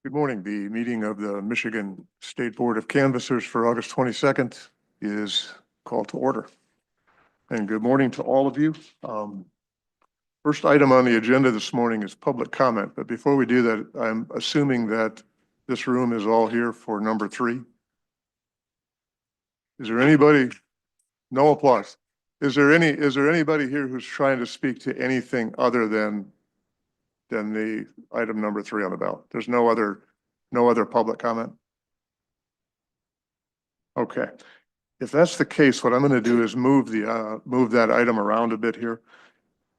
Good morning. The meeting of the Michigan State Board of Canvassers for August 22nd is called to order. And good morning to all of you. First item on the agenda this morning is public comment. But before we do that, I'm assuming that this room is all here for number 3. Is there anybody? No applause. Is there anybody here who's trying to speak to anything other than the item number 3 on the ballot? There's no other public comment? Okay. If that's the case, what I'm going to do is move that item around a bit here.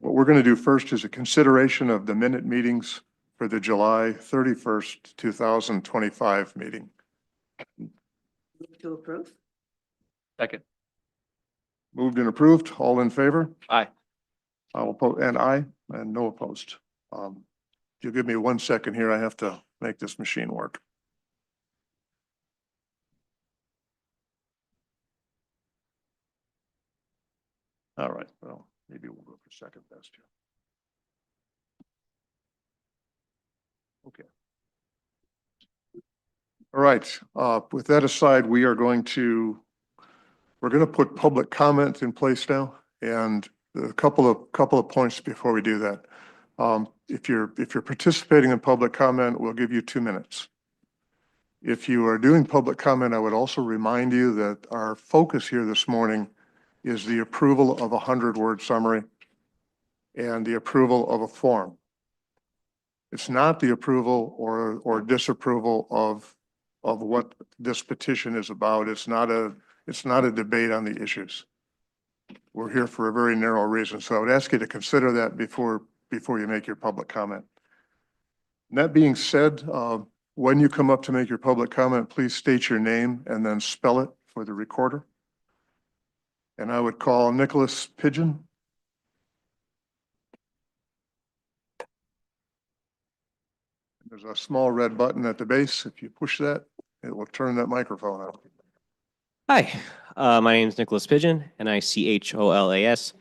What we're going to do first is a consideration of the minute meetings for the July 31st, 2025 meeting. Move to approve. Second. Moved and approved. All in favor? Aye. I'll oppose, and aye, and no opposed. If you give me 1 second here, I have to make this machine work. All right, well, maybe we'll go for second best here. Okay. All right, with that aside, we're going to put public comment in place now, and a couple of points before we do that. If you're participating in public comment, we'll give you 2 minutes. If you are doing public comment, I would also remind you that our focus here this morning is the approval of a 100-word summary and the approval of a form. It's not the approval or disapproval of what this petition is about. It's not a debate on the issues. We're here for a very narrow reason. So I would ask you to consider that before you make your public comment. And that being said, when you come up to make your public comment, please state your name and then spell it for the recorder. And I would call Nicholas Pigeon. There's a small red button at the base. If you push that, it will turn that microphone on. Hi, my name is Nicholas Pigeon, and I CHOLAS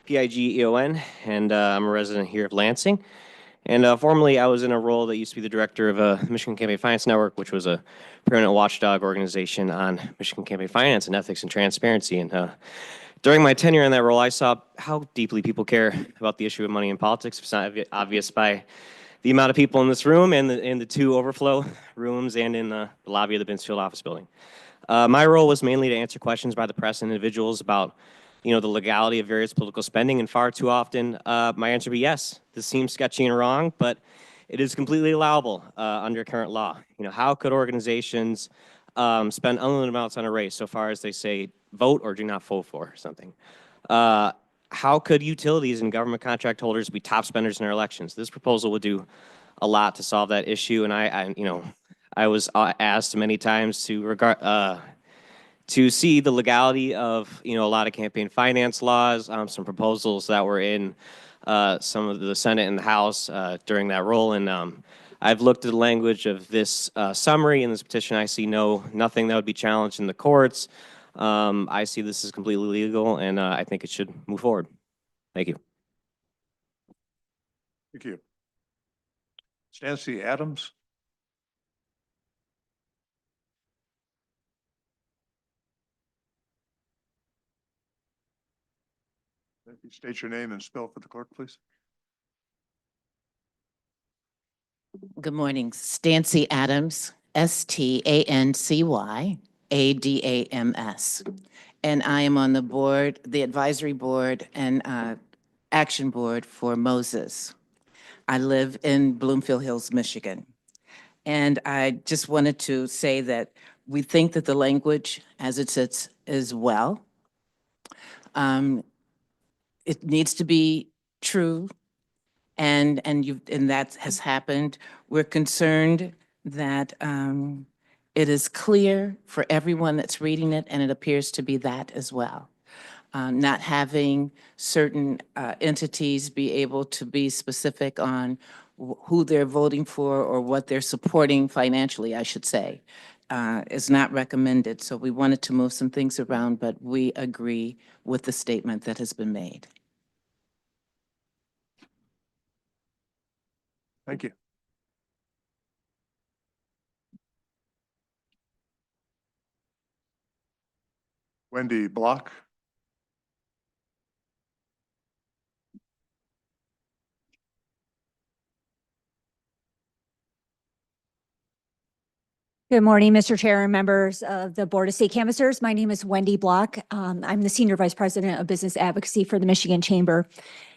PIGEON, and I'm a resident here of Lansing. And formerly, I was in a role that used to be the director of the Michigan Campaign Finance Network, which was a permanent watchdog organization on Michigan campaign finance and ethics and transparency. And during my tenure in that role, I saw how deeply people care about the issue of money in politics. It's not obvious by the amount of people in this room and in the 2 overflow rooms and in the lobby of the Binsfield office building. My role was mainly to answer questions by the press and individuals about, the legality of various political spending, and far too often, my answer would be yes. This seems sketchy and wrong, but it is completely allowable under current law. How could organizations spend unlimited amounts on a race so far as they say vote or do not vote for something? How could utilities and government contract holders be top spenders in our elections? This proposal would do a lot to solve that issue, and I was asked many times to see the legality of a lot of campaign finance laws, some proposals that were in some of the Senate and the House during that role, and I've looked at the language of this summary in this petition. I see nothing that would be challenged in the courts. I see this as completely legal, and I think it should move forward. Thank you. Thank you. Stancy Adams. If you state your name and spell for the clerk, please. Good morning. Stancy Adams, STANCY ADAMS. And I am on the board, the advisory board and action board for Moses. I live in Bloomfield Hills, Michigan. And I just wanted to say that we think that the language as it sits is well. It needs to be true, and that has happened. We're concerned that it is clear for everyone that's reading it, and it appears to be that as well. Not having certain entities be able to be specific on who they're voting for or what they're supporting financially, I should say, is not recommended. So we wanted to move some things around, but we agree with the statement that has been made. Thank you. Wendy Block. Good morning, Mr. Chair and members of the Board of State Canvassers. My name is Wendy Block. I'm the Senior Vice President of Business Advocacy for the Michigan Chamber.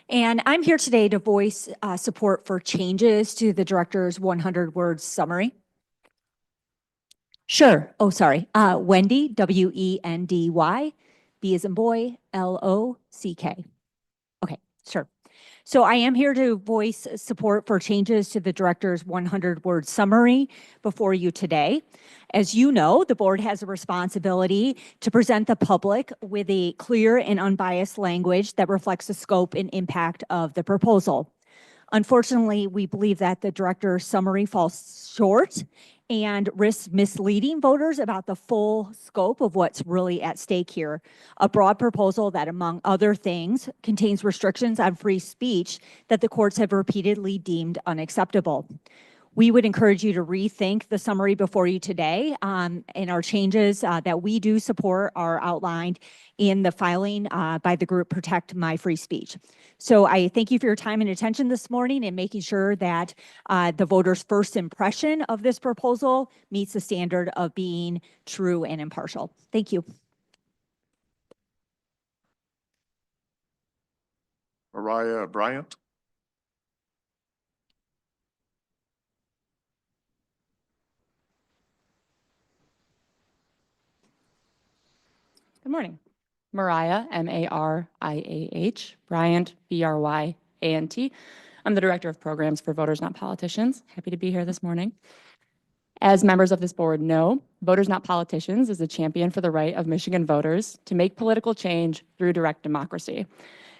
And I'm here today to voice support for changes to the Director's 100-word summary. Sure. Oh, sorry. Wendy, W-E-N-D-Y, B as in boy, L-O-C-K. Okay, sure. So I am here to voice support for changes to the Director's 100-word summary before you today. As you know, the board has a responsibility to present the public with a clear and unbiased language that reflects the scope and impact of the proposal. Unfortunately, we believe that the Director's summary falls short and risks misleading voters about the full scope of what's really at stake here. A broad proposal that, among other things, contains restrictions on free speech that the courts have repeatedly deemed unacceptable. We would encourage you to rethink the summary before you today, and our changes that we do support are outlined in the filing by the group Protect My Free Speech. So I thank you for your time and attention this morning and making sure that the voters' first impression of this proposal meets the standard of being true and impartial. Thank you. Mariah Bryant. Good morning. Mariah, M-A-R-I-A-H, Bryant, B-R-Y-A-N-T. I'm the Director of Programs for Voters Not Politicians. Happy to be here this morning. As members of this board know, Voters Not Politicians is a champion for the right of Michigan voters to make political change through direct democracy.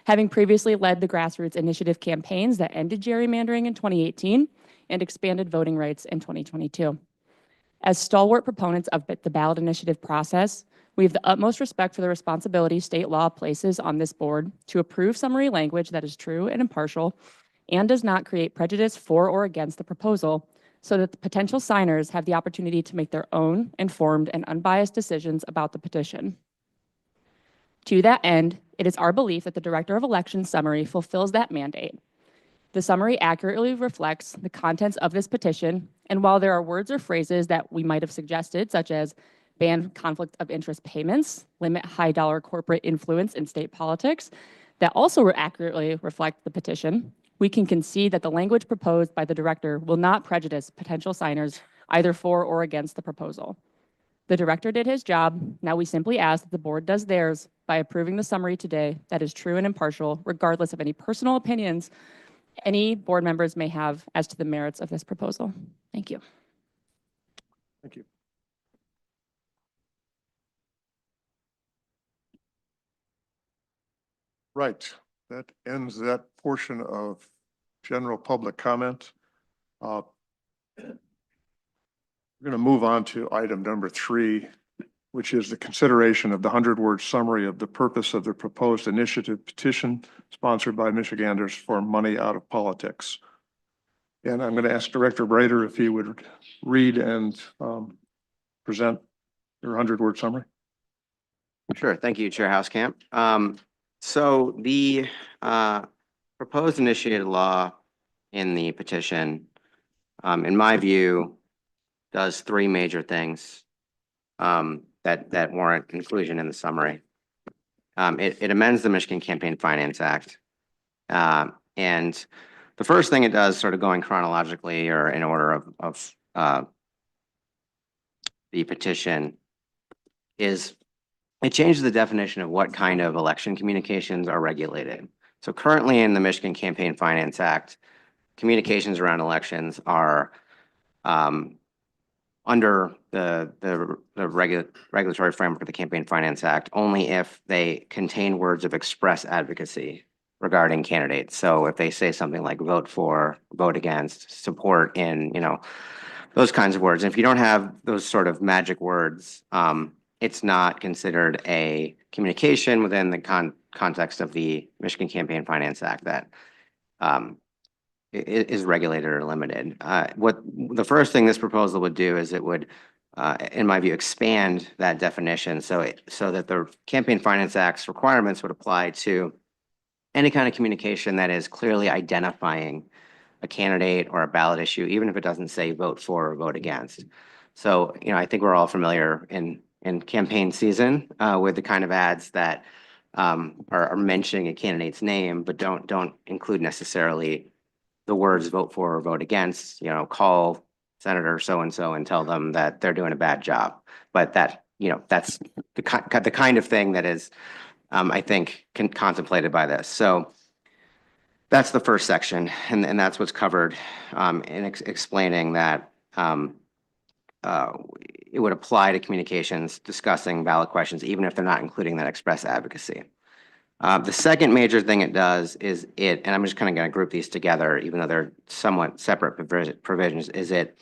Having previously led the grassroots initiative campaigns that ended gerrymandering in 2018 and expanded voting rights in 2022. As stalwart proponents of the ballot initiative process, we have the utmost respect for the responsibility state law places on this board to approve summary language that is true and impartial and does not create prejudice for or against the proposal, so that the potential signers have the opportunity to make their own informed and unbiased decisions about the petition. To that end, it is our belief that the Director of Elections summary fulfills that mandate. The summary accurately reflects the contents of this petition, and while there are words or phrases that we might have suggested, such as ban conflict of interest payments, limit high-dollar corporate influence in state politics, that also accurately reflect the petition, we can concede that the language proposed by the Director will not prejudice potential signers either for or against the proposal. The Director did his job. Now we simply ask that the board does theirs by approving the summary today that is true and impartial, regardless of any personal opinions any board members may have as to the merits of this proposal. Thank you. Thank you. Right, that ends that portion of general public comment. We're going to move on to item number 3, which is the consideration of the 100-word summary of the purpose of the proposed initiative petition sponsored by Michiganders for money out of politics. And I'm going to ask Director Brader if he would read and present your 100-word summary. Sure. Thank you, Chair Housecamp. So the proposed initiated law in the petition, in my view, does 3 major things that warrant inclusion in the summary. It amends the Michigan Campaign Finance Act. And the first thing it does, sort of going chronologically or in order of the petition, is it changes the definition of what kind of election communications are regulated. So currently in the Michigan Campaign Finance Act, communications around elections are under the regulatory framework of the Campaign Finance Act only if they contain words of express advocacy regarding candidates. So if they say something like vote for, vote against, support in, those kinds of words. And if you don't have those sort of magic words, it's not considered a communication within the context of the Michigan Campaign Finance Act that is regulated or limited. What the first thing this proposal would do is it would in my view, expand that definition so that the Campaign Finance Act's requirements would apply to any kind of communication that is clearly identifying a candidate or a ballot issue, even if it doesn't say vote for or vote against. So, I think we're all familiar in campaign season with the kind of ads that are mentioning a candidate's name, but don't include necessarily the words vote for or vote against, call Senator so-and-so and tell them that they're doing a bad job. But that's the kind of thing that is, I think, contemplated by this. So that's the first section, and that's what's covered in explaining that it would apply to communications discussing ballot questions, even if they're not including that express advocacy. The second major thing it does is and I'm just kind of going to group these together, even though they're somewhat separate provisions, is it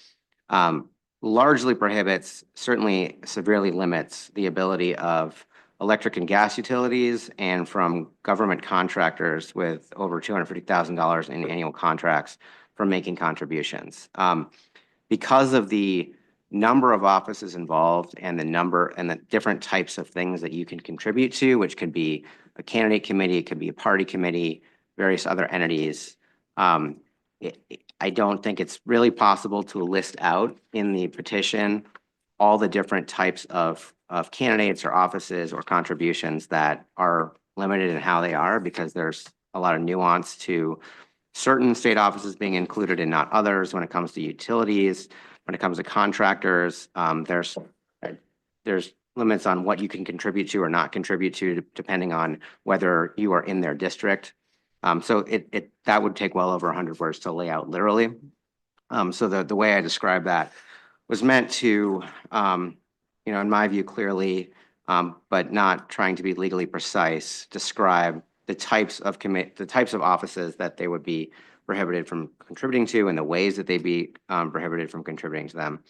largely prohibits, certainly severely limits the ability of electric and gas utilities and from government contractors with over $250,000 in annual contracts from making contributions. Because of the number of offices involved and the different types of things that you can contribute to, which could be a candidate committee, it could be a party committee, various other entities. I don't think it's really possible to list out in the petition all the different types of candidates or offices or contributions that are limited in how they are, because there's a lot of nuance to certain state offices being included and not others. When it comes to utilities, when it comes to contractors, there's limits on what you can contribute to or not contribute to, depending on whether you are in their district. So that would take well over 100 words to lay out literally. So the way I described that was meant to, in my view, clearly, but not trying to be legally precise, describe the types of offices that they would be prohibited from contributing to and the ways that they'd be prohibited from contributing to them.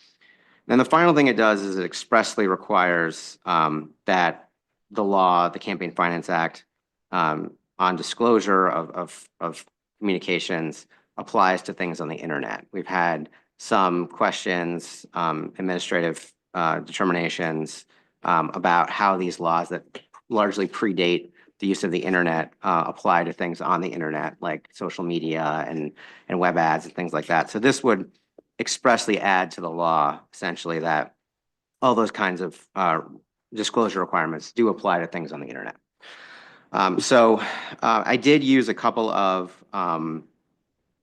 Then the final thing it does is it expressly requires that the Campaign Finance Act, on disclosure of communications applies to things on the internet. We've had some questions, administrative determinations about how these laws that largely predate the use of the internet apply to things on the internet, like social media and web ads and things like that. So this would expressly add to the law, essentially, that all those kinds of disclosure requirements do apply to things on the internet. So I did use a couple of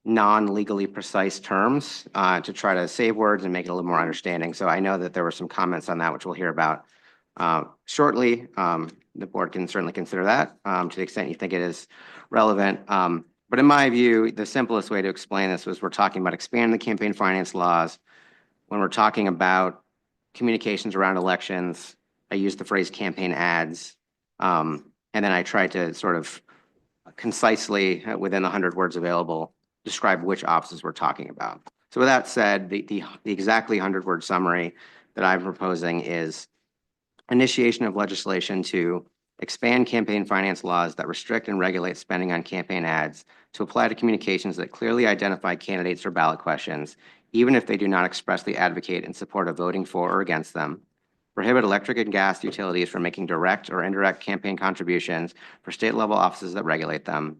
non-legally precise terms to try to save words and make it a little more understanding. So I know that there were some comments on that, which we'll hear about shortly. The board can certainly consider that to the extent you think it is relevant. But in my view, the simplest way to explain this was we're talking about expanding the campaign finance laws. When we're talking about communications around elections, I use the phrase campaign ads. And then I try to sort of concisely, within the 100 words available, describe which offices we're talking about. So with that said, the exactly 100-word summary that I'm proposing is initiation of legislation to expand campaign finance laws that restrict and regulate spending on campaign ads to apply to communications that clearly identify candidates or ballot questions, even if they do not expressly advocate in support of voting for or against them. Prohibit electric and gas utilities from making direct or indirect campaign contributions for state-level offices that regulate them.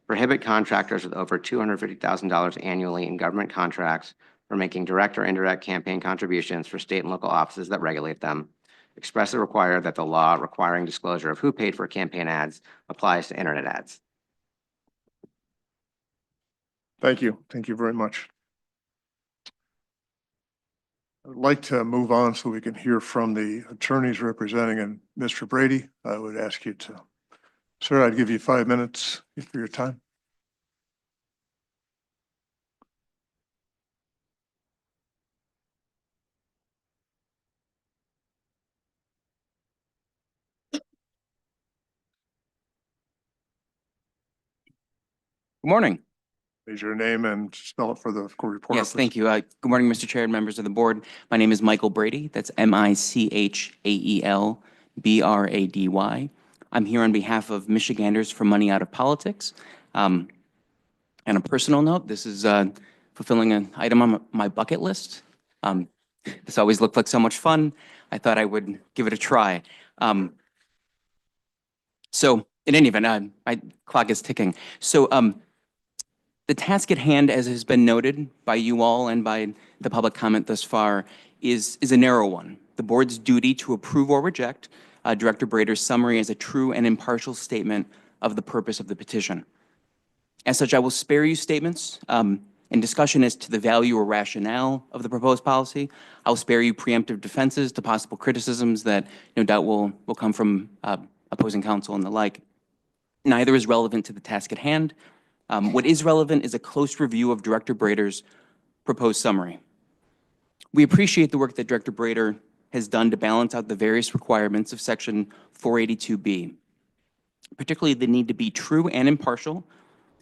Prohibit contractors with over $250,000 annually in government contracts from making direct or indirect campaign contributions for state and local offices that regulate them. Expressly require that the law requiring disclosure of who paid for campaign ads applies to internet ads. Thank you. Thank you very much. I'd like to move on so we can hear from the attorneys representing and Mr. Brady. I would ask you to, sir, I'd give you 5 minutes for your time. Good morning. Is your name and spell it for the report. Yes, thank you. Good morning, Mr. Chair and members of the board. My name is Michael Brady. That's MICHAELBRADY. I'm here on behalf of Michiganders for Money Out of Politics. And a personal note, this is fulfilling an item on my bucket list. This always looked like so much fun. I thought I would give it a try. So in any event, my clock is ticking. So the task at hand, as has been noted by you all and by the public comment thus far, is a narrow one. The board's duty to approve or reject Director Brader's summary as a true and impartial statement of the purpose of the petition. As such, I will spare you statements and discussion as to the value or rationale of the proposed policy. I'll spare you preemptive defenses to possible criticisms that no doubt will come from opposing counsel and the like. Neither is relevant to the task at hand. What is relevant is a close review of Director Brader's proposed summary. We appreciate the work that Director Brader has done to balance out the various requirements of Section 482B, particularly the need to be true and impartial,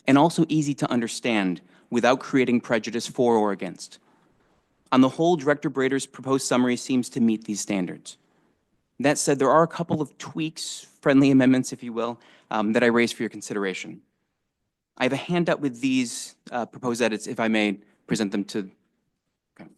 and also easy to understand without creating prejudice for or against. On the whole, Director Brader's proposed summary seems to meet these standards. That said, there are a couple of tweaks, friendly amendments, if you will, that I raise for your consideration. I have a handout with these proposed edits, if I may present them to. Okay.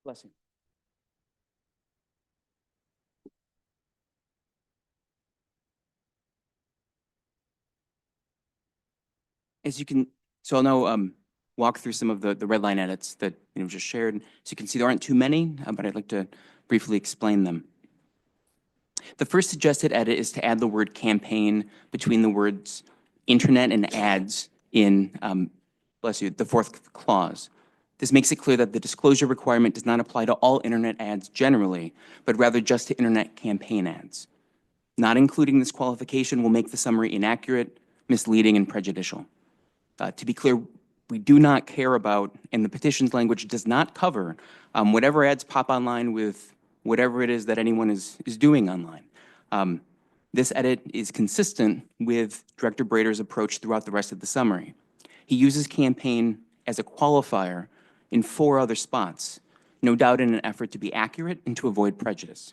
Bless you. As you can, so I'll now walk through some of the red line edits that just shared. So you can see there aren't too many, but I'd like to briefly explain them. The first suggested edit is to add the word campaign between the words internet and ads in, bless you, the fourth clause. This makes it clear that the disclosure requirement does not apply to all internet ads generally, but rather just to internet campaign ads. Not including this qualification will make the summary inaccurate, misleading, and prejudicial. To be clear, we do not care about, and the petition's language does not cover, whatever ads pop online with whatever it is that anyone is doing online. This edit is consistent with Director Brader's approach throughout the rest of the summary. He uses campaign as a qualifier in 4 other spots, no doubt in an effort to be accurate and to avoid prejudice.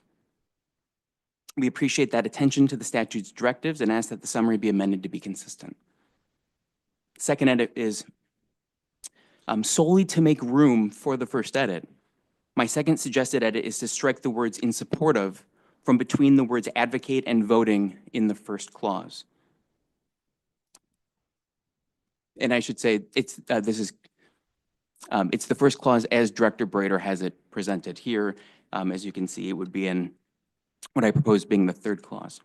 We appreciate that attention to the statute's directives and ask that the summary be amended to be consistent. Second edit is solely to make room for the first edit. My second suggested edit is to strike the words "in support of" from between the words "advocate" and "voting" in the first clause. And I should say it's the first clause as Director Brader has it presented here. As you can see, it would be in what I propose being the third clause.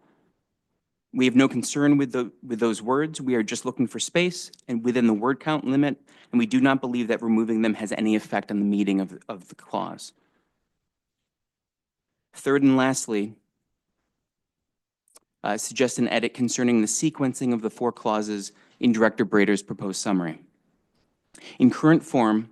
We have no concern with those words. We are just looking for space and within the word count limit, and we do not believe that removing them has any effect on the meaning of the clause. Third and lastly, suggest an edit concerning the sequencing of the 4 clauses in Director Brader's proposed summary. In current form,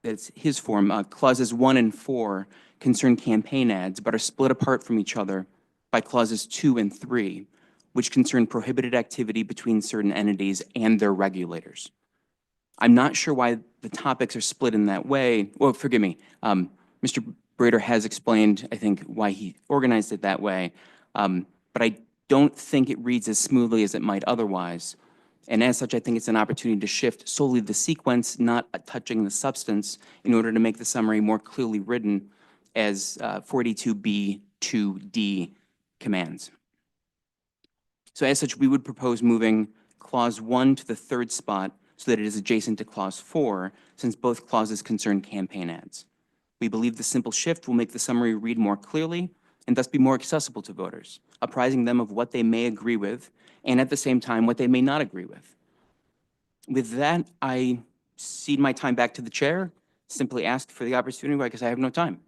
that's his form, clauses 1 and 4 concern campaign ads, but are split apart from each other by clauses 2 and 3, which concern prohibited activity between certain entities and their regulators. I'm not sure why the topics are split in that way. Well, forgive me. Mr. Brader has explained, I think, why he organized it that way, but I don't think it reads as smoothly as it might otherwise. And as such, I think it's an opportunity to shift solely the sequence, not touching the substance, in order to make the summary more clearly written as 42B2D commands. So as such, we would propose moving clause 1 to the 3rd spot so that it is adjacent to clause 4, since both clauses concern campaign ads. We believe the simple shift will make the summary read more clearly and thus be more accessible to voters, apprising them of what they may agree with and at the same time what they may not agree with. With that, I cede my time back to the chair, simply ask for the opportunity, because I have no time.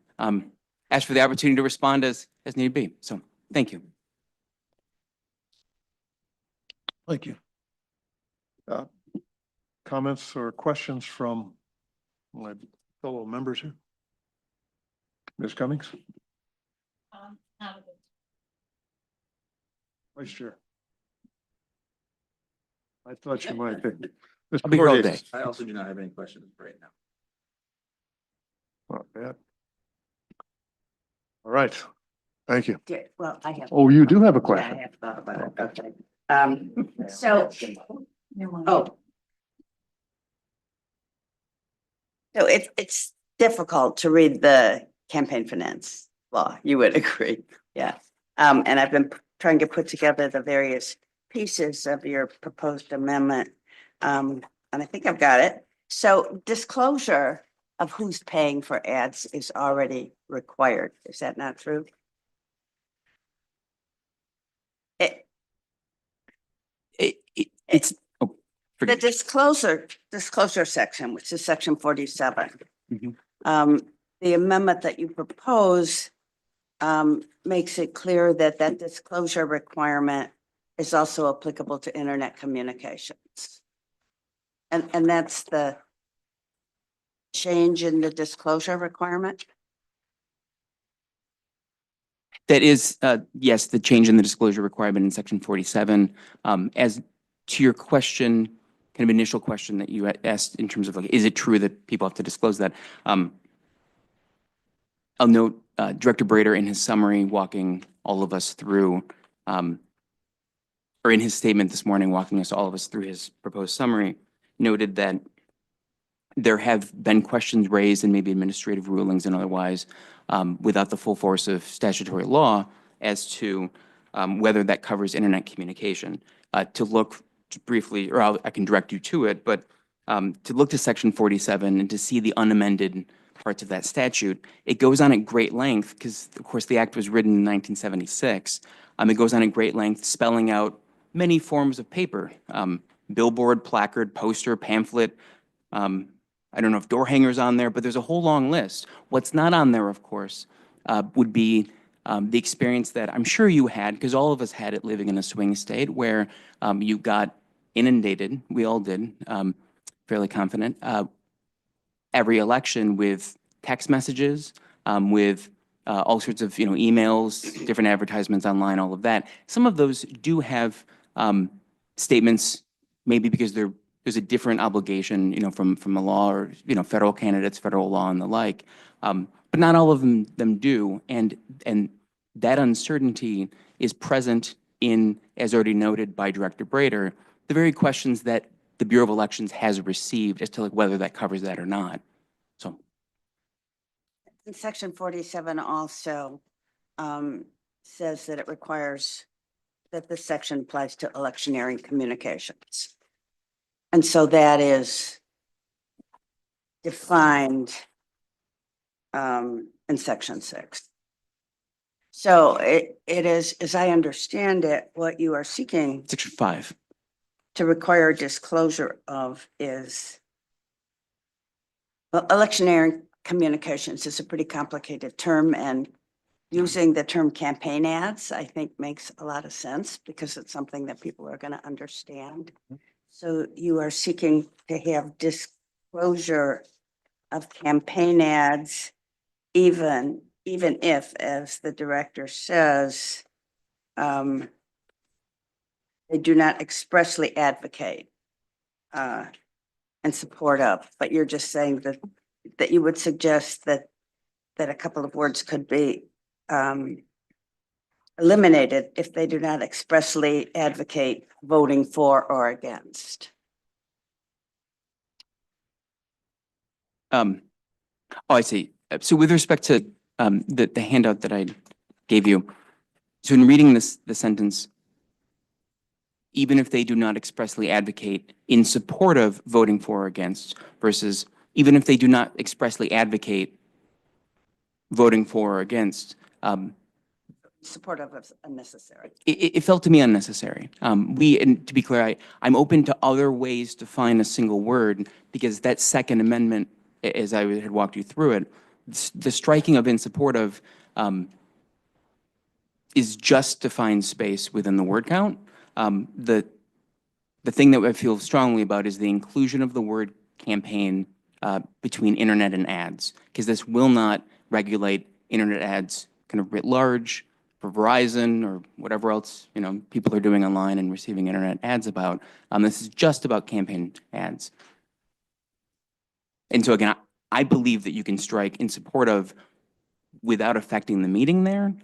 Ask for the opportunity to respond as need be. So thank you. Thank you. Uh, Comments or questions from my fellow members here? Ms. Cummings? Vice Chair. I thought you might be. Mr. I'll be here all day. Bordes. I also do not have any questions right now. Not bad. All right. Thank you. Yeah, well, I have. Oh, you do have a Yeah, I question? have thought about it, okay. So, oh. So it's difficult to read the campaign finance law, you would agree, yeah. And I've been trying to put together the various pieces of your proposed amendment. And I think I've got it. So disclosure of who's paying for ads is already required. Is that not true? It's, oh, The forgive- disclosure section, which is section 47. Mhm. The amendment that you propose makes it clear that that disclosure requirement is also applicable to internet communications. And that's the change in the disclosure requirement? that is, yes, the change in the disclosure requirement in section 47. As to your question, kind of initial question that you asked in terms of like, is it true that people have to disclose that? I'll note Director Brader in his summary walking all of us through, or in his statement this morning, walking all of us through his proposed summary, noted that there have been questions raised and maybe administrative rulings and otherwise without the full force of statutory law as to whether that covers internet communication. To look briefly, or I can direct you to it, but to look to section 47 and to see the unamended parts of that statute, it goes on at great length because, of course, the act was written in 1976. It goes on at great length spelling out many forms of paper, billboard, placard, poster, pamphlet, I don't know if door hangers on there, but there's a whole long list. What's not on there, of course, would be the experience that I'm sure you had, because all of us had it living in a swing state where you got inundated, we all did, fairly confident, every election with text messages, with all sorts of, emails, different advertisements online, all of that. Some of those do have statements, maybe because there's a different obligation, from a law or, federal candidates, federal law and the like. But not all of them do. And that uncertainty is present in, as already noted by Director Brader, the very questions that the Bureau of Elections has received as to like whether that covers that or not. So. And section 47 also says that it requires that this section applies to electioneering communications. And so that is defined in section 6. So it is, as I understand it, what you are seeking Section 5. to require disclosure of is, well, electioneering communications is a pretty complicated term, and using the term campaign ads, I think, makes a lot of sense because it's something that people are going to understand. So you are seeking to have disclosure of campaign ads, even if, as the director says, they do not expressly advocate in support of, but you're just saying that you would suggest that a couple of words could be eliminated if they do not expressly advocate voting for or against. Oh, I see. So with respect to the handout that I gave you, so in reading the sentence, even if they do not expressly advocate in support of voting for or against, versus even if they do not expressly advocate voting for or against, Supportive of unnecessary. it felt to me unnecessary. And to be clear, I'm open to other ways to find a single word because that Second Amendment, as I had walked you through it, the striking of in support of is just to find space within the word count. the thing that I feel strongly about is the inclusion of the word campaign between internet and ads, because this will not regulate internet ads kind of writ large for Verizon or whatever else, people are doing online and receiving internet ads about. This is just about campaign ads. And so again, I believe that you can strike in support of without affecting the meeting there.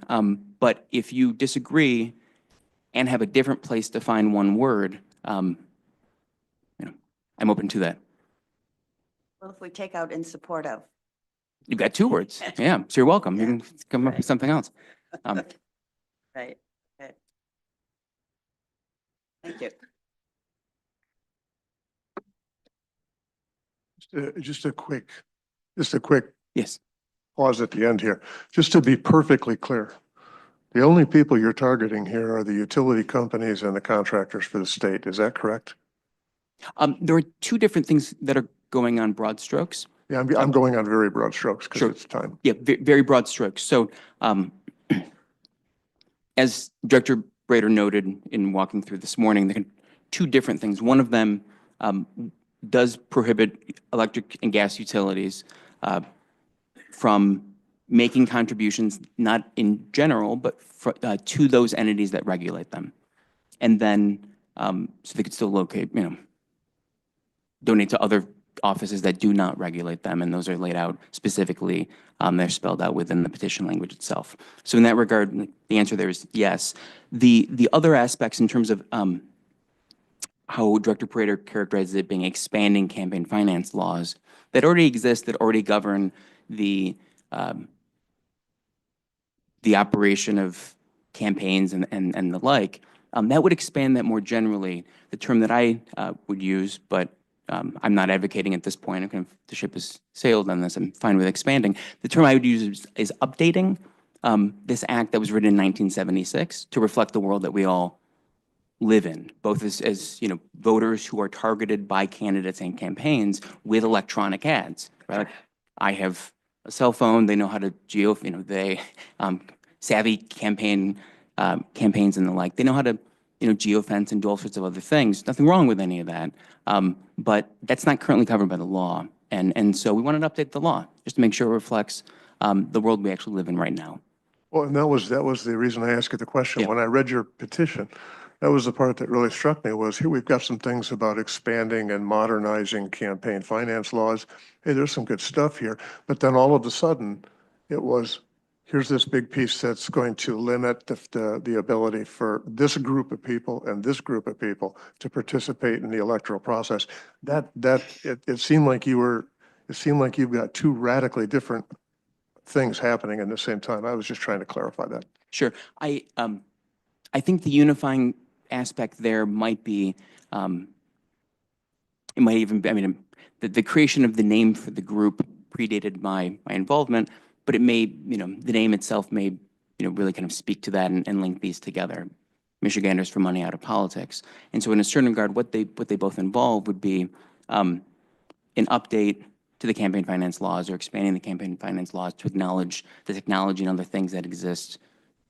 But if you disagree and have a different place to find one word, I'm open to that. Well, if we take out in support of. You've got 2 words. Yeah, so you're welcome. You Yeah, can come up with right. something else. Right, okay. Thank you. Just a quick Yes. pause at the end here, just to be perfectly clear. The only people you're targeting here are the utility companies and the contractors for the state. Is that correct? There are 2 different things that are going on, broad strokes. Yeah, I'm going on very broad strokes because Sure. it's time. Yeah, very broad strokes. So as Director Brader noted in walking through this morning, there are 2 different things. One of them does prohibit electric and gas utilities from making contributions, not in general, but to those entities that regulate them. And then, so they could still locate, donate to other offices that do not regulate them, and those are laid out specifically. They're spelled out within the petition language itself. So in that regard, the answer there is yes. The other aspects in terms of how Director Prater characterizes it being expanding campaign finance laws that already exist, that already govern the operation of campaigns and the like, that would expand that more generally. The term that I would use, but I'm not advocating at this point, I'm kind of, the ship has sailed on this, I'm fine with expanding. The term I would use is updating this act that was written in 1976 to reflect the world that we all live in, both as voters who are targeted by candidates and campaigns with electronic ads. Right? Like, I have a cell phone, they know how to they savvy campaigns and the like. They know how to geofence and do all sorts of other things. Nothing wrong with any of that, but that's not currently covered by the law. And so we wanted to update the law just to make sure it reflects the world we actually live in right now. Well, and that was the reason I asked you the question. Yeah. When I read your petition, that was the part that really struck me was here we've got some things about expanding and modernizing campaign finance laws. Hey, there's some good stuff here. But then all of a sudden it was, here's this big piece that's going to limit the ability for this group of people and this group of people to participate in the electoral process. It seemed like you've got 2 radically different things happening at the same time. I was just trying to clarify that. Sure. I think the unifying aspect there might be, it might even be, the creation of the name for the group predated my involvement, but it may, the name itself may, really kind of speak to that and link these together. Michiganders for Money Out of Politics. And so in a certain regard, what they both involve would be an update to the campaign finance laws or expanding the campaign finance laws to acknowledge the technology and other things that exist,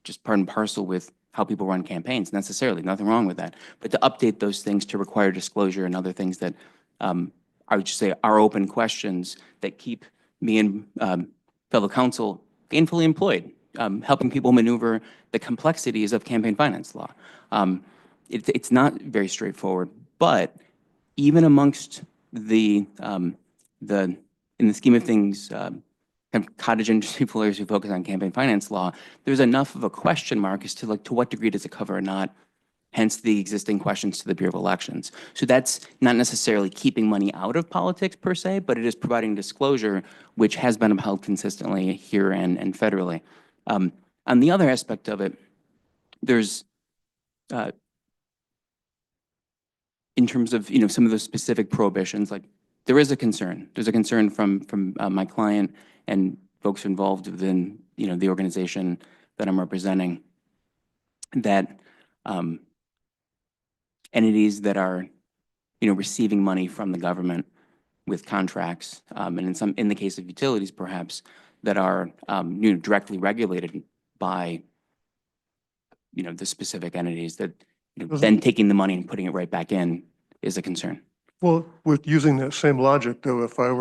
just part and parcel with how people run campaigns, necessarily, nothing wrong with that. But to update those things to require disclosure and other things that I would just say are open questions that keep me and fellow counsel gainfully employed, helping people maneuver the complexities of campaign finance law. It's not very straightforward, but even amongst in the scheme of things, kind of cottage industry players who focus on campaign finance law, there's enough of a question mark as to to what degree does it cover or not, hence the existing questions to the Bureau of Elections. So that's not necessarily keeping money out of politics per se, but it is providing disclosure, which has been upheld consistently here and federally. On the other aspect of it, there's in terms of some of those specific prohibitions, like there is a concern. There's a concern from my client and folks involved within the organization that I'm representing that entities that are receiving money from the government with contracts, and in the case of utilities perhaps, that are directly regulated by the specific entities that then taking the money and putting it right back in is a concern. Well, with using that same logic, though, if I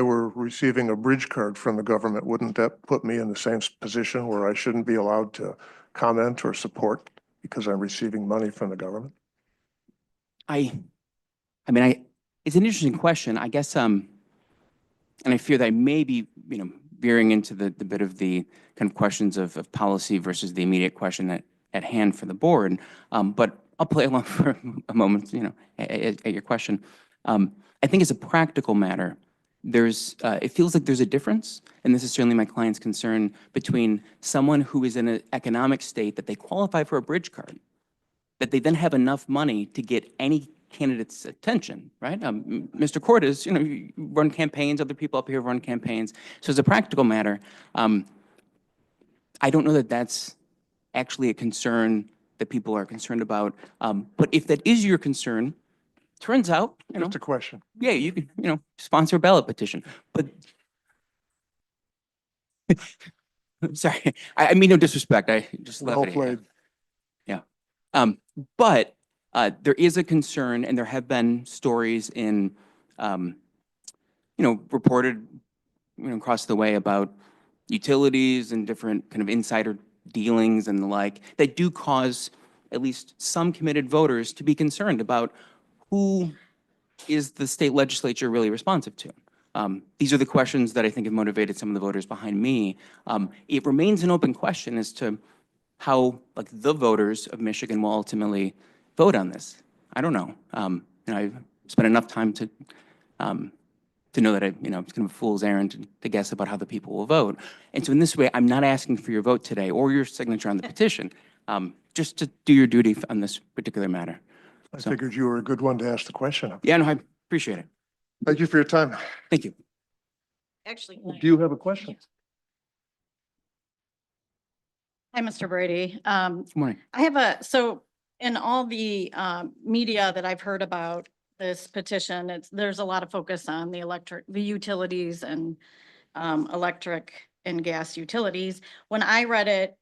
were receiving a bridge card from the government, wouldn't that put me in the same position where I shouldn't be allowed to comment or support because I'm receiving money from the government? It's an interesting question. I guess, and I fear that I may be, veering into the bit of the kind of questions of policy versus the immediate question at hand for the board. But I'll play along for a moment, at your question. I think as a practical matter, it feels like there's a difference, and this is certainly my client's concern, between someone who is in an economic state that they qualify for a bridge card, that they then have enough money to get any candidate's attention, right? Mr. Cordes, you run campaigns, other people up here run campaigns. So as a practical matter, I don't know that that's actually a concern that people are concerned about. But if that is your concern, turns out, Just a question. yeah, you could, sponsor a ballot petition. But sorry, I mean no disrespect. I just left Well it here. played. But there is a concern, and there have been stories in, reported, across the way about utilities and different kind of insider dealings and the like that do cause at least some committed voters to be concerned about who is the state legislature really responsive to. These are the questions that I think have motivated some of the voters behind me. It remains an open question as to how the voters of Michigan will ultimately vote on this. I don't know. I've spent enough time to know that it's kind of a fool's errand to guess about how the people will vote. And so in this way, I'm not asking for your vote today or your signature on the petition, just to do your duty on this particular matter. I figured you were a good one to ask the question of. Yeah, no, I appreciate it. Thank you for your time. Thank you. Actually. Do you have a question? Hi, Mr. Brady. Good morning. So in all the media that I've heard about this petition, there's a lot of focus on the utilities and electric and gas utilities. When I read it,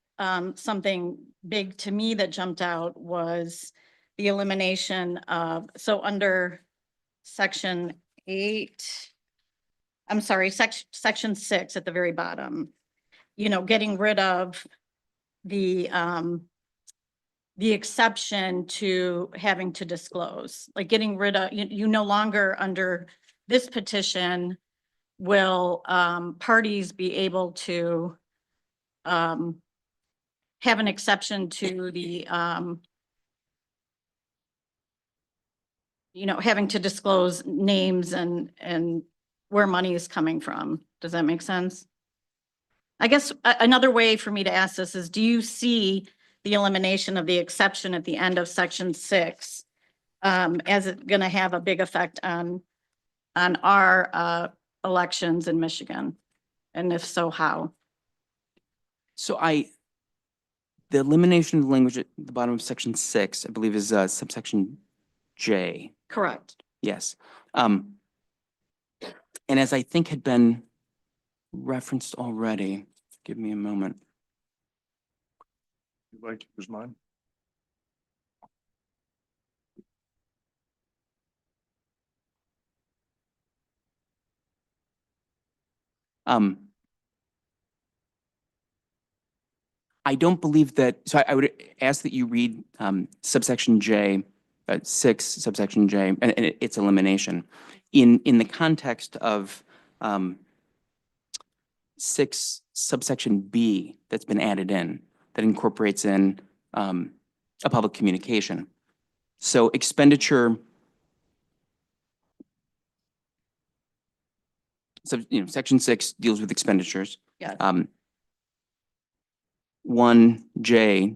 something big to me that jumped out was the elimination of, so under section 8, I'm sorry, section 6 at the very bottom, getting rid of the exception to having to disclose, like getting rid of, you no longer under this petition will parties be able to have an exception to the having to disclose names and where money is coming from. Does that make sense? I guess another way for me to ask this is, do you see the elimination of the exception at the end of section 6 as it going to have a big effect on our elections in Michigan? And if so, how? So the elimination of the language at the bottom of section 6, I believe, is subsection J. Correct. Yes. And as I think had been referenced already, give me a moment. You'd like to use mine? I don't believe that, so I would ask that you read subsection J, 6 subsection J, and its elimination in the context of 6 subsection B that's been added in, that incorporates in a public communication. So expenditure, so section 6 deals with expenditures. Yes. 1J.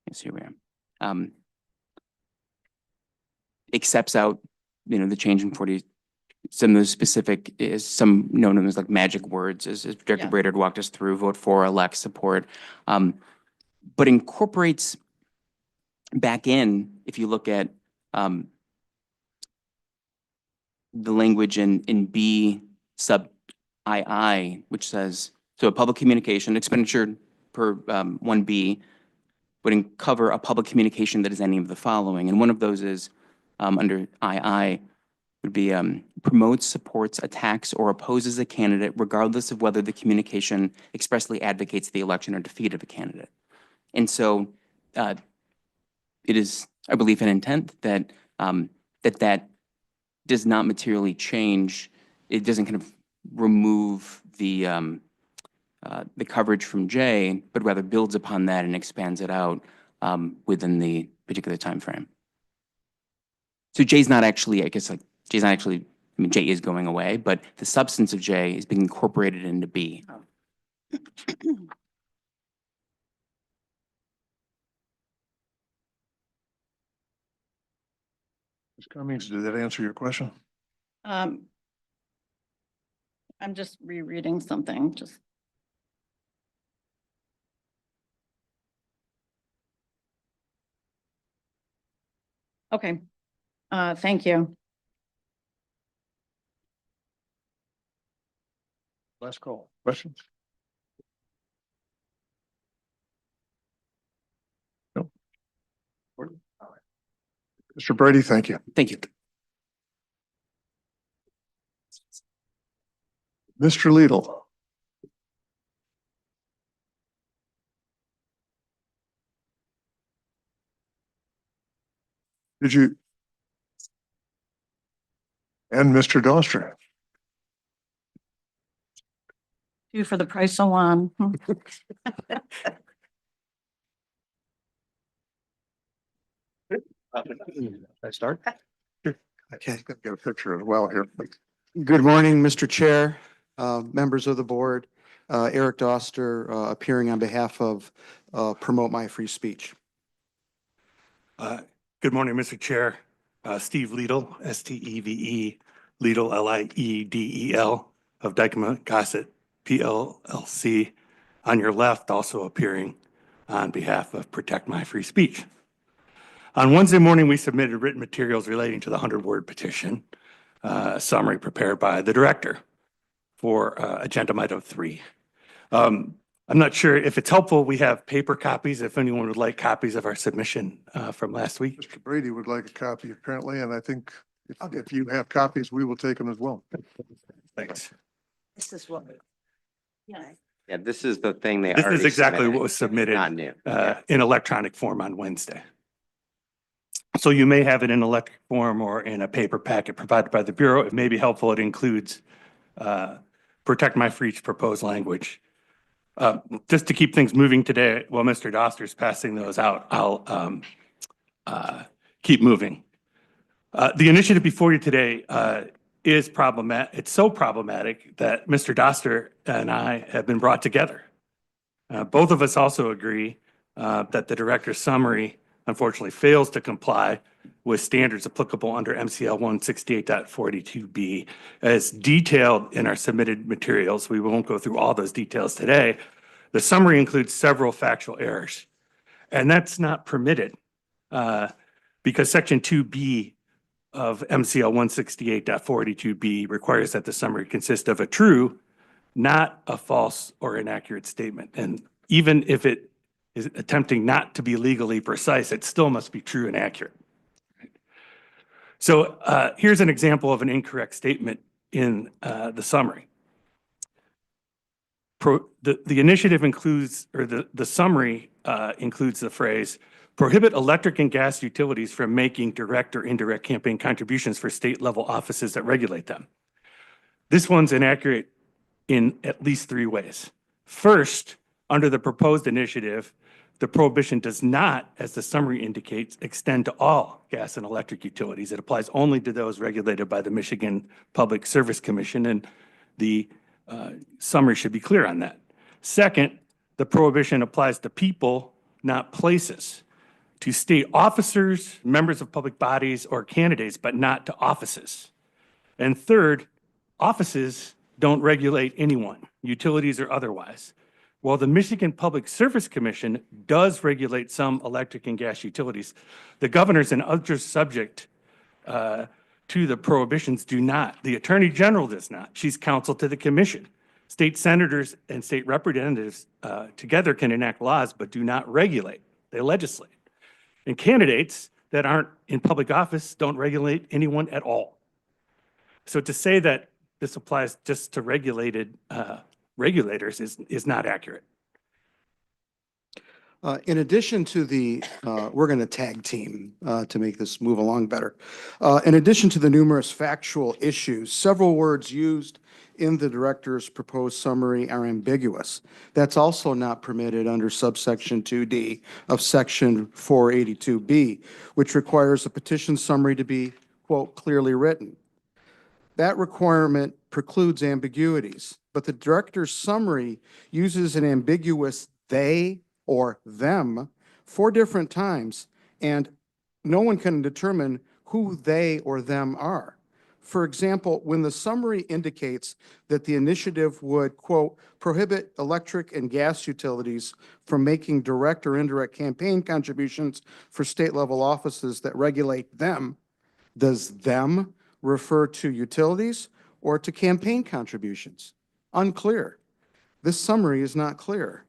Yes, here we are. Accepts out, the change in 40. Some of the specific is some known as like magic words, as Director Yeah. Brainerd walked us through: vote for, elect, support, but incorporates back in. If you look at the language in B sub II, which says, so a public communication expenditure per 1B would cover a public communication that is any of the following. And one of those is under II would be promotes, supports, attacks, or opposes a candidate regardless of whether the communication expressly advocates the election or defeat of a candidate. And so it is, I believe, an intent that that does not materially change. It doesn't kind of remove the coverage from J, but rather builds upon that and expands it out within the particular time frame. So J's not actually, I guess, like J's not actually, I mean, J is going away, but the substance of J is being incorporated into B. Ms. Cummings, did that answer your question? I'm just rereading something, just. Okay, thank you. Last call. Questions? No. All right. Mr. Brady, thank you. Thank you. Mr. Liedl. Did you? And Mr. Doster. Two for the price of one. I start? I can't get a picture as well here. Good morning, Mr. Chair, members of the board. Eric Doster, appearing on behalf of Promote My Free Speech. Good morning, Mr. Chair. Steve Liedl, Steve, Liedl, Liedel of Dykema Gossett PLLC. On your left, also appearing on behalf of Protect My Free Speech. On Wednesday morning, we submitted written materials relating to the 100-word petition, a summary prepared by the director for agenda item 3. I'm not sure if it's helpful. We have paper copies if anyone would like copies of our submission from last week. Mr. Brady would like a copy apparently, and I think if you have copies, we will take them as well. Thanks. This is what. Yeah. Yeah, this is the thing they This already is exactly submitted. what was submitted Not new. in electronic form on Wednesday. So you may have it in electric form or in a paper packet provided by the Bureau. It may be helpful. It includes Protect My Free's proposed language. Just to keep things moving today, while Mr. Doster's passing those out, I'll keep moving. The initiative before you today is problematic. It's so problematic that Mr. Doster and I have been brought together. Both of us also agree that the director's summary unfortunately fails to comply with standards applicable under MCL 168.42B as detailed in our submitted materials. We won't go through all those details today. The summary includes several factual errors, and that's not permitted because Section 2B of MCL 168.42B requires that the summary consist of a true, not a false or inaccurate statement. And even if it is attempting not to be legally precise, it still must be true and accurate. So here's an example of an incorrect statement in the summary. The initiative includes, or the summary includes the phrase, prohibit electric and gas utilities from making direct or indirect campaign contributions for state level offices that regulate them. This one's inaccurate in at least 3 ways. First, under the proposed initiative, the prohibition does not, as the summary indicates, extend to all gas and electric utilities. It applies only to those regulated by the Michigan Public Service Commission, and the summary should be clear on that. Second, the prohibition applies to people, not places, to state officers, members of public bodies, or candidates, but not to offices. And third, offices don't regulate anyone, utilities or otherwise. While the Michigan Public Service Commission does regulate some electric and gas utilities, the governors and others subject to the prohibitions do not. The Attorney General does not. She's counsel to the commission. State senators and state representatives together can enact laws but do not regulate. they legislate. And candidates that aren't in public office don't regulate anyone at all. So to say that this applies just to regulated regulators is not accurate. In addition to we're going to tag team to make this move along better. In addition to the numerous factual issues, several words used in the director's proposed summary are ambiguous. That's also not permitted under subsection 2D of section 482B, which requires a petition summary to be, quote, clearly written. That requirement precludes ambiguities, but the director's summary uses an ambiguous they or them 4 different times, and no one can determine who they or them are. For example, when the summary indicates that the initiative would, quote, prohibit electric and gas utilities from making direct or indirect campaign contributions for state-level offices that regulate them, does them refer to utilities or to campaign contributions? Unclear. This summary is not clear.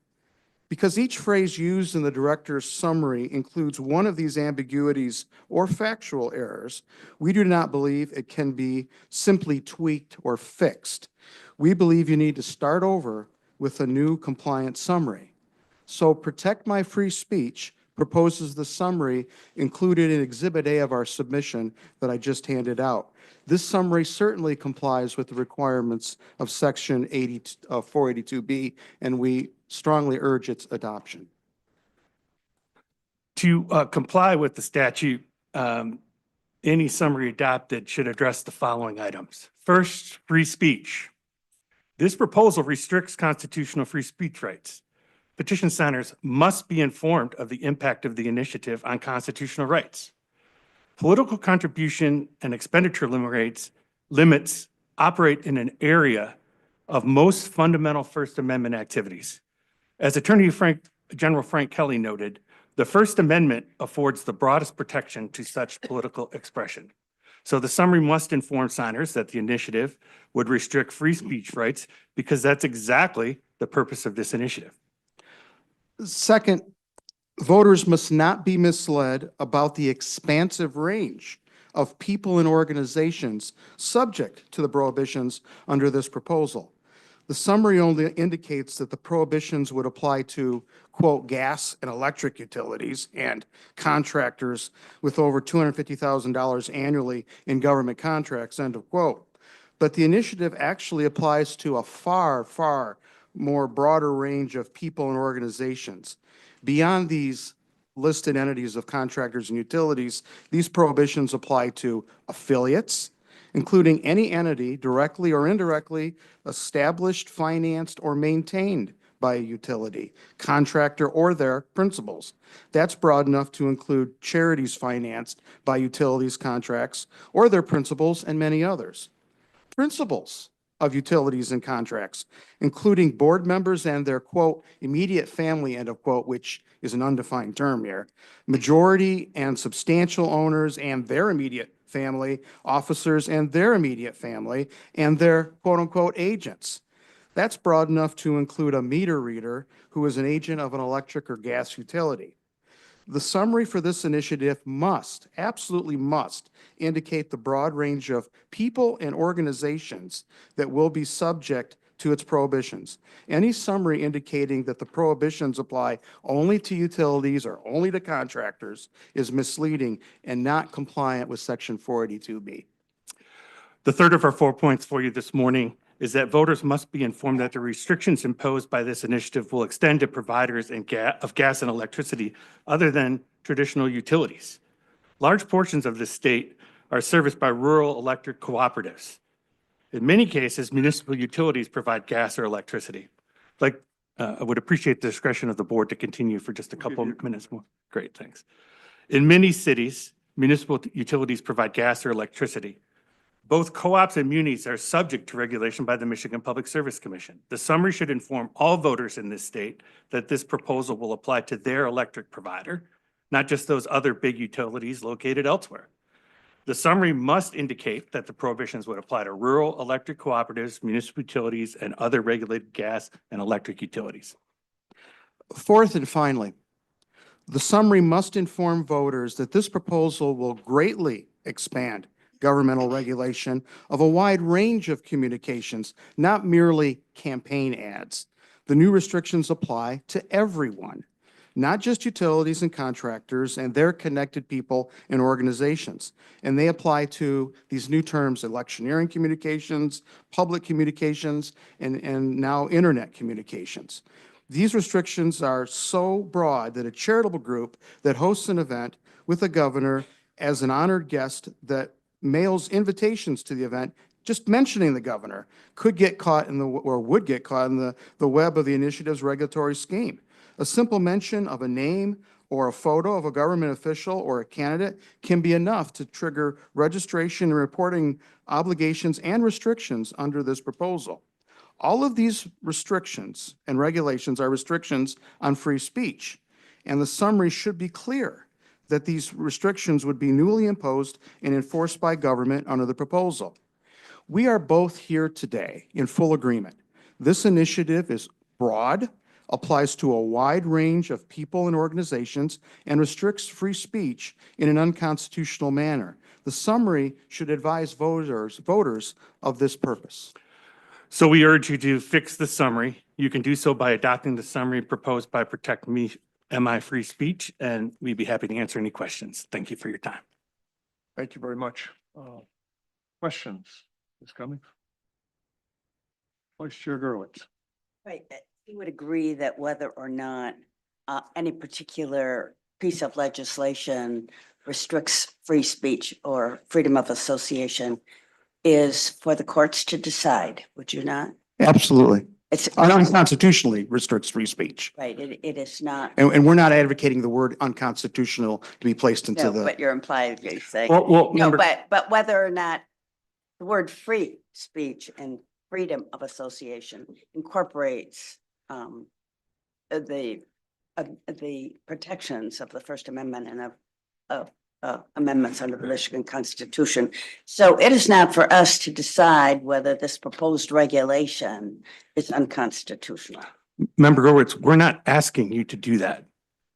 Because each phrase used in the director's summary includes one of these ambiguities or factual errors, we do not believe it can be simply tweaked or fixed. We believe you need to start over with a new compliant summary. So Protect My Free Speech proposes the summary included in Exhibit A of our submission that I just handed out. This summary certainly complies with the requirements of Section 482B, and we strongly urge its adoption. To comply with the statute, any summary adopted should address the following items. First, free speech. This proposal restricts constitutional free speech rights. Petition signers must be informed of the impact of the initiative on constitutional rights. Political contribution and expenditure limits operate in an area of most fundamental First Amendment activities. As Attorney General Frank Kelly noted, the First Amendment affords the broadest protection to such political expression. So the summary must inform signers that the initiative would restrict free speech rights because that's exactly the purpose of this initiative. Second, voters must not be misled about the expansive range of people and organizations subject to the prohibitions under this proposal. The summary only indicates that the prohibitions would apply to, quote, gas and electric utilities and contractors with over $250,000 annually in government contracts, end of quote. But the initiative actually applies to a far, far more broader range of people and organizations. Beyond these listed entities of contractors and utilities, these prohibitions apply to affiliates, including any entity directly or indirectly established, financed, or maintained by a utility, contractor, or their principals. That's broad enough to include charities financed by utilities contracts or their principals and many others. Principals of utilities and contracts, including board members and their, quote, immediate family, end of quote, which is an undefined term here, majority and substantial owners and their immediate family, officers and their immediate family, and their, quote unquote, agents. That's broad enough to include a meter reader who is an agent of an electric or gas utility. The summary for this initiative must, absolutely must, indicate the broad range of people and organizations that will be subject to its prohibitions. Any summary indicating that the prohibitions apply only to utilities or only to contractors is misleading and not compliant with Section 482B. The third of our 4 points for you this morning is that voters must be informed that the restrictions imposed by this initiative will extend to providers of gas and electricity other than traditional utilities. Large portions of the state are serviced by rural electric cooperatives. In many cases, municipal utilities provide gas or electricity. I would appreciate the discretion of the board to continue for just a couple of minutes more. Great, thanks. In many cities, municipal utilities provide gas or electricity. Both co-ops and munis are subject to regulation by the Michigan Public Service Commission. The summary should inform all voters in this state that this proposal will apply to their electric provider, not just those other big utilities located elsewhere. The summary must indicate that the prohibitions would apply to rural electric cooperatives, municipal utilities, and other regulated gas and electric utilities. Fourth and finally, The summary must inform voters that this proposal will greatly expand governmental regulation of a wide range of communications, not merely campaign ads. The new restrictions apply to everyone, not just utilities and contractors and their connected people and organizations. And they apply to these new terms, electioneering communications, public communications, and now internet communications. These restrictions are so broad that a charitable group that hosts an event with the governor as an honored guest that mails invitations to the event, just mentioning the governor, could get caught in or would get caught in the web of the initiative's regulatory scheme. A simple mention of a name or a photo of a government official or a candidate can be enough to trigger registration and reporting obligations and restrictions under this proposal. All of these restrictions and regulations are restrictions on free speech, and the summary should be clear that these restrictions would be newly imposed and enforced by government under the proposal. We are both here today in full agreement. This initiative is broad, applies to a wide range of people and organizations, and restricts free speech in an unconstitutional manner. The summary should advise voters of this purpose. So we urge you to fix the summary. You can do so by adopting the summary proposed by Protect Me, MI Free Speech, and we'd be happy to answer any questions. Thank you for your time. Thank you very much. Questions? Ms. Cummings? Vice Chair Gerwitz. Right, you would agree that whether or not any particular piece of legislation restricts free speech or freedom of association is for the courts to decide, would you not? Absolutely. It's Unconstitutionally restricts free speech. right, it is not. And we're not advocating the word unconstitutional to be placed into No, the. but you're implied, you're saying, Well, no, member, but whether or not the word free speech and freedom of association incorporates the protections of the First Amendment and of amendments under the Michigan Constitution. So it is not for us to decide whether this proposed regulation is unconstitutional. Member Gorwitz, we're not asking you to do that.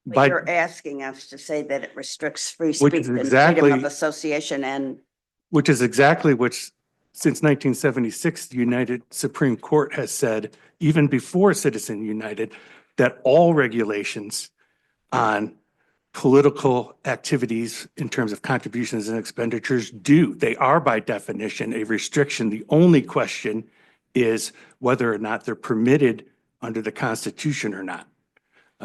But By, you're asking us to say that it restricts free Which speech is and freedom exactly- of association and which is exactly which, since 1976, the United Supreme Court has said, even before Citizen United, that all regulations on political activities in terms of contributions and expenditures do. They are by definition a restriction. The only question is whether or not they're permitted under the Constitution or not.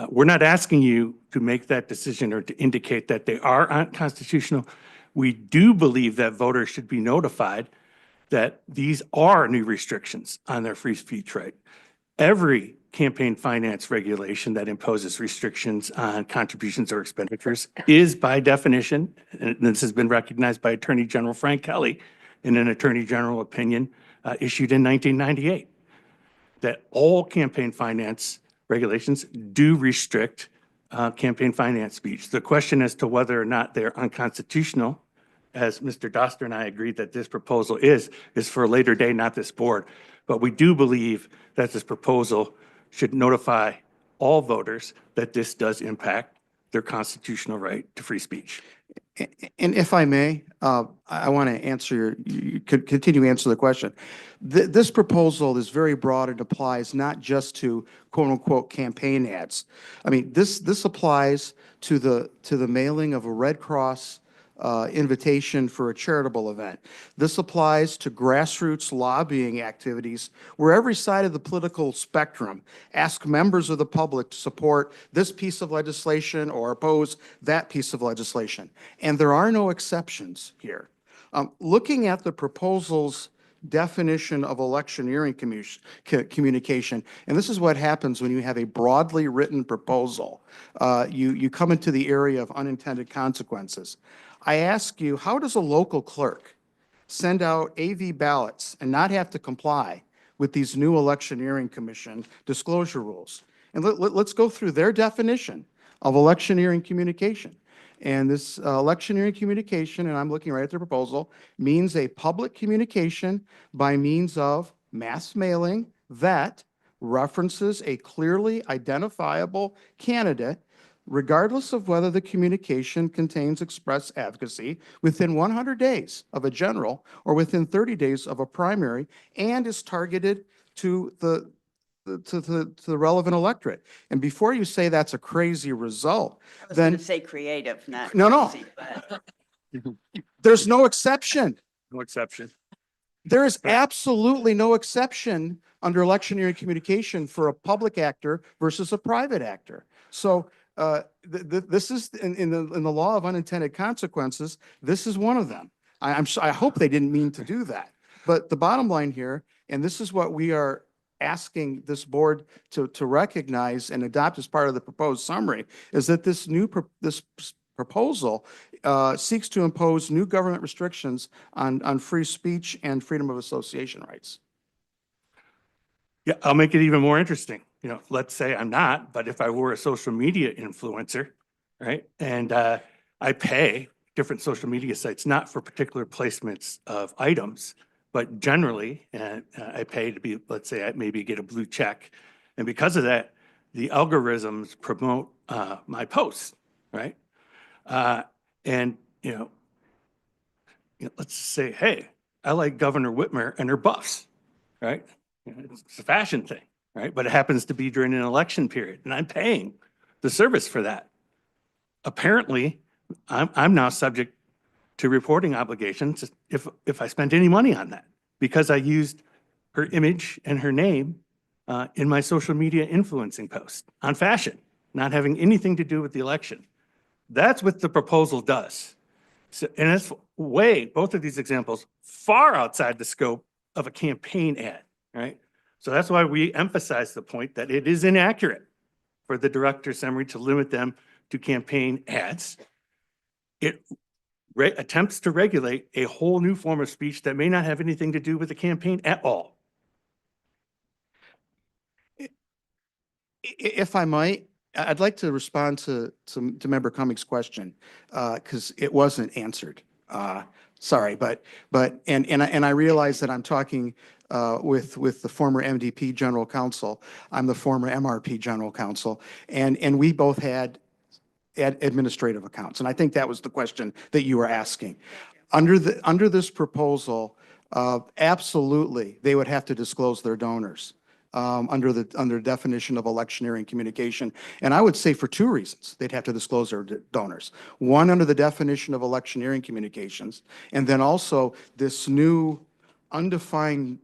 We're not asking you to make that decision or to indicate that they are unconstitutional. We do believe that voters should be notified that these are new restrictions on their free speech right. Every campaign finance regulation that imposes restrictions on contributions or expenditures is by definition, and this has been recognized by Attorney General Frank Kelly in an Attorney General opinion issued in 1998, that all campaign finance regulations do restrict campaign finance speech. The question as to whether or not they're unconstitutional, as Mr. Doster and I agreed that this proposal is for a later day, not this board. But we do believe that this proposal should notify all voters that this does impact their constitutional right to free speech. And if I may, I want to answer you could continue to answer the question. This proposal is very broad. It applies not just to quote unquote campaign ads. I mean, this applies to the mailing of a Red Cross invitation for a charitable event. This applies to grassroots lobbying activities where every side of the political spectrum ask members of the public to support this piece of legislation or oppose that piece of legislation. And there are no exceptions here. Looking at the proposal's definition of electioneering communication, and this is what happens when you have a broadly written proposal. You come into the area of unintended consequences. I ask you, how does a local clerk send out AV ballots and not have to comply with these new electioneering commission disclosure rules? And let's go through their definition of electioneering communication. And this electioneering communication, and I'm looking right at the proposal, means a public communication by means of mass mailing that references a clearly identifiable candidate regardless of whether the communication contains express advocacy within 100 days of a general or within 30 days of a primary and is targeted to the relevant electorate. And before you say that's a crazy result, I was going then to say creative, not No, no. crazy, but there's no exception. No exception. There is absolutely no exception under electioneering communication for a public actor versus a private actor. So this is in the law of unintended consequences. This is one of them. I hope they didn't mean to do that. But the bottom line here, and this is what we are asking this board to recognize and adopt as part of the proposed summary, is that this proposal seeks to impose new government restrictions on free speech and freedom of association rights. Yeah, I'll make it even more interesting. You know, let's say I'm not, but if I were a social media influencer, right? And I pay different social media sites, not for particular placements of items, but generally, I pay to be, let's say I maybe get a blue check. And because of that, the algorithms promote my posts, right? And, let's say, hey, I like Governor Whitmer and her buffs, right? It's a fashion thing, right? But it happens to be during an election period, and I'm paying the service for that. Apparently, I'm now subject to reporting obligations if I spent any money on that, because I used her image and her name in my social media influencing post on fashion, not having anything to do with the election. That's what the proposal does. So, and it's both of these examples, far outside the scope of a campaign ad, right? So that's why we emphasize the point that it is inaccurate for the director's summary to limit them to campaign ads. It attempts to regulate a whole new form of speech that may not have anything to do with the campaign at all. If I might, I'd like to respond to Member Cummings' question, because it wasn't answered. Sorry, but I realize that I'm talking with the former MDP General Counsel. I'm the former MRP General Counsel, and we both had administrative accounts. And I think that was the question that you were asking. Under this proposal, absolutely, they would have to disclose their donors. Under definition of electioneering communication. And I would say for two reasons, they'd have to disclose their donors. One, under the definition of electioneering communications, and then also this new undefined,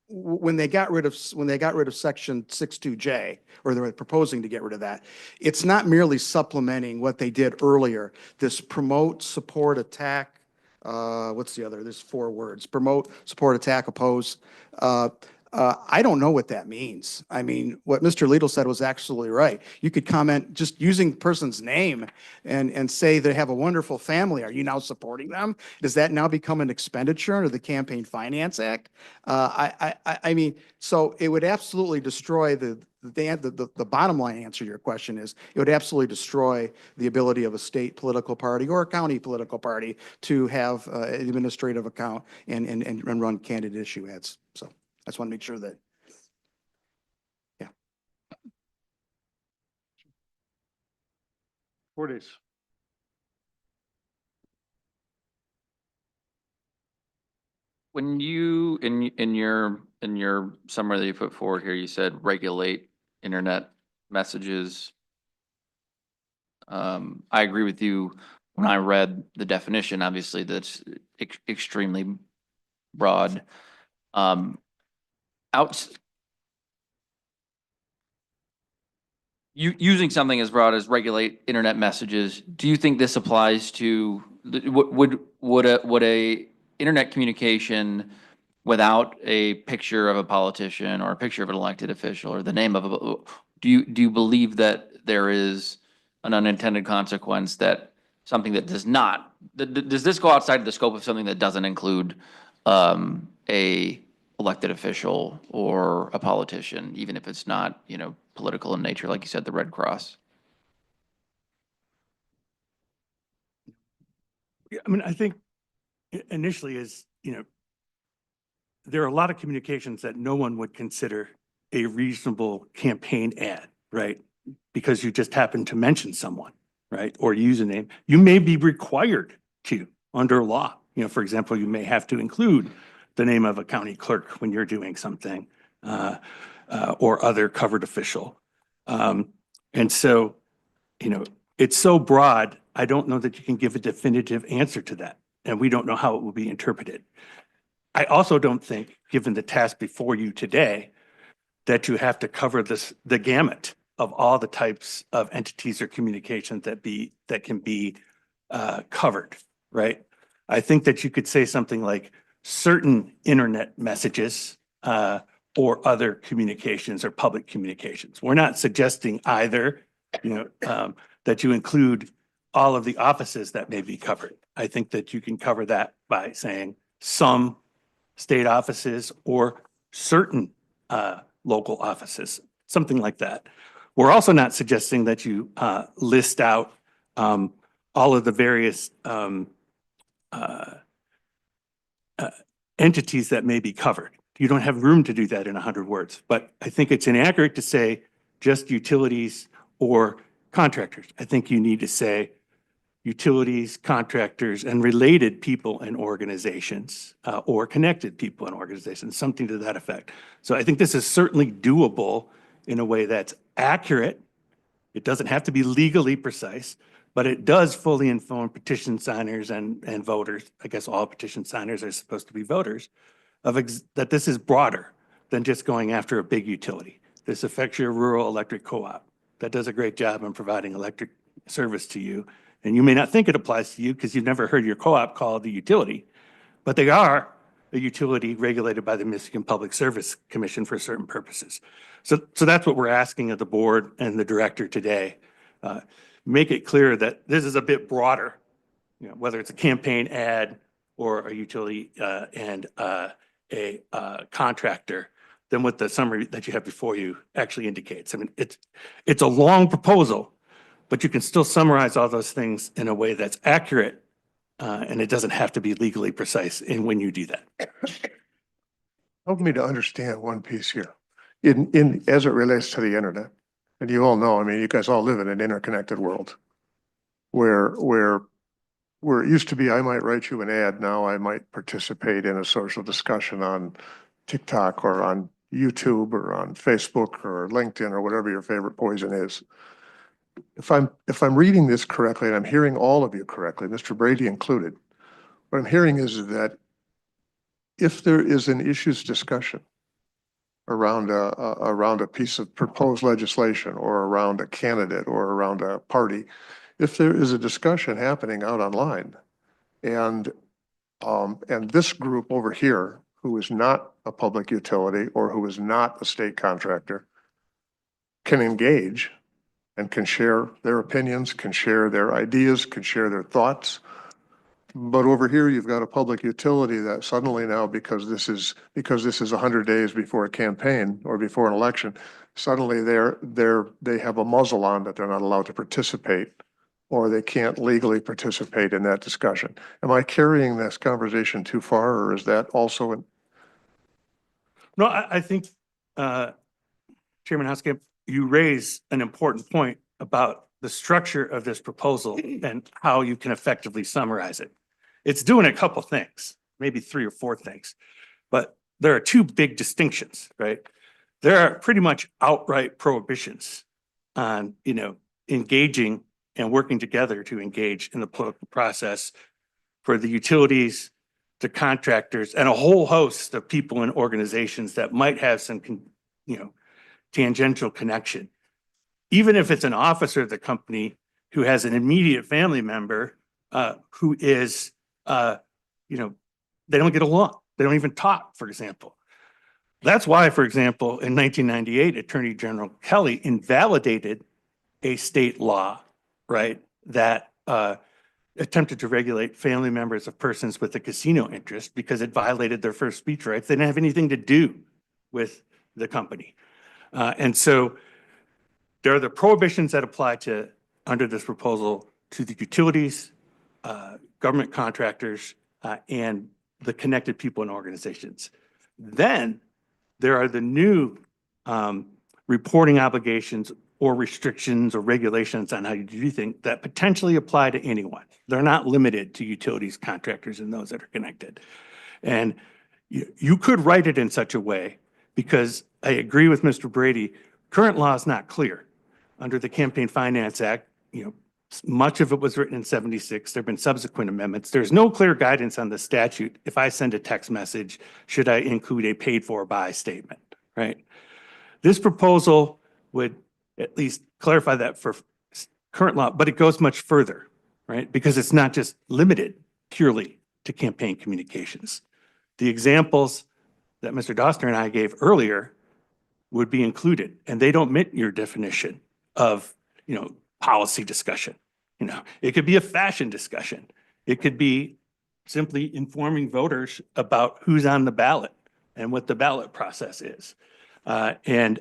when they got rid of section 62J, or they were proposing to get rid of that, it's not merely supplementing what they did earlier, this promote, support, attack, what's the other, there's 4 words, promote, support, attack, oppose. I don't know what that means. I mean, what Mr. Lidl said was absolutely right. You could comment just using the person's name and say they have a wonderful family. Are you now supporting them? Does that now become an expenditure under the Campaign Finance Act? I mean, so it would absolutely destroy the bottom line answer to your question is it would absolutely destroy the ability of a state political party or a county political party to have an administrative account and run candidate issue ads. So. I just want to make sure that, yeah. 4 days. When you, in your summary that you put forward here, you said regulate internet messages. I agree with you. When I read the definition, obviously that's extremely broad. Using something as broad as regulate internet messages, do you think this applies to, would a internet communication without a picture of a politician or a picture of an elected official or the name of a, do you believe that there is an unintended consequence that something that does not, does this go outside of the scope of something that doesn't include a elected official or a politician, even if it's not, political in nature, like you said, the Red Cross? Yeah, I mean, I think initially is, there are a lot of communications that no one would consider a reasonable campaign ad, right? because you just happen to mention someone, right? Or use a name. You may be required to under law. You know, for example, you may have to include the name of a county clerk when you're doing something or other covered official. And so, you know, it's so broad, I don't know that you can give a definitive answer to that. And we don't know how it will be interpreted. I also don't think, given the task before you today, that you have to cover the gamut of all the types of entities or communications that can be covered, right? I think that you could say something like certain internet messages or other communications or public communications. We're not suggesting either, you know, that you include all of the offices that may be covered. I think that you can cover that by saying some state offices or certain local offices, something like that. We're also not suggesting that you list out all of the various entities that may be covered. You don't have room to do that in 100 words, but I think it's inaccurate to say just utilities or contractors. I think you need to say utilities, contractors, and related people and organizations, or connected people and organizations, something to that effect. So I think this is certainly doable in a way that's accurate. It doesn't have to be legally precise, but it does fully inform petition signers and voters. I guess all petition signers are supposed to be voters, that this is broader than just going after a big utility. This affects your rural electric co-op that does a great job in providing electric service to you. And you may not think it applies to you because you've never heard your co-op called the utility, but they are a utility regulated by the Michigan Public Service Commission for certain purposes. So that's what we're asking of the board and the director today. Make it clear that this is a bit broader, you know, whether it's a campaign ad or a utility and a contractor, than what the summary that you have before you actually indicates. I mean, it's a long proposal, but you can still summarize all those things in a way that's accurate, and it doesn't have to be legally precise in when you do that. Help me to understand one piece here. As it relates to the internet, and you all know, I mean, you guys all live in an interconnected world where it used to be, I might write you an ad, now I might participate in a social discussion on TikTok or on YouTube or on Facebook or LinkedIn or whatever your favorite poison is. If I'm reading this correctly, and I'm hearing all of you correctly, Mr. Brady included, what I'm hearing is that if there is an issues discussion around a piece of proposed legislation or around a candidate or around a party, if there is a discussion happening out online and this group over here, who is not a public utility or who is not a state contractor, can engage and can share their opinions, can share their ideas, can share their thoughts. But over here, you've got a public utility that suddenly now, because this is 100 days before a campaign or before an election, suddenly they have a muzzle on that they're not allowed to participate, or they can't legally participate in that discussion. Am I carrying this conversation too far, or is that also an? No, I think, Chairman Housekamp, you raise an important point about the structure of this proposal and how you can effectively summarize it. It's doing a couple things, maybe 3 or 4 things, but there are 2 big distinctions, right? There are pretty much outright prohibitions on, you know, engaging and working together to engage in the political process for the utilities, the contractors, and a whole host of people and organizations that might have some, you know, tangential connection. Even if it's an officer of the company who has an immediate family member who is, you know, they don't get along. They don't even talk, for example. That's why, for example, in 1998, Attorney General Kelly invalidated a state law, right, that attempted to regulate family members of persons with a casino interest because it violated their first speech rights. They didn't have anything to do with the company. And so there are the prohibitions that apply to, under this proposal, to the utilities, government contractors, and the connected people and organizations. Then there are the new reporting obligations or restrictions or regulations on how you do things that potentially apply to anyone. They're not limited to utilities, contractors, and those that are connected. And you could write it in such a way, because I agree with Mr. Brady, current law is not clear. Under the Campaign Finance Act, much of it was written in 76. There've been subsequent amendments. There's no clear guidance on the statute. If I send a text message, should I include a paid for by statement, right? This proposal would at least clarify that for current law, but it goes much further, right? Because it's not just limited purely to campaign communications. The examples that Mr. Dostner and I gave earlier would be included, and they don't meet your definition of, policy discussion. It could be a fashion discussion. It could be simply informing voters about who's on the ballot and what the ballot process is. And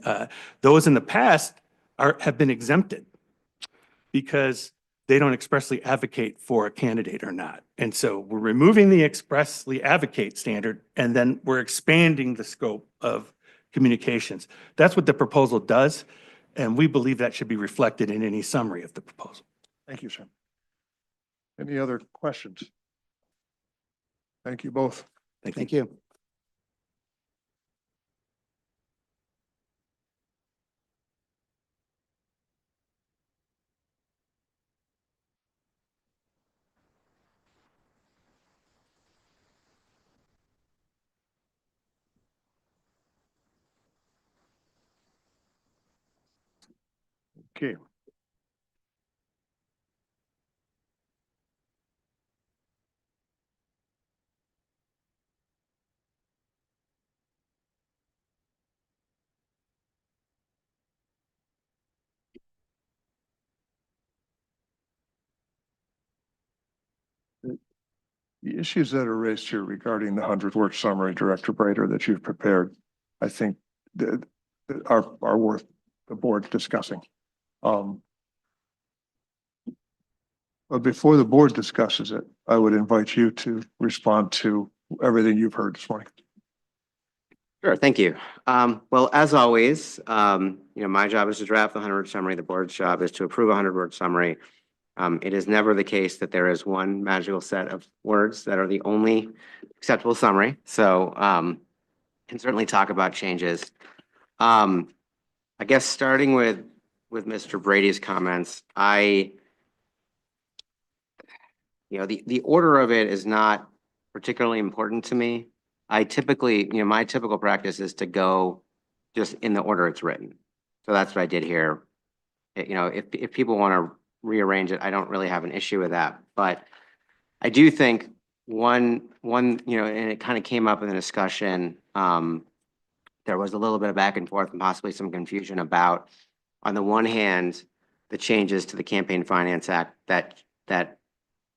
those in the past have been exempted because they don't expressly advocate for a candidate or not. And so we're removing the expressly advocate standard, and then we're expanding the scope of communications. That's what the proposal does, and we believe that should be reflected in any summary of the proposal. Thank you, sir. Any other questions? Thank you both. Thank you. Okay. The issues that are raised here regarding the 100-word summary, Director Brader, that you've prepared, I think that are worth the board discussing. But before the board discusses it, I would invite you to respond to everything you've heard this morning. Sure, thank you. Well, as always, my job is to draft the 100-word summary. The board's job is to approve a 100-word summary. It is never the case that there is one magical set of words that are the only acceptable summary. So can certainly talk about changes. I guess starting with Mr. Brady's comments, the order of it is not particularly important to me. I typically, my typical practice is to go just in the order it's written. So that's what I did here. If people want to rearrange it, I don't really have an issue with that. But I do think one, and it kind of came up in the discussion, there was a little bit of back and forth and possibly some confusion about, on the one hand, the changes to the Campaign Finance Act that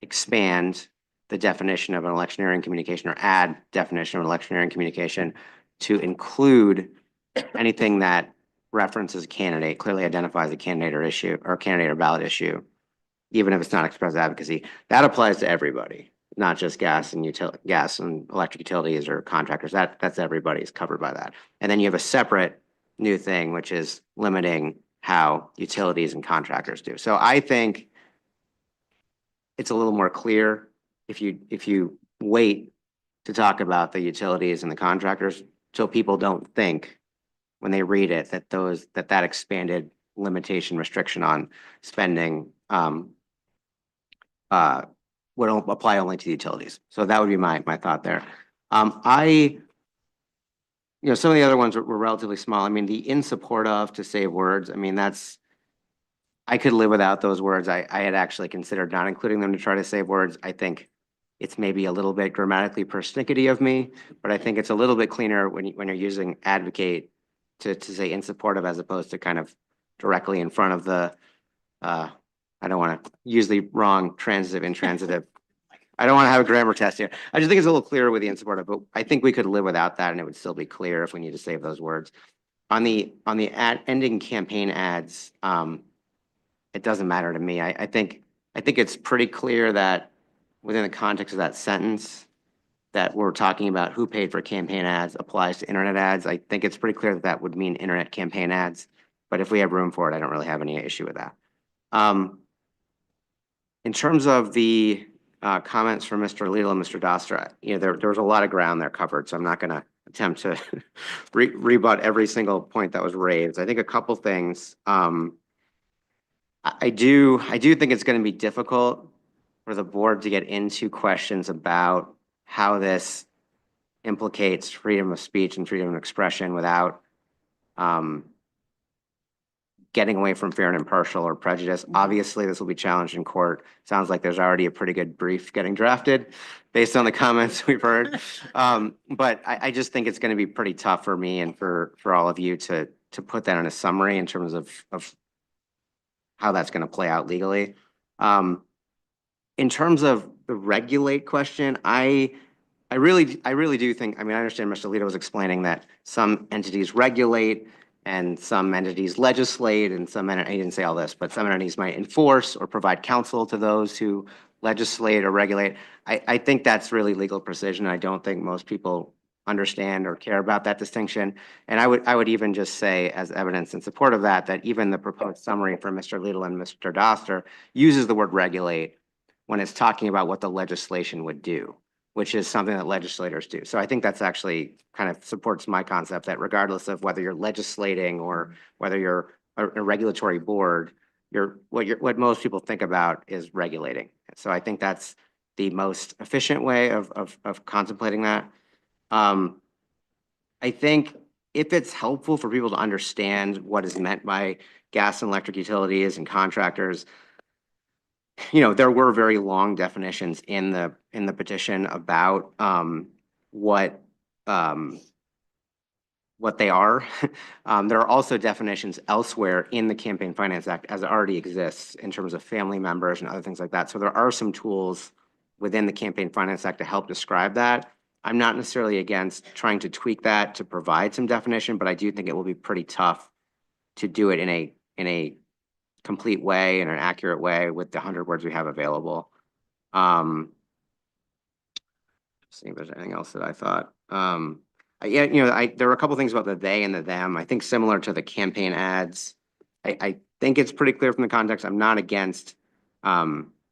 expand the definition of an electioneering communication, or add definition of electioneering communication to include anything that references candidate, clearly identifies a candidate or issue, or candidate or ballot issue, even if it's not express advocacy. That applies to everybody, not just gas and electric utilities or contractors. That's everybody's covered by that. And then you have a separate new thing, which is limiting how utilities and contractors do. So I think it's a little more clear if you wait to talk about the utilities and the contractors, so people don't think when they read it that expanded limitation restriction on spending would apply only to utilities. So that would be my thought there. Some of the other ones were relatively small. I mean, the in support of to save words, I mean, I could live without those words. I had actually considered not including them to try to save words. I think it's maybe a little bit grammatically persnickety of me, but I think it's a little bit cleaner when you're using advocate to say in support of, as opposed to kind of directly in front of the, I don't want to use the wrong transitive, intransitive. I don't want to have a grammar test here. I just think it's a little clearer with the in support of, but I think we could live without that and it would still be clear if we need to save those words. On the ending campaign ads, it doesn't matter to me. I think it's pretty clear that within the context of that sentence that we're talking about who paid for campaign ads applies to internet ads. I think it's pretty clear that would mean internet campaign ads. But if we have room for it, I don't really have any issue with that. In terms of the comments from Mr. Lidl and Mr. Doster, there was a lot of ground there covered, so I'm not going to attempt to rebut every single point that was raised. I think a couple things. I do think it's going to be difficult for the board to get into questions about how this implicates freedom of speech and freedom of expression without getting away from fair and impartial or prejudice. Obviously, this will be challenged in court. Sounds like there's already a pretty good brief getting drafted based on the comments we've heard. But I just think it's going to be pretty tough for me and for all of you to put that in a summary in terms of how that's going to play out legally. In terms of the regulate question, I really do think, I understand Mr. Lito was explaining that some entities regulate and some entities legislate and some, he didn't say all this, but some entities might enforce or provide counsel to those who legislate or regulate. I think that's really legal precision. I don't think most people understand or care about that distinction. And I would even just say, as evidence in support of that, that even the proposed summary from Mr. Lidl and Mr. Doster uses the word regulate when it's talking about what the legislation would do, which is something that legislators do. So I think that's actually kind of supports my concept that regardless of whether you're legislating or whether you're a regulatory board, what most people think about is regulating. So I think that's the most efficient way of contemplating that. I think if it's helpful for people to understand what is meant by gas and electric utilities and contractors, there were very long definitions in the petition about what they are. There are also definitions elsewhere in the Campaign Finance Act as it already exists in terms of family members and other things like that. So there are some tools within the Campaign Finance Act to help describe that. I'm not necessarily against trying to tweak that to provide some definition, but I do think it will be pretty tough to do it in a complete way, in an accurate way with the 100 words we have available. See if there's anything else that I thought. Yeah, there were a couple things about the they and the them. I think similar to the campaign ads. I think it's pretty clear from the context. I'm not against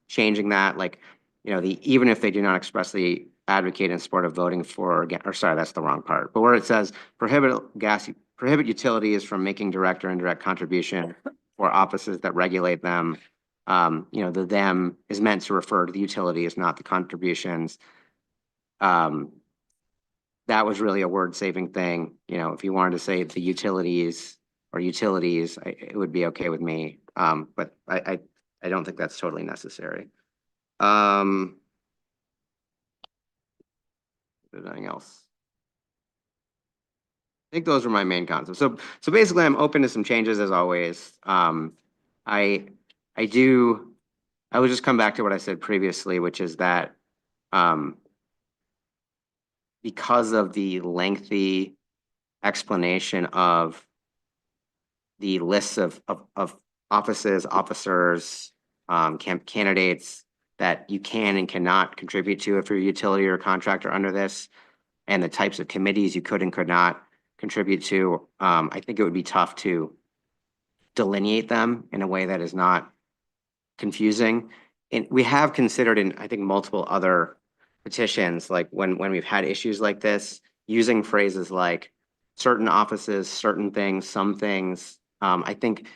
changing that. Like, even if they do not expressly advocate in support of voting for, or sorry, that's the wrong part. But where it says prohibit utilities from making direct or indirect contribution or offices that regulate them. The them is meant to refer to the utilities, not the contributions. That was really a word-saving thing. If you wanted to say the utilities or utilities, it would be okay with me. But I don't think that's totally necessary. Anything else? I think those are my main concepts. So basically, I'm open to some changes as always. I would just come back to what I said previously, which is that because of the lengthy explanation of the lists of offices, officers, candidates that you can and cannot contribute to if you're a utility or contractor under this, and the types of committees you could and could not contribute to, I think it would be tough to delineate them in a way that is not confusing. And we have considered in, I think, multiple other petitions, like when we've had issues like this, using phrases like certain offices, certain things, some things. I think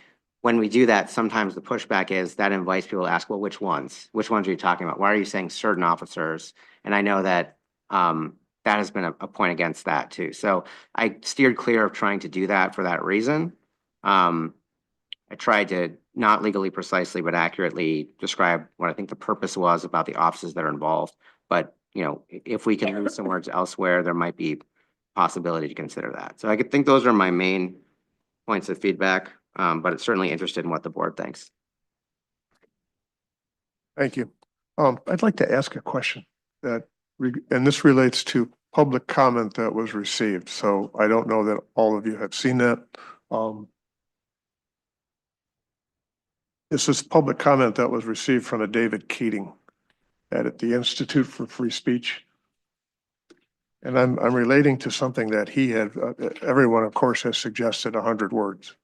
when we do that, sometimes the pushback is that invites people to ask, well, which ones? Which ones are you talking about? Why are you saying certain officers? And I know that that has been a point against that too. So I steered clear of trying to do that for that reason. I tried to not legally precisely, but accurately describe what I think the purpose was about the offices that are involved. But, if we can move some words elsewhere, there might be possibility to consider that. So I could think those are my main points of feedback, but it's certainly interested in what the board thinks. Thank you. I'd like to ask a question and this relates to public comment that was received. So I don't know that all of you have seen that. This is public comment that was received from a David Keating at the Institute for Free Speech. And I'm relating to something that he had, everyone of course has suggested 100 words.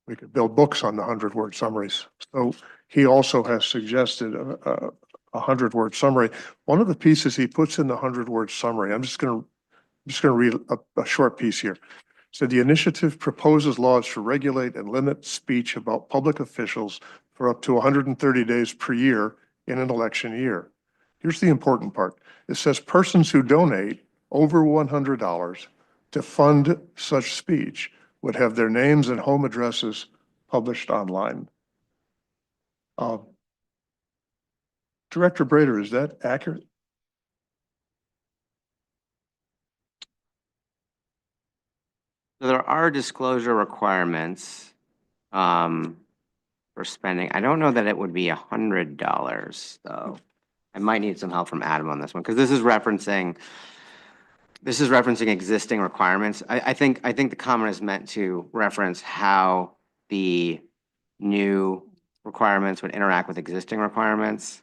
We could build books on the 100-word summaries. So he also has suggested a 100-word summary. One of the pieces he puts in the 100-word summary, I'm just going to read a short piece here. Said the initiative proposes laws to regulate and limit speech about public officials for up to 130 days per year in an election year. Here's the important part. It says persons who donate over $100 to fund such speech would have their names and home addresses published online. Director Brader, is that accurate? There are disclosure requirements for spending. I don't know that it would be $100 though. I might need some help from Adam on this one because this is referencing existing requirements. I think the comment is meant to reference how the new requirements would interact with existing requirements.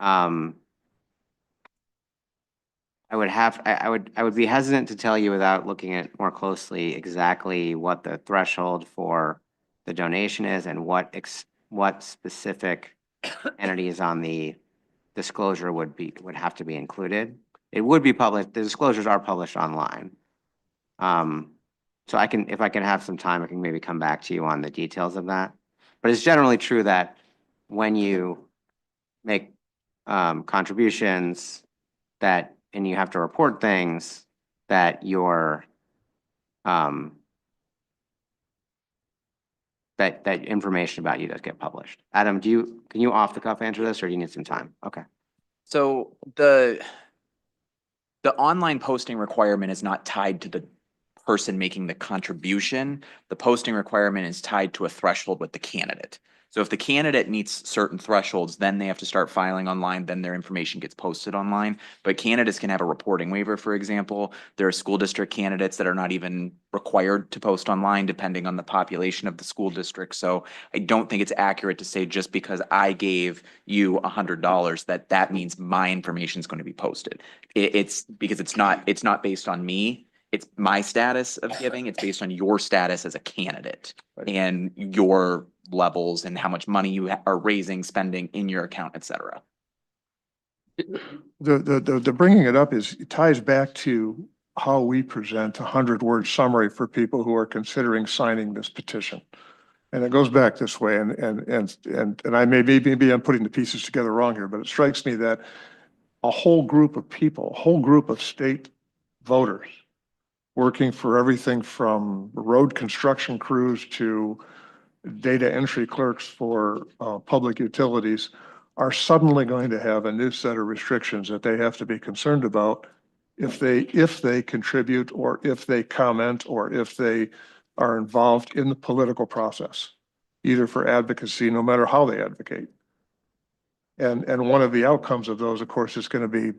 I would be hesitant to tell you without looking at more closely exactly what the threshold for the donation is and what specific entities on the disclosure would have to be included. It would be published. The disclosures are published online. So if I can have some time, I can maybe come back to you on the details of that. But it's generally true that when you make contributions and you have to report things that that information about you does get published. Adam, can you off the cuff answer this or do you need some time? Okay. So the online posting requirement is not tied to the person making the contribution. The posting requirement is tied to a threshold with the candidate. So if the candidate meets certain thresholds, then they have to start filing online, then their information gets posted online. But candidates can have a reporting waiver, for example. There are school district candidates that are not even required to post online depending on the population of the school district. So I don't think it's accurate to say just because I gave you $100 that means my information is going to be posted. It's because it's not based on me. It's my status of giving. It's based on your status as a candidate and your levels and how much money you are raising, spending in your account, et cetera. The bringing it up it ties back to how we present a 100-word summary for people who are considering signing this petition. And it goes back this way, and I maybe I'm putting the pieces together wrong here, but it strikes me that a whole group of people, a whole group of state voters working for everything from road construction crews to data entry clerks for public utilities are suddenly going to have a new set of restrictions that they have to be concerned about if they contribute or if they comment or if they are involved in the political process, either for advocacy, no matter how they advocate. And one of the outcomes of those, of course, is going to be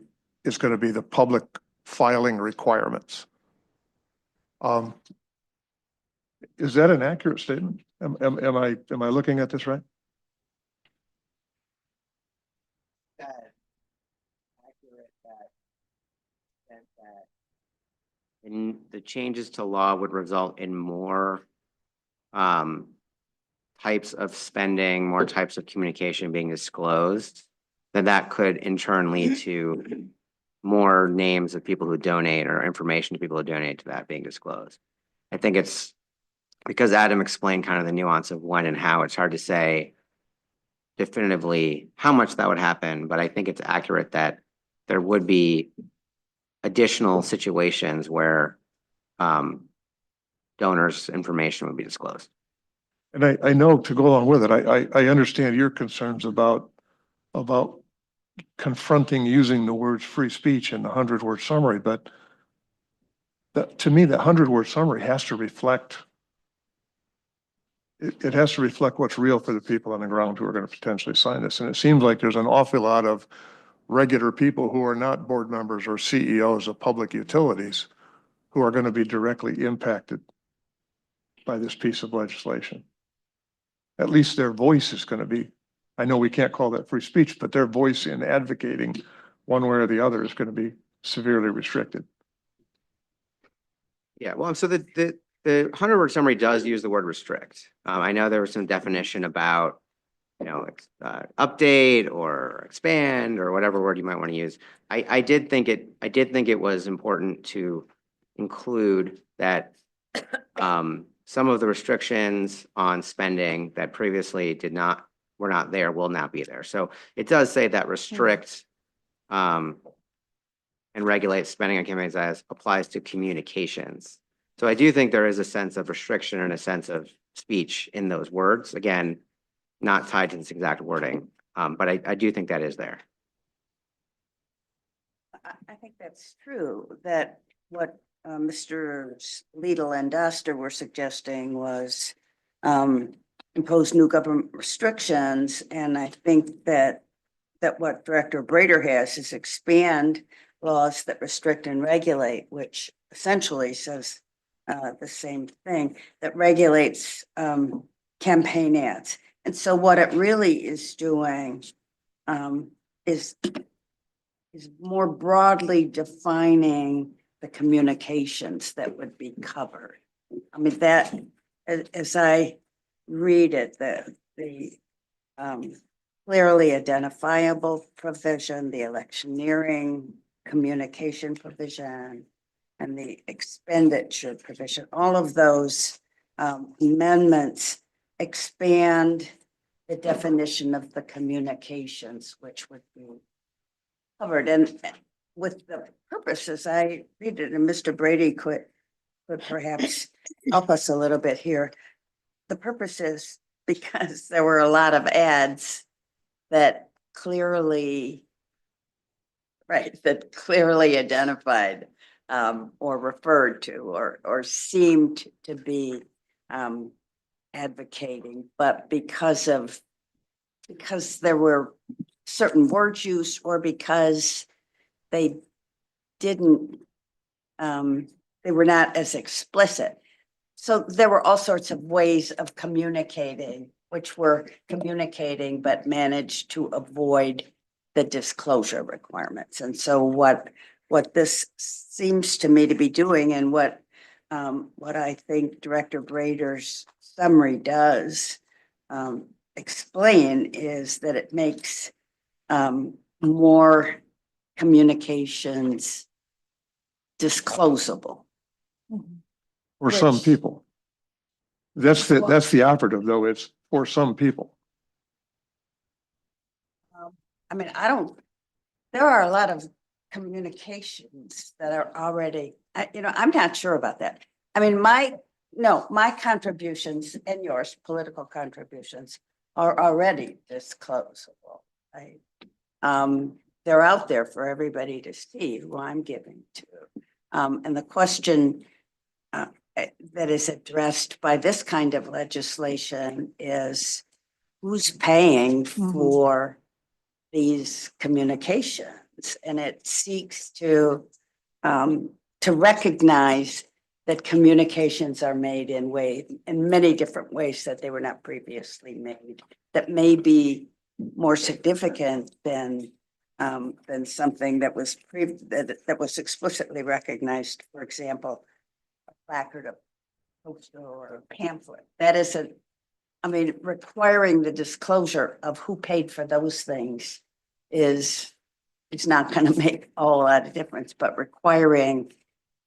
the public filing requirements. Is that an accurate statement? Am I looking at this right? And the changes to law would result in more types of spending, more types of communication being disclosed, then that could in turn lead to more names of people who donate or information to people who donate to that being disclosed. I think it's because Adam explained kind of the nuance of when and how, it's hard to say definitively how much that would happen, but I think it's accurate that there would be additional situations where donors' information would be disclosed. And I know, to go along with it, I understand your concerns about confronting using the words free speech in the 100-word summary, but to me, that 100-word summary has to reflect, it has to reflect what's real for the people on the ground who are going to potentially sign this. And it seems like there's an awful lot of regular people who are not board members or CEOs of public utilities who are going to be directly impacted by this piece of legislation. At least their voice is going to be, I know we can't call that free speech, but their voice in advocating one way or the other is going to be severely restricted. Yeah, well, so the the 100-word summary does use the word restrict. I know there was some definition about, update or expand or whatever word you might want to use. I did think it was important to include that some of the restrictions on spending that previously were not there will now be there. So it does say that restrict and regulate spending on campaigns as applies to communications. So I do think there is a sense of restriction and a sense of speech in those words. Again, not tied to this exact wording, but I do think that is there. I think that's true, that what Mr. Lidl and Doster were suggesting was impose new government restrictions. And I think that what Director Brader has is expand laws that restrict and regulate, which essentially says the same thing, that regulates campaign ads. And so what it really is doing is more broadly defining the communications that would be covered. I mean, that, as I read it, the clearly identifiable provision, the electioneering communication provision, and the expenditure provision, all of those amendments expand the definition of the communications, which would be covered. And with the purposes, I read it, and Mr. Brady could perhaps help us a little bit here. The purpose is because there were a lot of ads that clearly identified or referred to or seemed to be advocating, but because there were certain words used or because they were not as explicit. So there were all sorts of ways of communicating, which were communicating but managed to avoid the disclosure requirements. And so what this seems to me to be doing, and what I think Director Brader's summary does explain, is that it makes more communications disclosable. For some Which- people. That's the operative, though. It's for some people. I mean, there are a lot of communications that are already, I'm not sure about that. I mean, my contributions and yours, political contributions, are already disclosable. Right? They're out there for everybody to see who I'm giving to. And the question that is addressed by this kind of legislation is who's paying for these communications, and it seeks to recognize that communications are made in many different ways that they were not previously made, that may be more significant than something that was explicitly recognized. For example, a placard, a poster, or a pamphlet. That isn't. I mean, requiring the disclosure of who paid for those things is not going to make a whole lot of difference, but requiring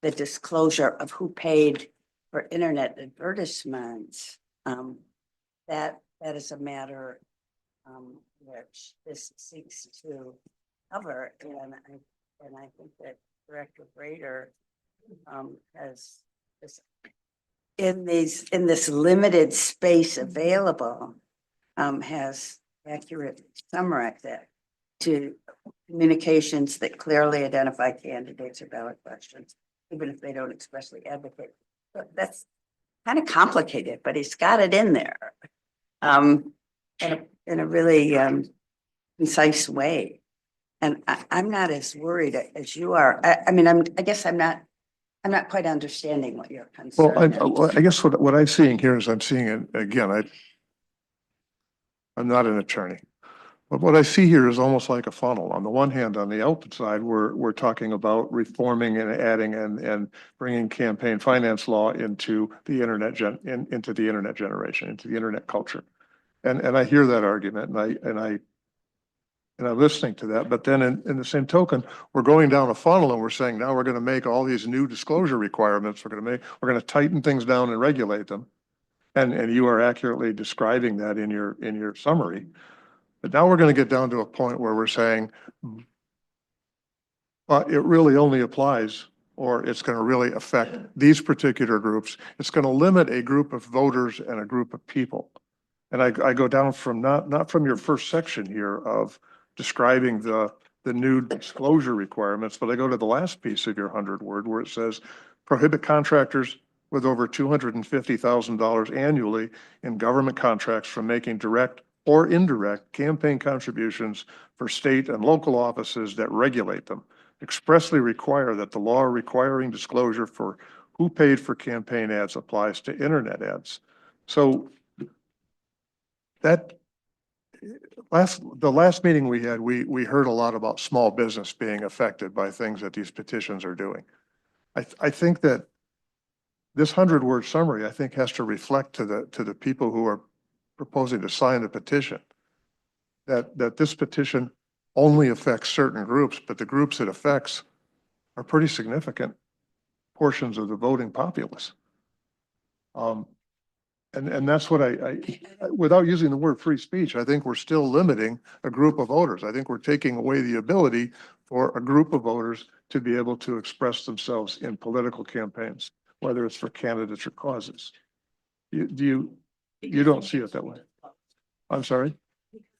the disclosure of who paid for internet advertisements, that is a matter which this seeks to cover. And I think that Director Brader has this in this limited space available, has accurately summarized that to communications that clearly identify candidates or ballot questions, even if they don't expressly advocate. But that's kind of complicated, but he's got it in there in a really concise way. And I'm not as worried as you are. I guess I'm not quite understanding what your concern is. I guess what I'm seeing here is I'm seeing it again. I'm not an attorney, But what I see here is almost like a funnel. On the one hand, on the output side, we're talking about reforming and adding and bringing campaign finance law into the internet into the internet generation, into the internet culture. And I hear that argument and I'm listening to that. But then in the same token, we're going down a funnel and we're saying, now we're going to make all these new disclosure requirements. We're going to tighten things down and regulate them. And you are accurately describing that in your summary. But now we're going to get down to a point where we're saying, but it really only applies, or it's going to really affect these particular groups. It's going to limit a group of voters and a group of people. And I go down from not from your first section here of describing the new disclosure requirements, but I go to the last piece of your 100-word where it says prohibit contractors with over $250,000 annually in government contracts from making direct or indirect campaign contributions for state and local offices that regulate them. Expressly require that the law requiring disclosure for who paid for campaign ads applies to internet ads. So that the last meeting we had, we heard a lot about small business being affected by things that these petitions are doing. I think that this 100-word summary, I think, has to reflect to the people who are proposing to sign the petition that this petition only affects certain groups, but the groups it affects are pretty significant portions of the voting populace. And that's what without using the word free speech, I think we're still limiting a group of voters. I think we're taking away the ability for a group of voters to be able to express themselves in political campaigns, whether it's for candidates or causes. You don't see it that way? I'm sorry?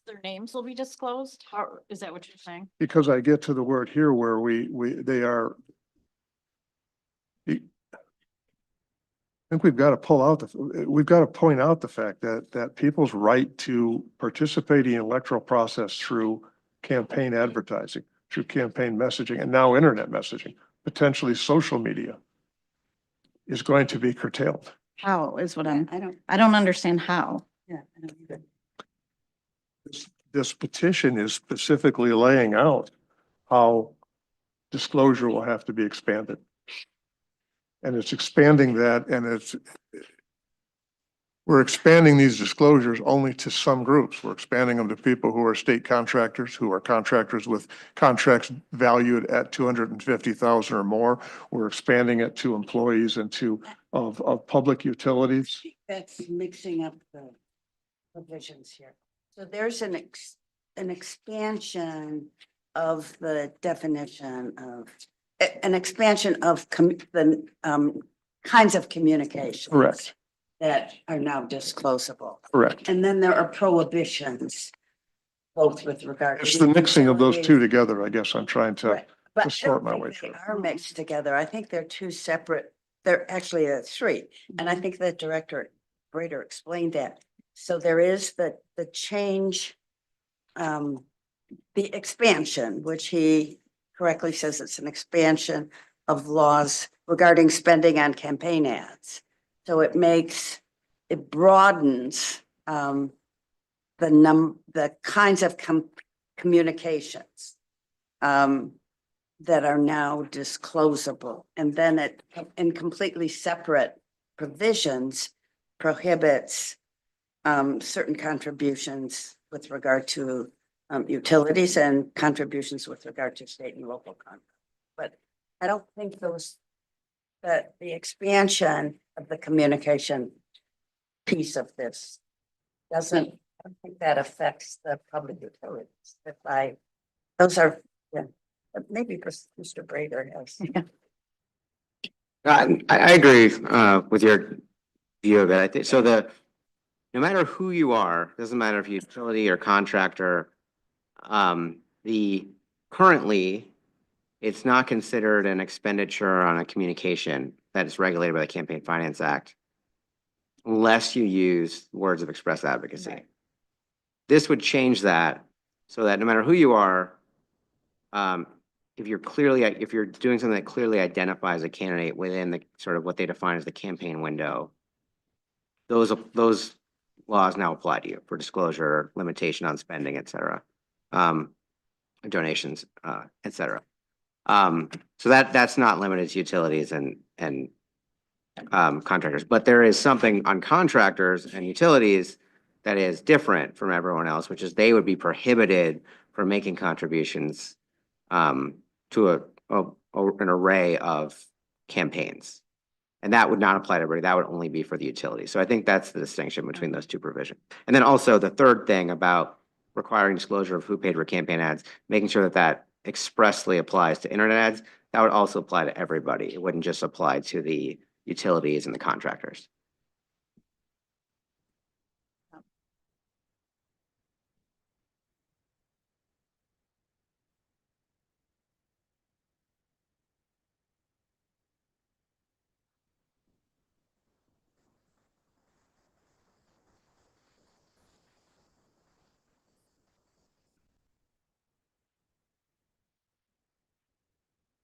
Their names will be disclosed? How, is that what you're saying? Because I get to the word here where they are. I think we've got to point out the fact that people's right to participate in the electoral process through campaign advertising, through campaign messaging, and now internet messaging, potentially social media, is going to be curtailed. How is what Yeah, I don't understand how. yeah, I don't either. This petition is specifically laying out how disclosure will have to be expanded. And it's expanding that, and we're expanding these disclosures only to some groups. We're expanding them to people who are state contractors, who are contractors with contracts valued at 250,000 or more. We're expanding it to employees and of public utilities. That's mixing up the provisions here. So there's an expansion of the definition of, an expansion of the kinds of communications. Correct. That are now disclosable. Correct. And then there are prohibitions, both with regard to. It's the mixing of those two together, I guess I'm trying to. Right. But I sort don't my think way they through. are mixed together. I think they're two separate, they're actually three. And I think the director Brader explained that. So there is the change, the expansion, which he correctly says it's an expansion of laws regarding spending on campaign ads. So it broadens the kinds of communications that are now disclosable. And then it, in completely separate provisions, prohibits certain contributions with regard to utilities and contributions with regard to state and local content. But I don't think that the expansion of the communication piece of this I don't think that affects the public utilities. Those are, yeah, maybe Mr. Brader has. I agree with your view of it. I think so. No matter who you are, doesn't matter if you're utility or contractor. Currently, it's not considered an expenditure on a communication that is regulated by the Campaign Finance Act, unless you use words of express advocacy. Right. This would change that so that no matter who you are, if you're doing something that clearly identifies a candidate within the sort of what they define as the campaign window, those laws now apply to you for disclosure, limitation on spending, et cetera. donations, et cetera. So that's not limited to utilities and contractors, but there is something on contractors and utilities that is different from everyone else, which is they would be prohibited from making contributions to an array of campaigns. And that would not apply to everybody. That would only be for the utility. So I think that's the distinction between those two provisions. And then also the third thing about requiring disclosure of who paid for campaign ads, making sure that that expressly applies to internet ads, that would also apply to everybody. It wouldn't just apply to the utilities and the contractors.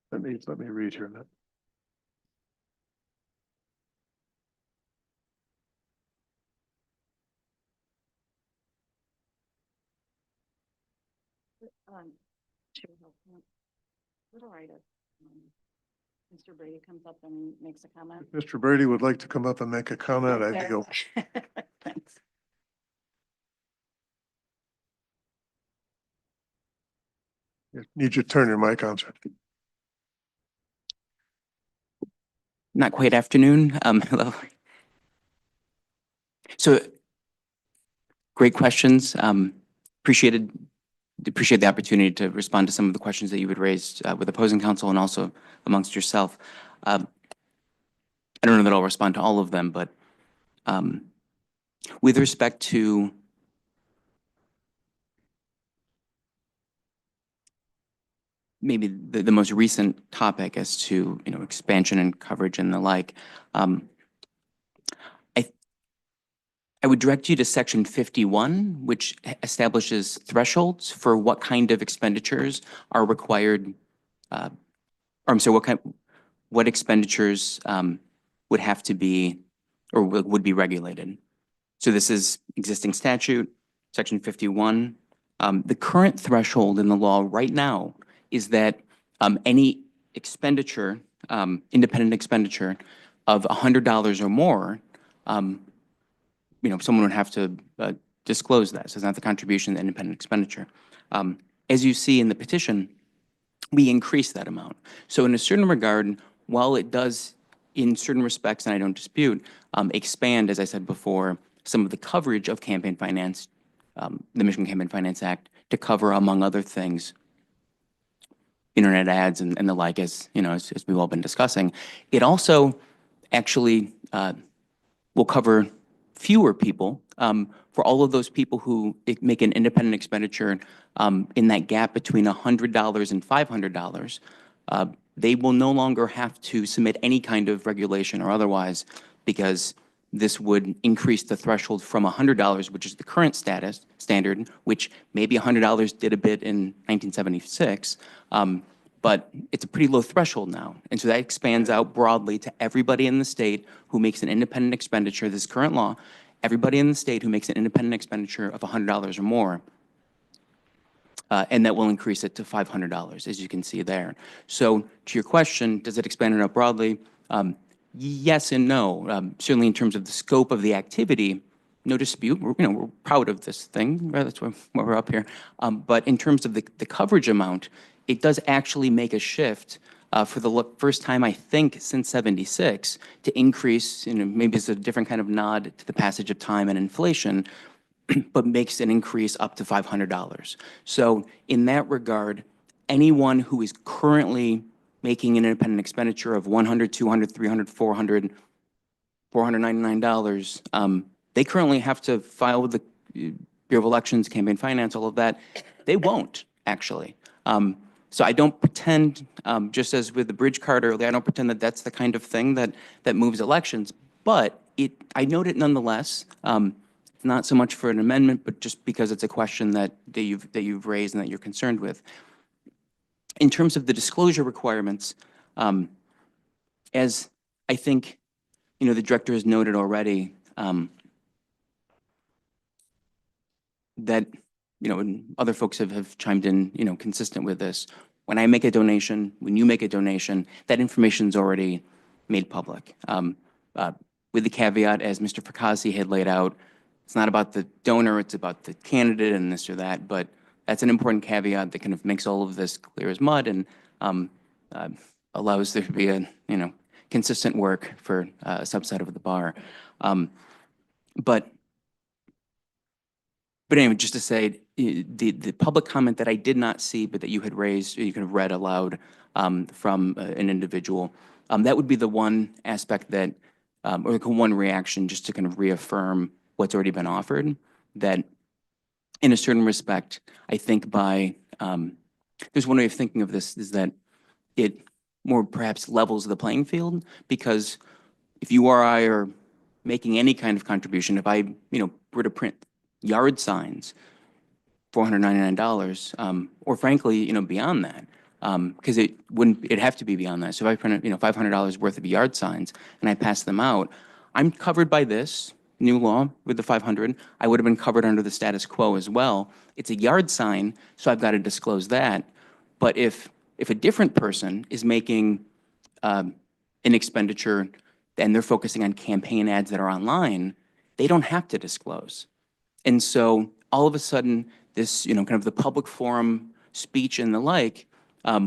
Let me read here a minute. Mr. Brady comes up and makes a comment. If Mr. Brady would like to come up and make a comment, I think he'll. Thanks. Need you to turn your mic on, sir. Not quite afternoon. Hello. So great questions. Appreciate the opportunity to respond to some of the questions that you had raised with opposing counsel and also amongst yourself. I don't know that I'll respond to all of them, but with respect to maybe the most recent topic as to, expansion and coverage and the like, I would direct you to section 51, which establishes thresholds for what kind of expenditures are required, or I'm sorry, what expenditures would have to be or would be regulated. So this is existing statute, section 51. The current threshold in the law right now is that any expenditure, independent expenditure of $100 or more, someone would have to disclose that. So it's not the contribution, the independent expenditure. As you see in the petition, we increase that amount. So in a certain regard, while it does, in certain respects, and I don't dispute, expand, as I said before, some of the coverage of campaign finance, the Michigan Campaign Finance Act, to cover, among other things, internet ads and the like, as we've all been discussing. It also actually will cover fewer people for all of those people who make an independent expenditure in that gap between $100 and $500. They will no longer have to submit any kind of regulation or otherwise, because this would increase the threshold from $100, which is the current standard, which maybe $100 did a bit in 1976, but it's a pretty low threshold now. And so that expands out broadly to everybody in the state who makes an independent expenditure, this current law, everybody in the state who makes an independent expenditure of $100 or more, and that will increase it to $500, as you can see there. So to your question, does it expand it out broadly? Yes and no. Certainly in terms of the scope of the activity, no dispute. We're proud of this thing. Right? That's why we're up here. But in terms of the coverage amount, it does actually make a shift for the first time, I think, since '76 to increase, maybe it's a different kind of nod to the passage of time and inflation, but makes an increase up to $500. So in that regard, anyone who is currently making an independent expenditure of $100, $200, $300, $400, $499, they currently have to file with the Bureau of Elections, campaign finance, all of that. They won't, actually. So I don't pretend, just as with the bridge card earlier, I don't pretend that that's the kind of thing that moves elections. But I note it nonetheless. Not so much for an amendment, but just because it's a question that you've raised and that you're concerned with. In terms of the disclosure requirements, as I think the director has noted already, that and other folks have chimed in, consistent with this. When I make a donation, when you make a donation, that information is already made public. With the caveat, as Mr. Fracassi had laid out, it's not about the donor, it's about the candidate and this or that, but that's an important caveat that kind of makes all of this clear as mud and allows there to be a, consistent work for a subset of the bar. But anyway, just to say, the public comment that I did not see, but that you had raised, you kind of read aloud from an individual, that would be the one aspect that, or the one reaction, just to kind of reaffirm what's already been offered, that in a certain respect, I think there's one way of thinking of this, is that it more perhaps levels the playing field, because if you or I are making any kind of contribution, if I, were to print yard signs, $499, or frankly, beyond that, because it'd have to be beyond that. So if I print, $500 worth of yard signs and I pass them out, I'm covered by this new law with the 500. I would have been covered under the status quo as well. It's a yard sign, so I've got to disclose that. But if a different person is making an expenditure and they're focusing on campaign ads that are online, they don't have to disclose. And so all of a sudden, this, kind of the public forum speech and the like,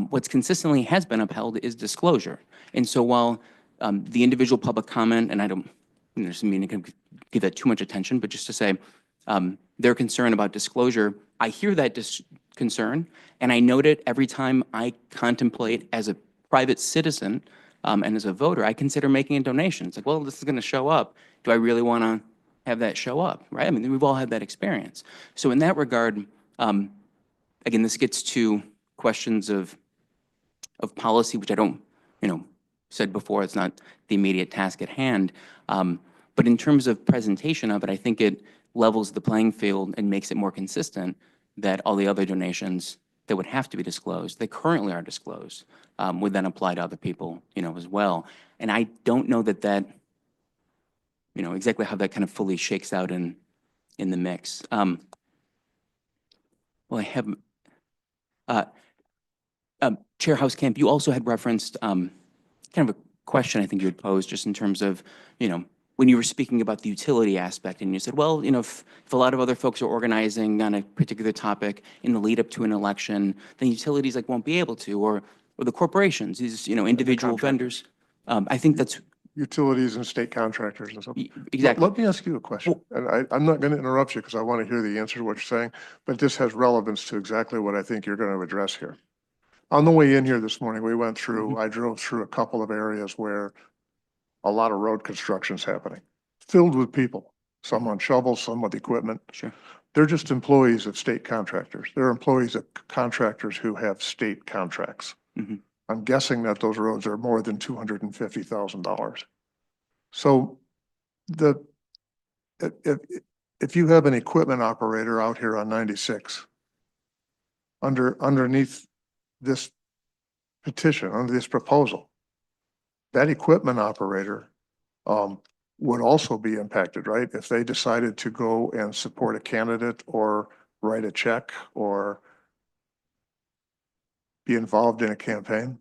what's consistently has been upheld is disclosure. And so while the individual public comment, and I don't mean to give that too much attention, but just to say their concern about disclosure, I hear that concern, and I note it every time I contemplate as a private citizen and as a voter, I consider making a donation. It's like, well, this is going to show up. Do I really want to have that show up, right? I mean, we've all had that experience. So in that regard, again, this gets to questions of policy, which I don't, said before, it's not the immediate task at hand. But in terms of presentation of it, I think it levels the playing field and makes it more consistent that all the other donations that would have to be disclosed, that currently are disclosed, would then apply to other people, as well. And I don't know that exactly how that kind of fully shakes out in the mix. Well, I have, Chair Housecamp, you also had referenced kind of a question I think you had posed just in terms of, when you were speaking about the utility aspect, and you said, well, if a lot of other folks are organizing on a particular topic in the lead up to an election, then utilities won't be able to, or the corporations, these, individual vendors. I think that's Utilities and state contractors and stuff. exactly. Let me ask you a question, and I'm not going to interrupt you because I want to hear the answer to what you're saying, but this has relevance to exactly what I think you're going to address here. On the way in here this morning, we went through, I drove through a couple of areas where a lot of road construction's happening, filled with people, some on shovels, some with equipment. Sure. They're just employees of state contractors. They're employees of contractors who have state contracts. Mm-hmm. I'm guessing that those roads are more than $250,000. So if you have an equipment operator out here on 96, underneath this petition, under this proposal, that equipment operator would also be impacted, right? If they decided to go and support a candidate or write a check or be involved in a campaign?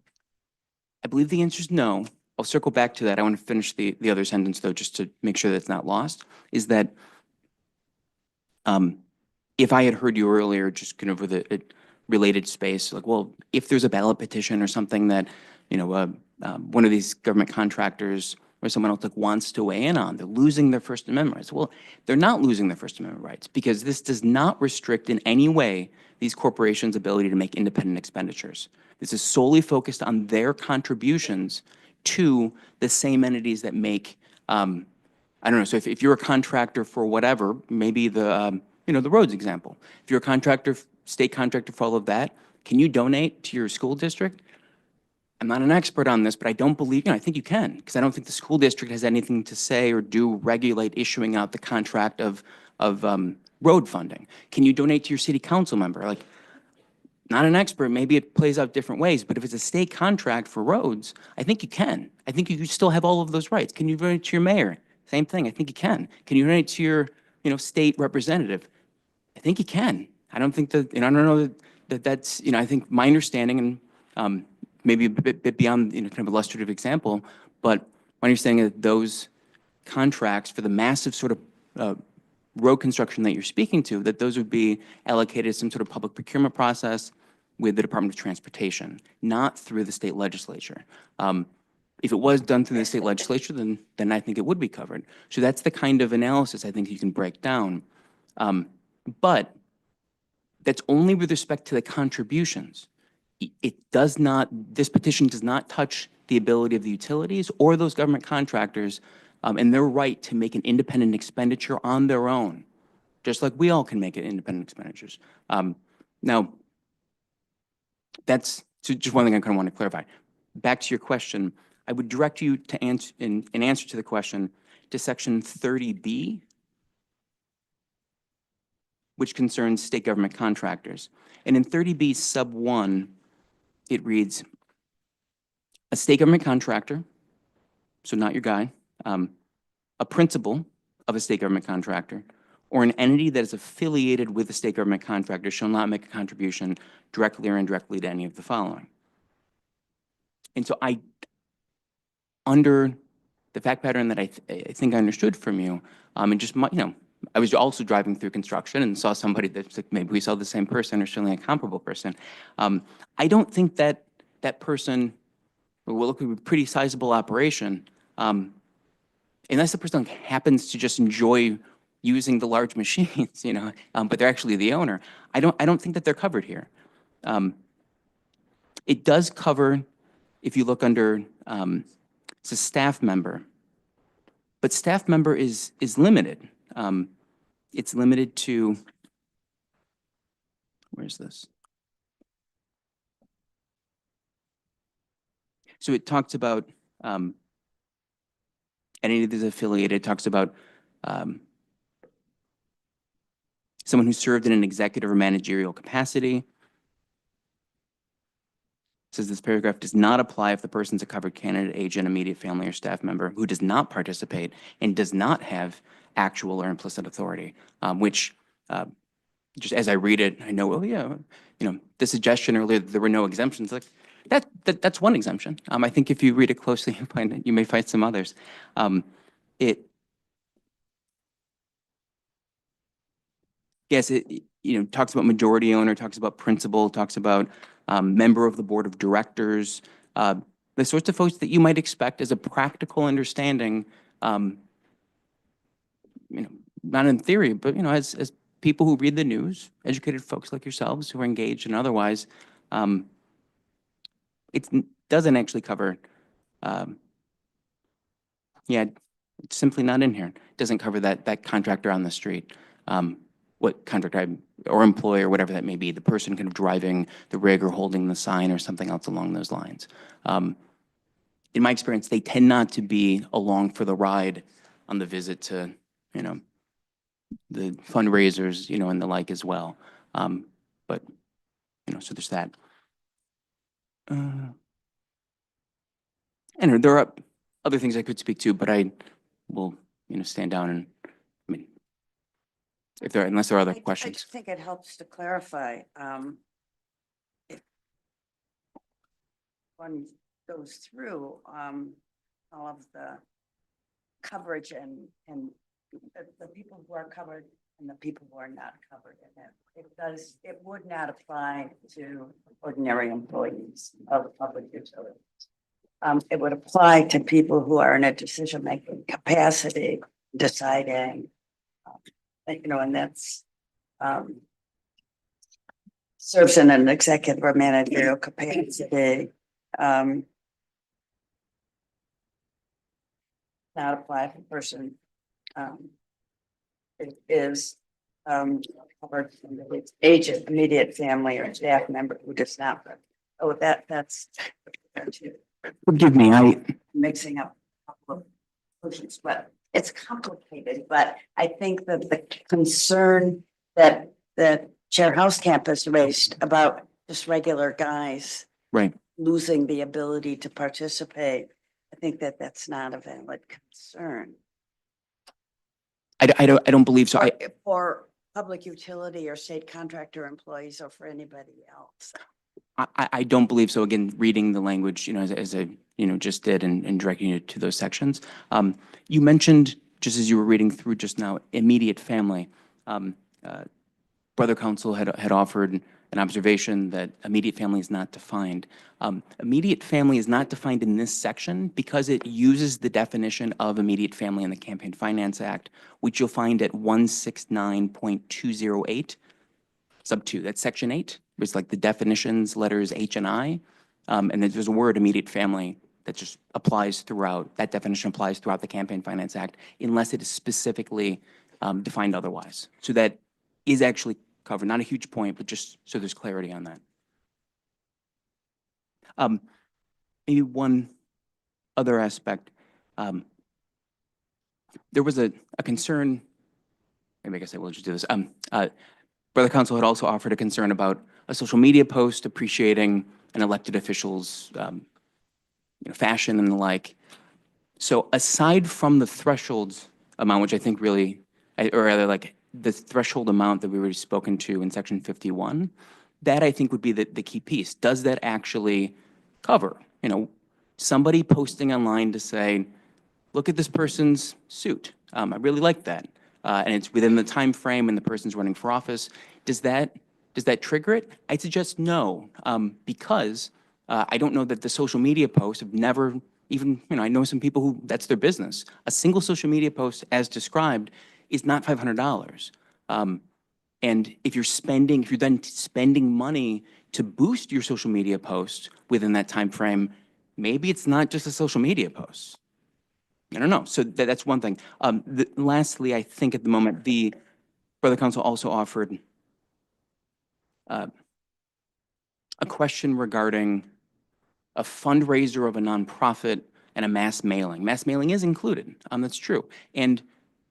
I believe the answer is no. I'll circle back to that. I want to finish the other sentence, though, just to make sure that it's not lost, is that if I had heard you earlier, just kind of with a related space, like, well, if there's a ballot petition or something that, one of these government contractors or someone else wants to weigh in on, they're losing their First Amendment rights. Well, they're not losing their First Amendment rights because this does not restrict in any way these corporations' ability to make independent expenditures. This is solely focused on their contributions to the same entities that make, I don't know, so if you're a contractor for whatever, maybe the roads example. If you're a contractor, state contractor for all of that, can you donate to your school district? I'm not an expert on this, but I don't believe, I think you can, because I don't think the school district has anything to say or do regulate issuing out the contract of road funding. Can you donate to your city council member? Like, not an expert, maybe it plays out different ways, but if it's a state contract for roads, I think you can. I think you still have all of those rights. Can you donate to your mayor? Same thing, I think you can. Can you donate to your, state representative? I think you can. I don't think that, I don't know that's, I think my understanding and maybe a bit beyond, kind of illustrative example, but my understanding that those contracts for the massive sort of road construction that you're speaking to, that those would be allocated some sort of public procurement process with the Department of Transportation, not through the state legislature. If it was done through the state legislature, then I think it would be covered. So that's the kind of analysis I think you can break down. But that's only with respect to the contributions. It does not, this petition does not touch the ability of the utilities or those government contractors and their right to make an independent expenditure on their own, just like we all can make it independent expenditures. Now, that's just one thing I kind of want to clarify. Back to your question, I would direct you to answer, in answer to the question, to section 30B, which concerns state government contractors. And in 30B sub 1, it reads, a state government contractor, so not your guy, a principal of a state government contractor, or an entity that is affiliated with the state government contractor shall not make a contribution directly or indirectly to any of the following. And so under the fact pattern that I think I understood from you, and just I was also driving through construction and saw somebody that's like, maybe we saw the same person or certainly a comparable person. I don't think that that person will look at a pretty sizable operation, unless the person happens to just enjoy using the large machines, but they're actually the owner. I don't think that they're covered here. It does cover, if you look under, it's a staff member, but staff member is limited. It's limited to, where's this? So it talks about entity that's affiliated, it talks about someone who served in an executive or managerial capacity. It says this paragraph does not apply if the person's a covered candidate, agent, immediate family, or staff member who does not participate and does not have actual or implicit authority, which just as I read it, I know, well, yeah, the suggestion earlier that there were no exemptions, like that's one exemption. I think if you read it closely, you may find some others. It talks about majority owner, talks about principal, talks about member of the board of directors, the sorts of folks that you might expect as a practical understanding, not in theory, but as people who read the news, educated folks like yourselves who are engaged and otherwise, it doesn't actually cover, it's simply not in here. It doesn't cover that contractor on the street. What contractor or employee or whatever that may be, the person kind of driving the rig or holding the sign or something else along those lines. In my experience, they tend not to be along for the ride on the visit to, the fundraisers, and the like as well. But, so there's that. And there are other things I could speak to, but I will, stand down and, unless there are other I questions. just think it helps to clarify. If one goes through all of the coverage and the people who are covered and the people who are not covered in it, it would not apply to ordinary employees of public utilities. It would apply to people who are in a decision-making capacity, deciding, and that's serves in an executive or managerial capacity. Not apply if a person is covered under its agent, immediate family, or staff member who does not. Oh, that's Forgive me, mixing up a couple of solutions, but it's complicated. But I think that the concern that Chair Housecamp has raised about just regular guys right. losing the ability to participate, I think that that's not a valid concern. I don't believe so. public utility or state contractor employees or for anybody else. I don't believe so. Again, reading the language, as I, just did and directing you to those sections. You mentioned, just as you were reading through just now, immediate family. Brother counsel had offered an observation that immediate family is not defined. Immediate family is not defined in this section because it uses the definition of immediate family in the Campaign Finance Act, which you'll find at 169.208. Sub 2, that's section 8. It's like the definitions, letters H and I. And then there's a word immediate family that just applies throughout, that definition applies throughout the Campaign Finance Act unless it is specifically defined otherwise. So that is actually covered, not a huge point, but just so there's clarity on that. Maybe one other aspect. There was a concern, maybe I guess I will just do this. Brother counsel had also offered a concern about a social media post appreciating an elected official's fashion and the like. So aside from the thresholds amount, which I think really, or rather like the threshold amount that we were spoken to in section 51, that I think would be the key piece. Does that actually cover, somebody posting online to say, look at this person's suit. I really like that. And it's within the time frame and the person's running for office. Does that trigger it? I'd suggest no, because I don't know that the social media posts have never even, I know some people who that's their business. A single social media post as described is not $500. And if you're then spending money to boost your social media post within that time frame, maybe it's not just a social media post. I don't know. So that's one thing. Lastly, I think at the moment, the Brother counsel also offered a question regarding a fundraiser of a nonprofit and a mass mailing. Mass mailing is included. That's true. And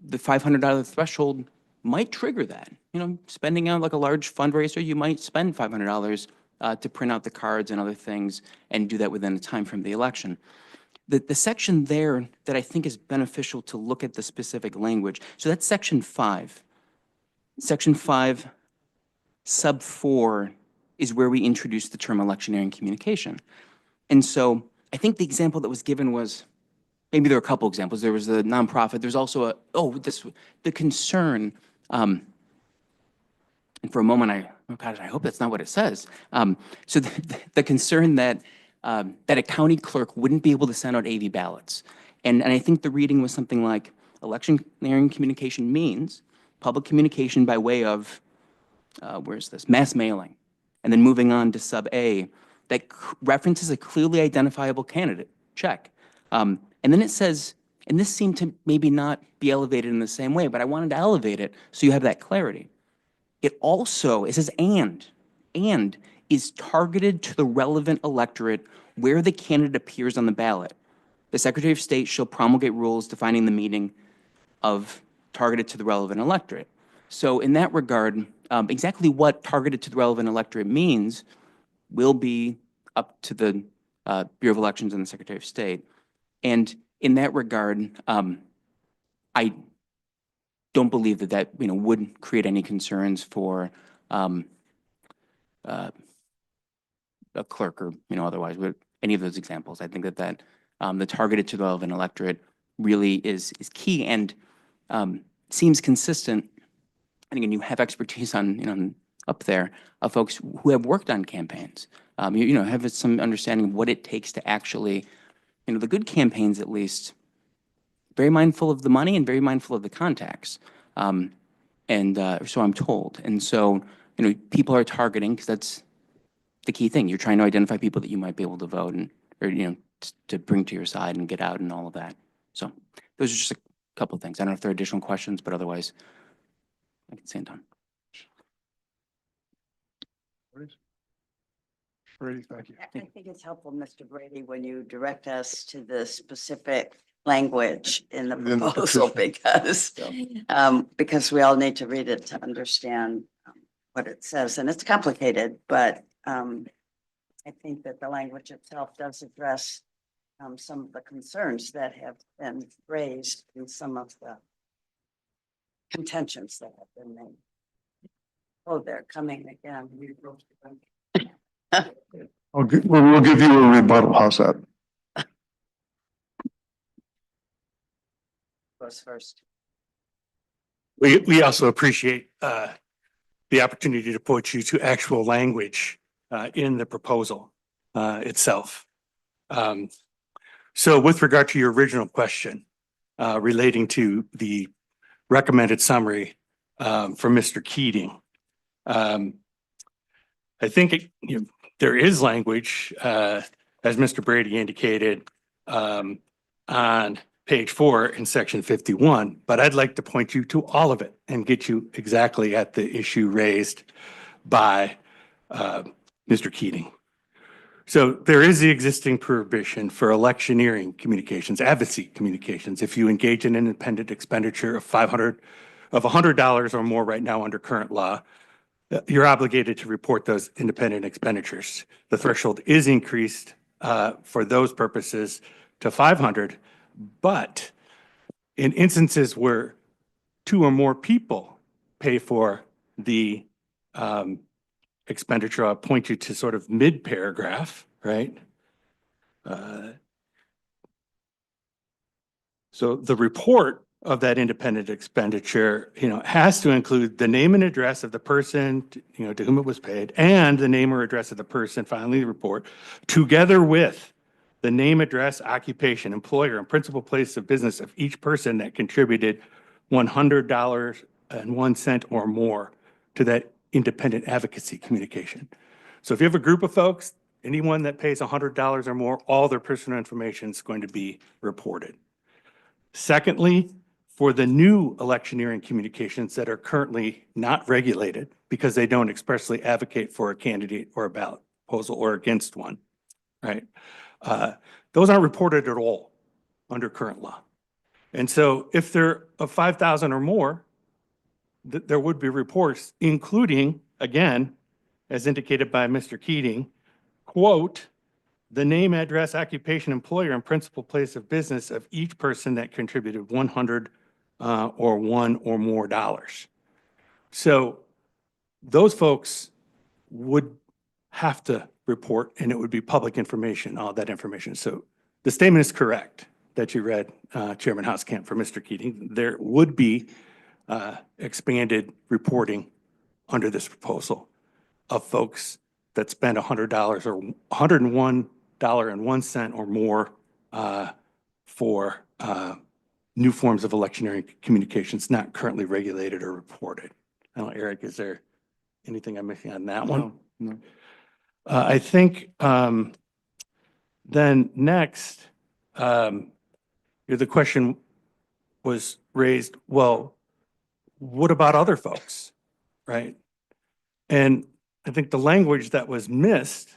the $500 threshold might trigger that. Spending out like a large fundraiser, you might spend $500 to print out the cards and other things and do that within the time frame of the election. The section there that I think is beneficial to look at the specific language. So that's section 5. Section 5, sub 4 is where we introduce the term electioneering communication. And so I think the example that was given was, maybe there were a couple examples. There was the nonprofit. There's also the concern, and for a moment I hope that's not what it says. So the concern that a county clerk wouldn't be able to send out AV ballots. And I think the reading was something like electioneering communication means public communication by way of, mass mailing. And then moving on to sub A, that references a clearly identifiable candidate, check. And then it says, and this seemed to maybe not be elevated in the same way, but I wanted to elevate it so you have that clarity. It says and is targeted to the relevant electorate where the candidate appears on the ballot. The Secretary of State shall promulgate rules defining the meaning of targeted to the relevant electorate. So in that regard, exactly what targeted to the relevant electorate means will be up to the Bureau of Elections and the Secretary of State. And in that regard, I don't believe that would create any concerns for a clerk or otherwise with any of those examples. I think that the targeted to the relevant electorate really is key and seems consistent. And again, you have expertise on up there of folks who have worked on campaigns. Have some understanding of what it takes to actually, the good campaigns at least, very mindful of the money and very mindful of the contacts. So I'm told. And so, people are targeting because that's the key thing. You're trying to identify people that you might be able to vote or to bring to your side and get out and all of that. So those are just a couple of things. I don't know if there are additional questions, but otherwise I can say I'm done. Brady, thank you. I think it's helpful, Mr. Brady, when you direct us to the specific language in the Within the proposal petition. because we all need to read it to understand what it says. And it's complicated, but I think that the language itself does address some of the concerns that have been raised in some of the contentions that have been made. Oh, they're coming again. We'll give you a rebuttal. How's that? Goes first. We also appreciate the opportunity to point you to actual language in the proposal itself. So with regard to your original question relating to the recommended summary from Mr. Keating, I think there is language, as Mr. Brady indicated, on page 4 in section 51, but I'd like to point you to all of it and get you exactly at the issue raised by Mr. Keating. So there is the existing prohibition for electioneering communications, advocacy communications. If you engage in an independent expenditure of $100 or more right now under current law, you're obligated to report those independent expenditures. The threshold is increased for those purposes to 500, but in instances where 2 or more people pay for the expenditure, I'll point you to sort of mid-paragraph, right? So the report of that independent expenditure, has to include the name and address of the person, to whom it was paid, and the name or address of the person filing the report, together with the name, address, occupation, employer, and principal place of business of each person that contributed $100.01 or more to that independent advocacy communication. So if you have a group of folks, anyone that pays $100 or more, all their personal information is going to be reported. Secondly, for the new electioneering communications that are currently not regulated because they don't expressly advocate for a candidate or a ballot proposal or against one, right? Those aren't reported at all under current law. And so if they're of 5,000 or more, there would be reports, including, again, as indicated by Mr. Keating, quote, the name, address, occupation, employer, and principal place of business of each person that contributed 100 or one or more dollars. So those folks would have to report, and it would be public information, all that information. So the statement is correct that you read, Chairman Hauskamp, for Mr. Keating. There would be expanded reporting under this proposal of folks that spend $100 or $101.01 or more for new forms of electioneering communications not currently regulated or reported. I don't know, Eric, is there anything I'm missing on that one? No. I think then next, the question was raised, well, what about other folks, right? And I think the language that was missed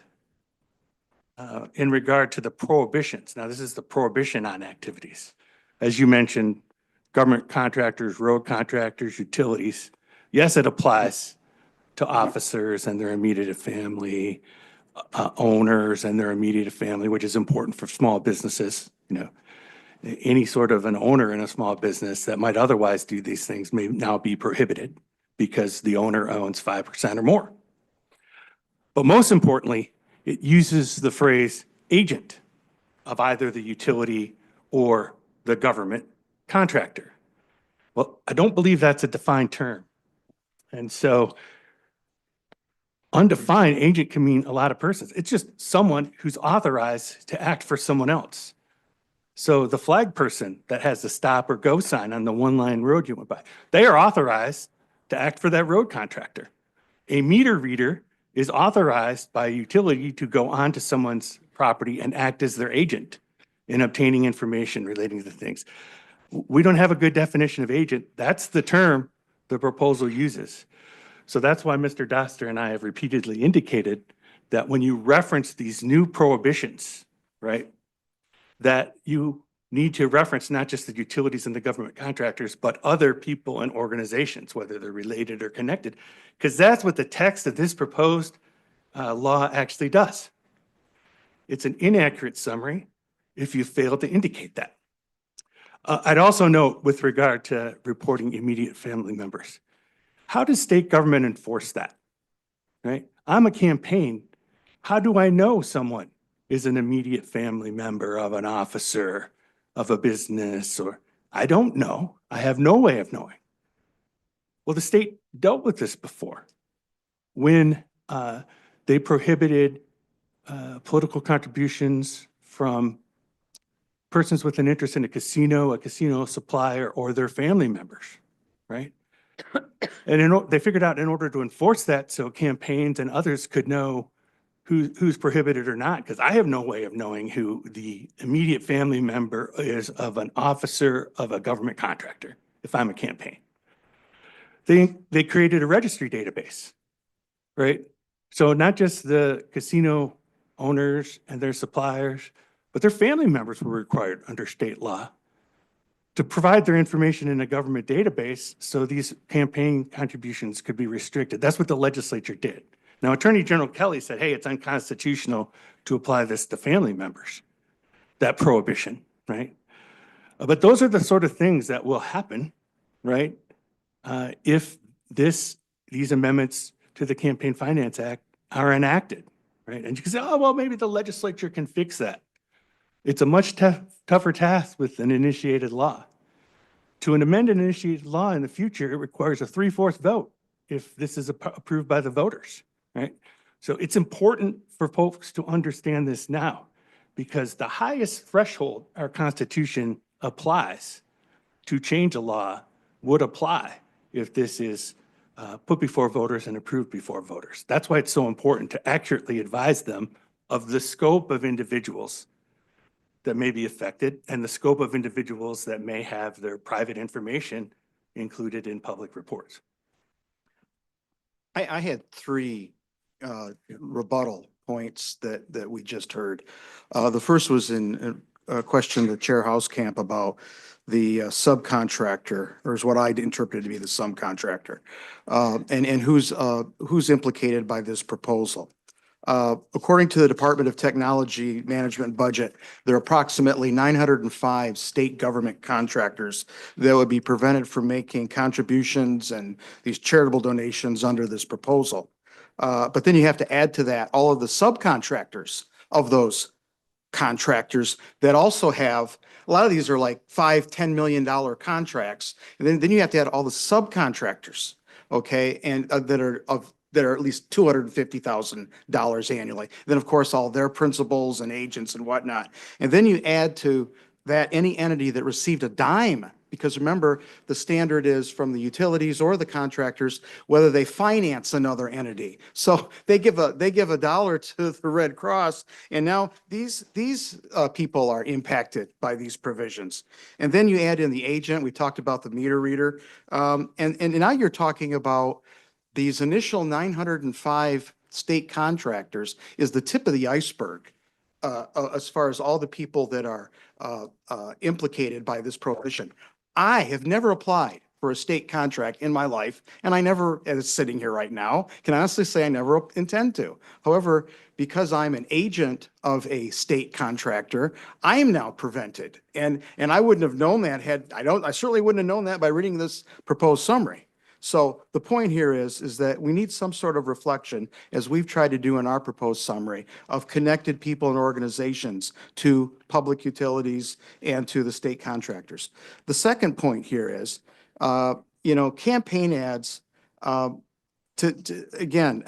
in regard to the prohibitions. Now, this is the prohibition on activities. As you mentioned, government contractors, road contractors, utilities. Yes, it applies to officers and their immediate family, owners and their immediate family, which is important for small businesses. Any sort of an owner in a small business that might otherwise do these things may now be prohibited because the owner owns 5% or more. But most importantly, it uses the phrase agent of either the utility or the government contractor. Well, I don't believe that's a defined term. And so undefined agent can mean a lot of persons. It's just someone who's authorized to act for someone else. So the flag person that has the stop or go sign on the one-line road you went by, they are authorized to act for that road contractor. A meter reader is authorized by a utility to go onto someone's property and act as their agent in obtaining information relating to things. We don't have a good definition of agent. That's the term the proposal uses. So that's why Mr. Doster and I have repeatedly indicated that when you reference these new prohibitions, right, that you need to reference not just the utilities and the government contractors, but other people and organizations, whether they're related or connected, because that's what the text of this proposed law actually does. It's an inaccurate summary if you fail to indicate that. I'd also note with regard to reporting immediate family members, How does state government enforce that? Right? I'm a campaign. How do I know someone is an immediate family member of an officer of a business, or I don't know. I have no way of knowing. Well, the state dealt with this before when they prohibited political contributions from persons with an interest in a casino supplier, or their family members, right? And they figured out in order to enforce that, so campaigns and others could know who's prohibited or not, because I have no way of knowing who the immediate family member is of an officer of a government contractor if I'm a campaign. They created a registry database, right? So not just the casino owners and their suppliers, but their family members were required under state law to provide their information in a government database so these campaign contributions could be restricted. That's what the legislature did. Now, Attorney General Kelly said, hey, it's unconstitutional to apply this to family members, that prohibition, right? But those are the sort of things that will happen, right? If these amendments to the Campaign Finance Act are enacted, right? And you can say, oh, well, maybe the legislature can fix that. It's a much tougher task with an initiated law. To amend an initiated law in the future, it requires a 3/4 vote if this is approved by the voters, right? So it's important for folks to understand this now, because the highest threshold our Constitution applies to change a law would apply if this is put before voters and approved before voters. That's why it's so important to accurately advise them of the scope of individuals that may be affected and the scope of individuals that may have their private information included in public reports. I had three rebuttal points that we just heard. The first was in a question to Chair Housecamp about the subcontractor, or is what I'd interpreted to be the subcontractor, and who's implicated by this proposal. According to the Department of Technology Management budget, there are approximately 905 state government contractors that would be prevented from making contributions and these charitable donations under this proposal. But then you have to add to that all of the subcontractors of those contractors that also have, a lot of these are like $5-10 million contracts. And then you have to add all the subcontractors, okay, and that are at least $250,000 annually. Then, of course, all their principals and agents and whatnot. And then you add to that any entity that received a dime, because remember, the standard is from the utilities or the contractors, whether they finance another entity. So they give a dollar to the Red Cross, and now these people are impacted by these provisions. And then you add in the agent. We talked about the meter reader, and now you're talking about these initial 905 state contractors is the tip of the iceberg as far as all the people that are implicated by this prohibition. I have never applied for a state contract in my life, and I never, as sitting here right now, can honestly say I never intend to. However, because I'm an agent of a state contractor, I am now prevented. And I wouldn't have known that I certainly wouldn't have known that by reading this proposed summary. So the point here is that we need some sort of reflection, as we've tried to do in our proposed summary, of connected people and organizations to public utilities and to the state contractors. The second point here is, campaign ads, again,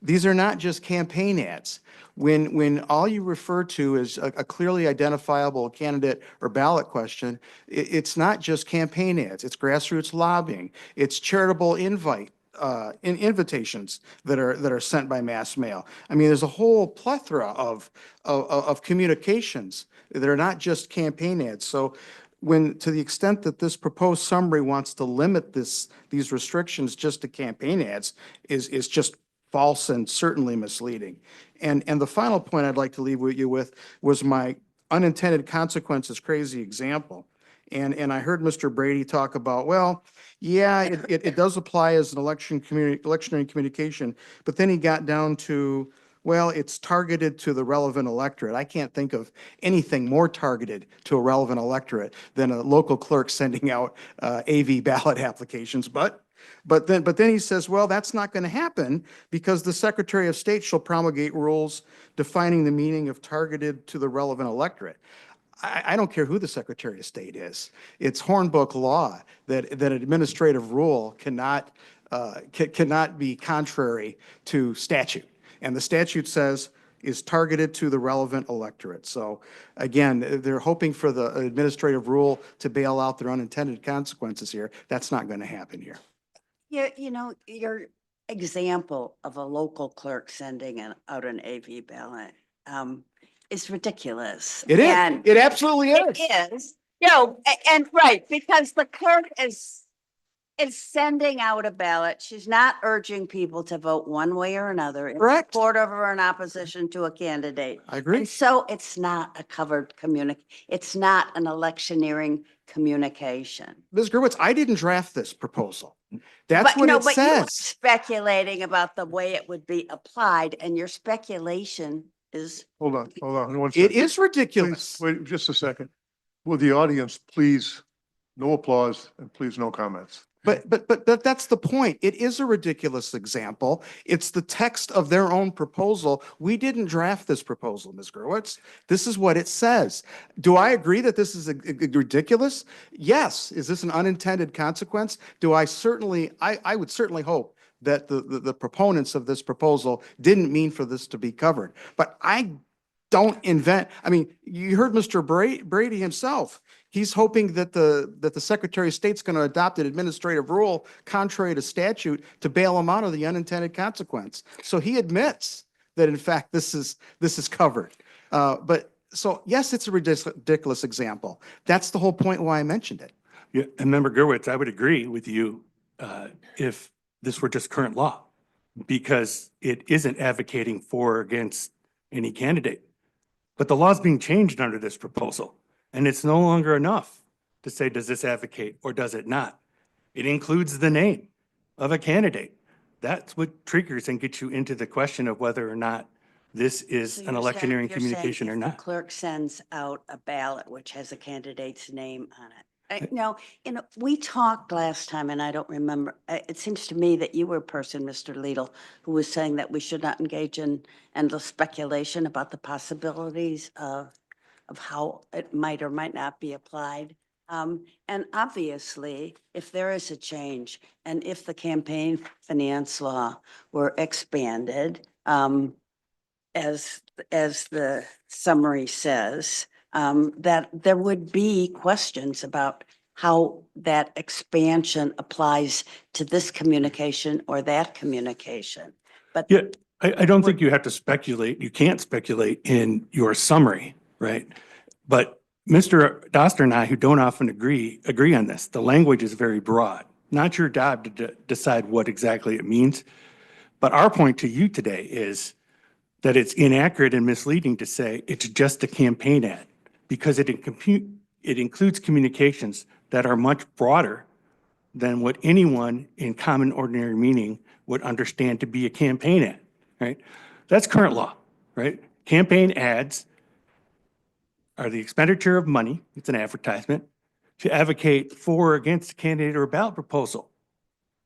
these are not just campaign ads. When all you refer to is a clearly identifiable candidate or ballot question, it's not just campaign ads. It's grassroots lobbying. It's charitable invitations that are sent by mass mail. I mean, there's a whole plethora of communications that are not just campaign ads. So to the extent that this proposed summary wants to limit these restrictions just to campaign ads is just false and certainly misleading. And the final point I'd like to leave you with was my unintended consequences crazy example. And I heard Mr. Brady talk about, well, yeah, it does apply as an electioneering communication, but then he got down to, well, it's targeted to the relevant electorate. I can't think of anything more targeted to a relevant electorate than a local clerk sending out AV ballot applications. But But then he says, well, that's not going to happen because the Secretary of State shall promulgate rules defining the meaning of targeted to the relevant electorate. I don't care who the Secretary of State is. It's Hornbook law that an administrative rule cannot be contrary to statute. And the statute says is targeted to the relevant electorate. So again, they're hoping for the administrative rule to bail out their unintended consequences here. That's not going to happen here. Yeah, your example of a local clerk sending out an AV ballot is ridiculous. It is. And It absolutely is. it is. And right, because the clerk is sending out a ballot. She's not urging people to vote one way or another in Correct. support of or in opposition to a candidate. I agree. And so it's not a covered it's not an electioneering communication. Ms. Gerwitz, I didn't draft this proposal. That's what it But you were says. speculating about the way it would be applied, and your speculation is. Hold on, one It second. is ridiculous. Please, wait just a second. Will the audience please, no applause and please no comments. But that's the point. It is a ridiculous example. It's the text of their own proposal. We didn't draft this proposal, Ms. Gerwitz. This is what it says. Do I agree that this is ridiculous? Yes. Is this an unintended consequence? I would certainly hope that the proponents of this proposal didn't mean for this to be covered. But I don't invent, you heard Mr. Brady himself. He's hoping that the Secretary of State's going to adopt an administrative rule contrary to statute to bail him out of the unintended consequence. So he admits that in fact this is covered. So yes, it's a ridiculous example. That's the whole point why I mentioned it. Yeah, and Member Gerwitz, I would agree with you if this were just current law, because it isn't advocating for or against any candidate. But the law is being changed under this proposal, and it's no longer enough to say, does this advocate or does it not? It includes the name of a candidate. That's what triggers and gets you into the question of whether or not this is So an you're saying- electioneering you're saying communication or if the not. clerk sends out a ballot which has a candidate's name on it. No, we talked last time, and I don't remember. It seems to me that you were a person, Mr. Liedl, who was saying that we should not engage in endless speculation about the possibilities of how it might or might not be applied. And obviously, if there is a change, and if the campaign finance law were expanded, as the summary says, that there would be questions about how that expansion applies to this communication or that communication. But Yeah, I don't think you have to speculate. You can't speculate in your summary, right? But Mr. Doster and I, who don't often agree on this. The language is very broad. Not your job to decide what exactly it means. But our point to you today is that it's inaccurate and misleading to say it's just a campaign ad, because it includes communications that are much broader than what anyone in common ordinary meaning would understand to be a campaign ad, right? That's current law, right? Campaign ads are the expenditure of money, it's an advertisement, to advocate for or against a candidate or a ballot proposal.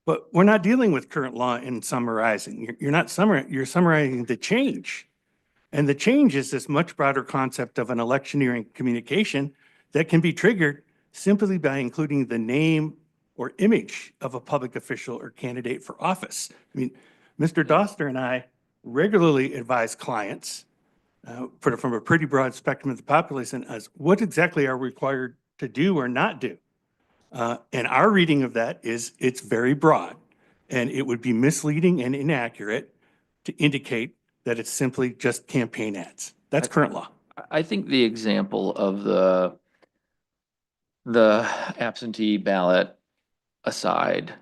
But we're not dealing with current law in summarizing. You're summarizing the change. And the change is this much broader concept of an electioneering communication that can be triggered simply by including the name or image of a public official or candidate for office. Mr. Doster and I regularly advise clients from a pretty broad spectrum of the population as what exactly are we required to do or not do. And our reading of that is it's very broad, and it would be misleading and inaccurate to indicate that it's simply just campaign ads. That's current law. I think the example of the absentee ballot aside,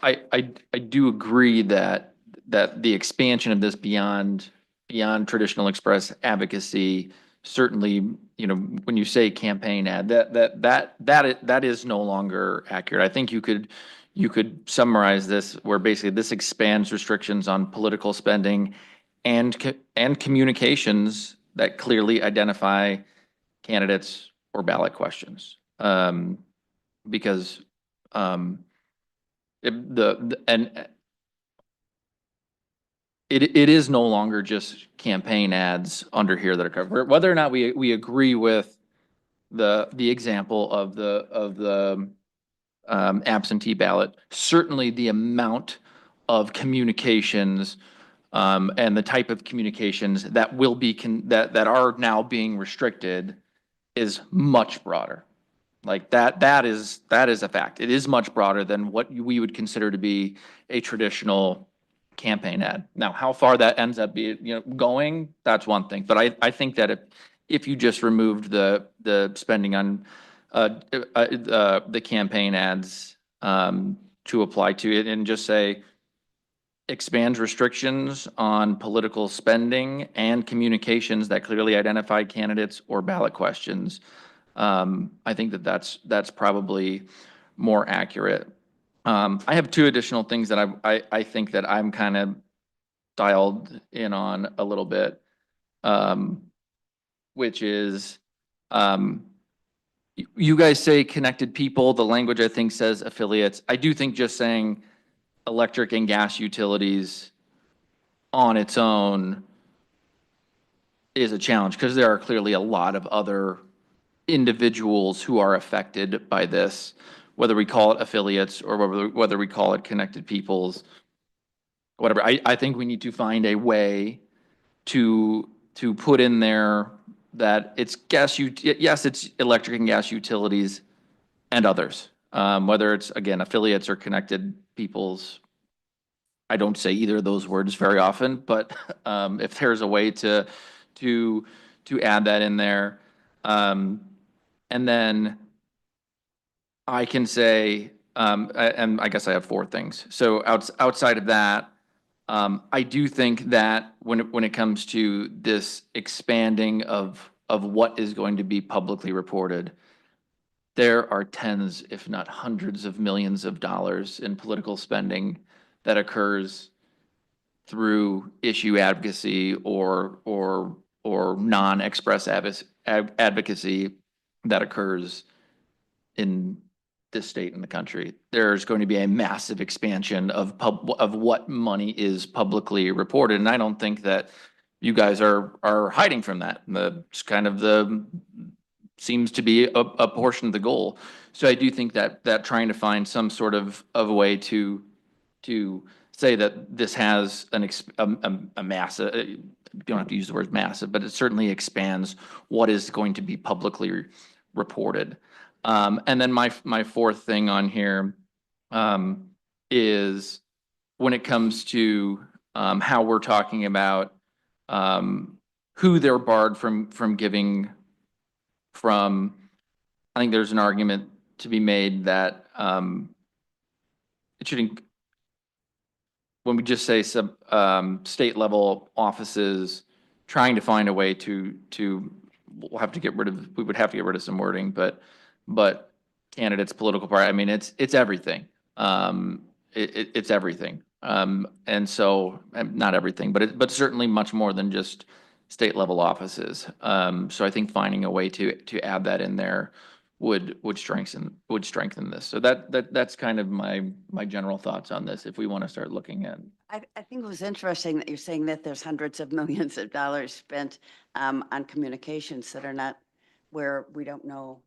I do agree that the expansion of this beyond traditional express advocacy, certainly, when you say campaign ad, that is no longer accurate. I think you could summarize this where basically this expands restrictions on political spending and communications that clearly identify candidates or ballot questions. Because And it is no longer just campaign ads under here that are covered. Whether or not we agree with the example of the absentee ballot, certainly the amount of communications and the type of communications that will be that are now being restricted is much broader. Like that is a fact. It is much broader than what we would consider to be a traditional campaign ad. Now, how far that ends up going, that's one thing. But I think that if you just removed the spending on the campaign ads to apply to it and just say expands restrictions on political spending and communications that clearly identify candidates or ballot questions, I think that's probably more accurate. I have two additional things that I think that I'm kind of dialed in on a little bit, which is, you guys say connected people. The language I think says affiliates. I do think just saying electric and gas utilities on its own is a challenge because there are clearly a lot of other individuals who are affected by this, whether we call it affiliates or whether we call it connected peoples, whatever. I think we need to find a way to put in there that it's yes, it's electric and gas utilities and others, whether it's, again, affiliates or connected peoples. I don't say either of those words very often, but if there's a way to add that in there, and then I can say, and I guess I have four things. So outside of that, I do think that when it comes to this expanding of what is going to be publicly reported, there are tens, if not hundreds of millions of dollars in political spending that occurs through issue advocacy or non-express advocacy that occurs in this state in the country. There's going to be a massive expansion of what money is publicly reported, and I don't think that you guys are hiding from that. It's kind of seems to be a portion of the goal. So I do think that trying to find some sort of a way to say that this has a massive, you don't have to use the word massive, but it certainly expands what is going to be publicly reported. And then my fourth thing on here is when it comes to how we're talking about who they're barred from giving from. I think there's an argument to be made that it shouldn't. When we just say some state level offices, trying to find a way to we'll have to get rid of, we would have to get rid of some wording, but candidates, political party, I mean, it's everything. It's everything. And so, not everything, but certainly much more than just state level offices. So I think finding a way to add that in there would strengthen this. So that's kind of my general thoughts on this, if we want to start looking at. I think it was interesting that you're saying that there's hundreds of millions of dollars spent on communications that are not, where we don't know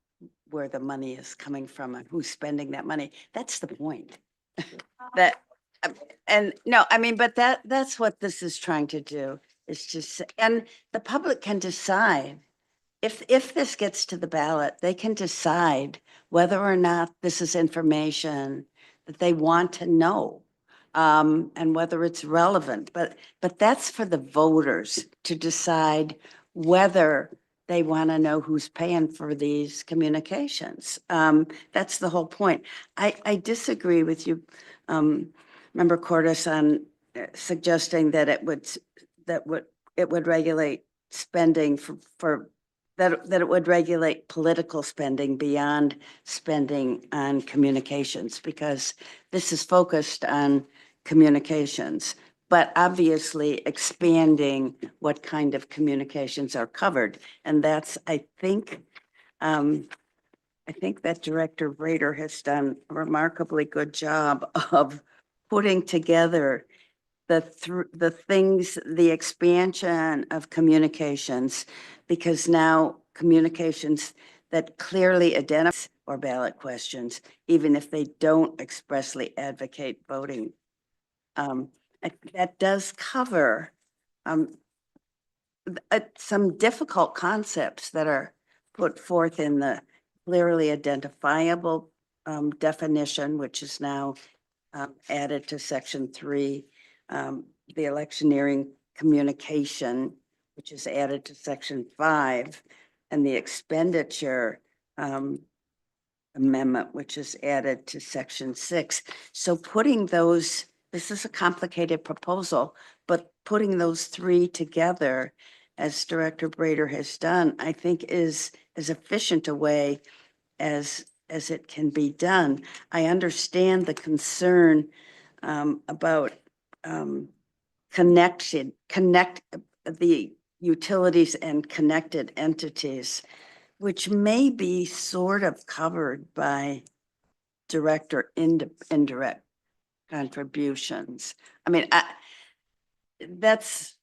where the money is coming from and who's spending that money. That's the point. That, and no, I mean, but that's what this is trying to do, is just, and the public can decide. If this gets to the ballot, they can decide whether or not this is information that they want to know, and whether it's relevant. But that's for the voters to decide whether they want to know who's paying for these communications. That's the whole point. I disagree with you, Member Cordes, on suggesting that it would regulate spending for that it would regulate political spending beyond spending on communications, because this is focused on communications, but obviously expanding what kind of communications are covered. And that's, I think, I think that Director Rader has done a remarkably good job of putting together the things, the expansion of communications, because now communications that clearly identify or ballot questions, even if they don't expressly advocate voting. That does cover some difficult concepts that are put forth in the clearly identifiable definition, which is now added to section 3, the electioneering communication, which is added to section 5, and the expenditure amendment, which is added to section 6. So putting those, this is a complicated proposal, but putting those 3 together, as Director Brader has done, I think is as efficient a way as it can be done. I understand the concern about connect the utilities and connected entities, which may be sort of covered by direct or indirect contributions. I mean, that's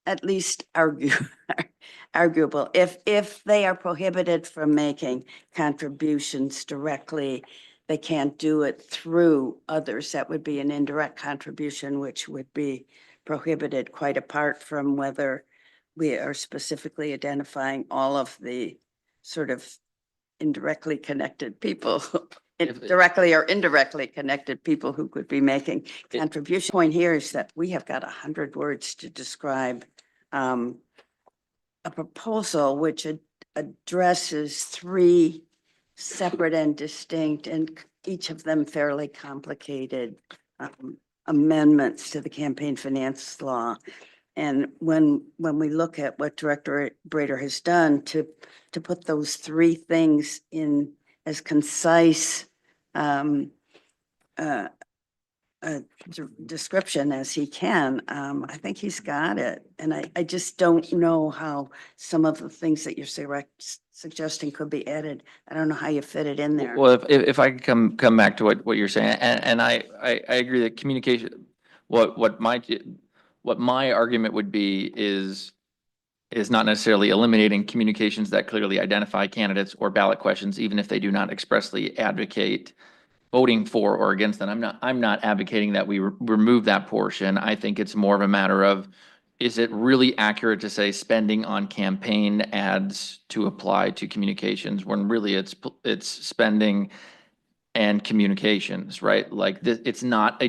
at least arguable. If they are prohibited from making contributions directly, they can't do it through others. That would be an indirect contribution, which would be prohibited, quite apart from whether we are specifically identifying all of the sort of indirectly connected people, directly or indirectly connected people who could be making contribution. Point here is that we have got 100 words to describe a proposal which addresses 3 separate and distinct, and each of them fairly complicated amendments to the campaign finance law. And when we look at what Director Brader has done to put those 3 things in as concise description as he can, I think he's got it. And I just don't know how some of the things that you're suggesting could be added. I don't know how you fit it in there. Well, if I could come back to what you're saying, and I agree that communication, what my argument would be is not necessarily eliminating communications that clearly identify candidates or ballot questions, even if they do not expressly advocate voting for or against them. I'm not advocating that we remove that portion. I think it's more of a matter of, is it really accurate to say spending on campaign ads to apply to communications when really it's spending and communications, right? Like this, it's not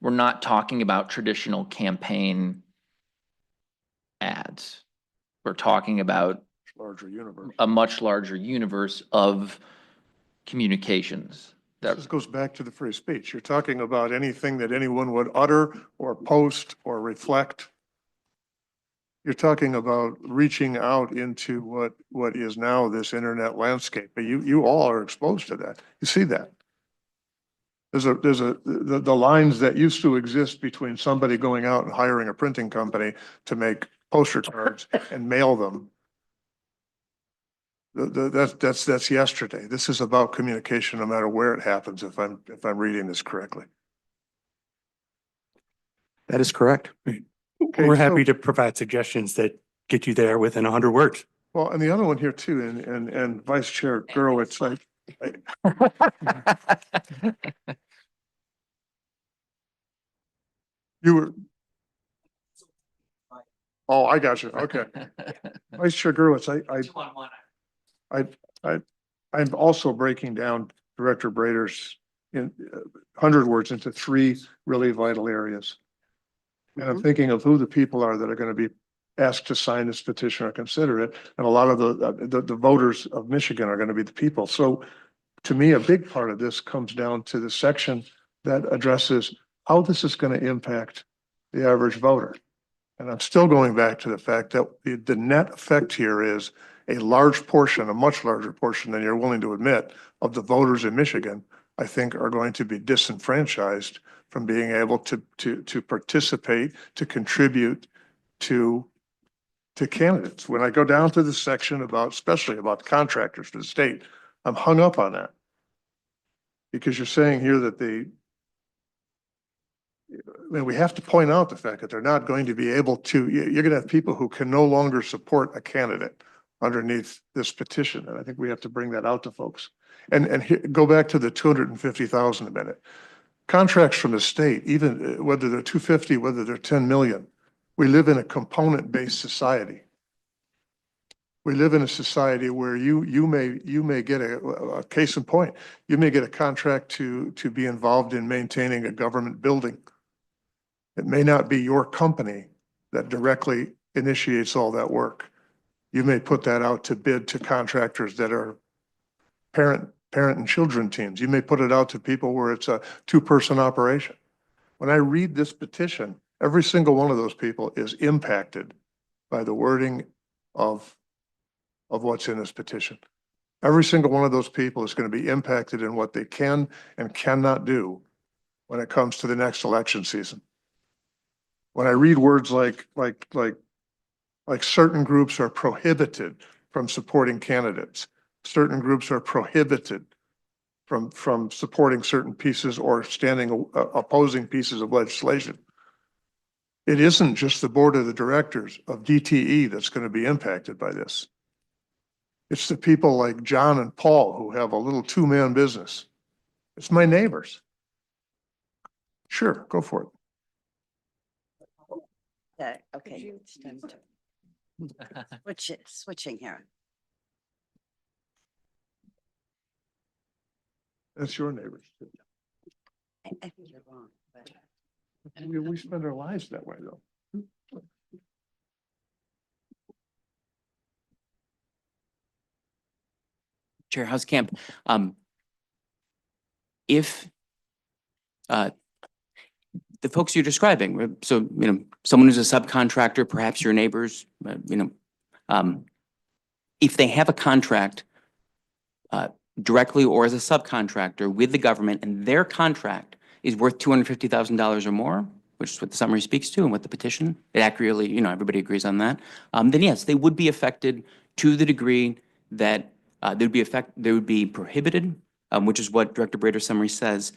we're not talking about traditional campaign ads. We're talking about Larger universe. a much larger universe of communications. This goes back to the free speech. You're talking about anything that anyone would utter or post or reflect. You're talking about reaching out into what is now this internet landscape. But you all are exposed to that. You see that. The lines that used to exist between somebody going out and hiring a printing company to make poster cards and mail them. That's yesterday. This is about communication, no matter where it happens, if I'm reading this correctly. That is correct. Okay, We're so- happy to provide suggestions that get you there within 100 words. Well, and the other one here too, and Vice Chair Gurwitz, you were. Oh, I got you. Okay. Vice Chair Gurwitz, I'm also breaking down Director Brader's in 100 words into 3 really vital areas. And I'm thinking of who the people are that are going to be asked to sign this petition or consider it. And a lot of the voters of Michigan are going to be the people. So to me, a big part of this comes down to the section that addresses how this is going to impact the average voter. And I'm still going back to the fact that the net effect here is a large portion, a much larger portion than you're willing to admit, of the voters in Michigan, I think, are going to be disenfranchised from being able to participate, to contribute to candidates. When I go down to the section about, especially about contractors for the state, I'm hung up on that. Because you're saying here that I mean, we have to point out the fact that they're not going to be able to, you're going to have people who can no longer support a candidate underneath this petition. And I think we have to bring that out to folks. And go back to the 250,000 a minute. Contracts from the state, even whether they're 250, whether they're 10 million, we live in a component-based society. We live in a society where you may get a case in point, you may get a contract to be involved in maintaining a government building. It may not be your company that directly initiates all that work. You may put that out to bid to contractors that are parent and children teams. You may put it out to people where it's a two-person operation. When I read this petition, every single one of those people is impacted by the wording of what's in this petition. Every single one of those people is going to be impacted in what they can and cannot do when it comes to the next election season. When I read words like certain groups are prohibited from supporting candidates, certain groups are prohibited from supporting certain pieces or opposing pieces of legislation. It isn't just the board of the directors of DTE that's going to be impacted by this. It's the people like John and Paul who have a little two-man business. It's my neighbors. Sure, go for it. Okay. It's time to switching here. That's your neighbors. I think you're wrong, but We spend our lives that way though. Chair Hauskamp, if the folks you're describing, right, so, someone who's a subcontractor, perhaps your neighbors, if they have a contract directly or as a subcontractor with the government and their contract is worth $250,000 or more, which is what the summary speaks to and what the petition, it accurately, everybody agrees on that, then yes, they would be affected to the degree that they would be prohibited, which is what Director Brader's summary says,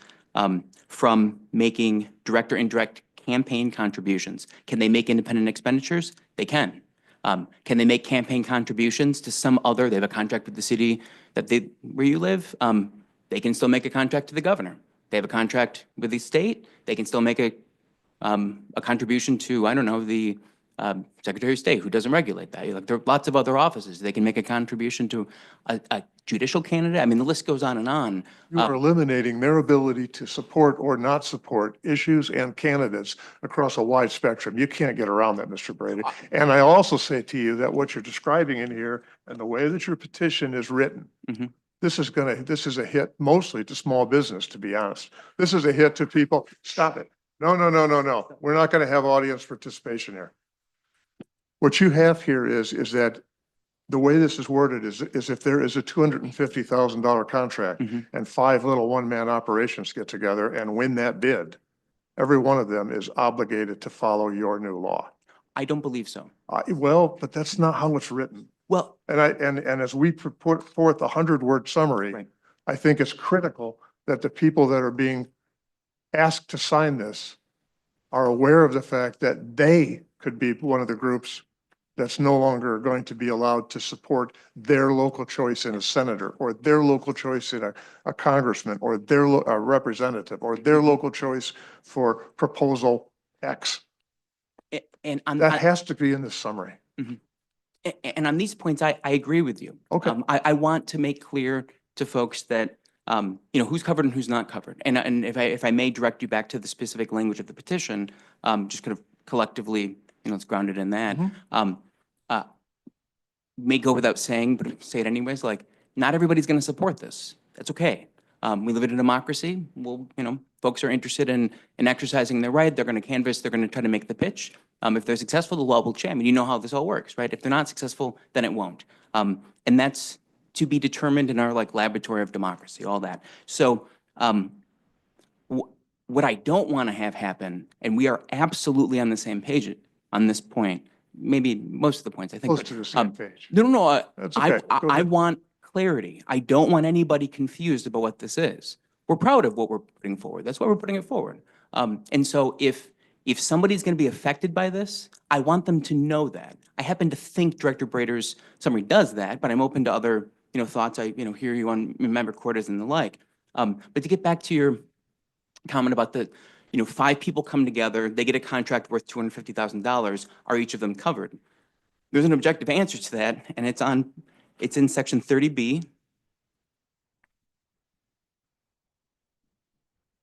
from making direct or indirect campaign contributions. Can they make independent expenditures? They can. Can they make campaign contributions to some other, they have a contract with the city where you live? They can still make a contract to the governor. They have a contract with the state. They can still make a contribution to, I don't know, the Secretary of State, who doesn't regulate that. There are lots of other offices. They can make a contribution to a judicial candidate. I mean, the list goes on and on. You are eliminating their ability to support or not support issues and candidates across a wide spectrum. You can't get around that, Mr. Brady. And I also say to you that what you're describing in here and the way that your petition is written, this is a hit mostly to small business, to be honest. This is a hit to people. Stop it. No. We're not going to have audience participation here. What you have here is that the way this is worded is if there is a $250,000 contract and 5 little one-man operations get together and win that bid, every one of them is obligated to follow your new law. I don't believe so. Well, but that's not how it's written. Well, And as we put forth a 100-word summary, right. I think it's critical that the people that are being asked to sign this are aware of the fact that they could be one of the groups that's no longer going to be allowed to support their local choice in a senator or their local choice in a congressman or a representative or their local choice for proposal X. And That has to be in the summary. And on these points, I agree with you. Okay. I want to make clear to folks that, who's covered and who's not covered. And if I may direct you back to the specific language of the petition, just kind of collectively, it's grounded in that. May go without saying, but say it anyways, not everybody's going to support this. That's okay. We live in a democracy. Well, folks are interested in exercising their right. They're going to canvass. They're going to try to make the pitch. If they're successful, the law will change. I mean, you know how this all works, right? If they're not successful, then it won't. And that's to be determined in our laboratory of democracy, all that. So what I don't want to have happen, and we are absolutely on the same page on this point, maybe most of the points, I think. Close to the same page. No. That's okay. Go I ahead. want clarity. I don't want anybody confused about what this is. We're proud of what we're putting forward. That's why we're putting it forward. And so if somebody's going to be affected by this, I want them to know that. I happen to think Director Brader's summary does that, but I'm open to other, thoughts. I, hear you on member quotas and the like. But to get back to your comment about the, 5 people come together, they get a contract worth $250,000. Are each of them covered? There's an objective answer to that, and it's in section 30B.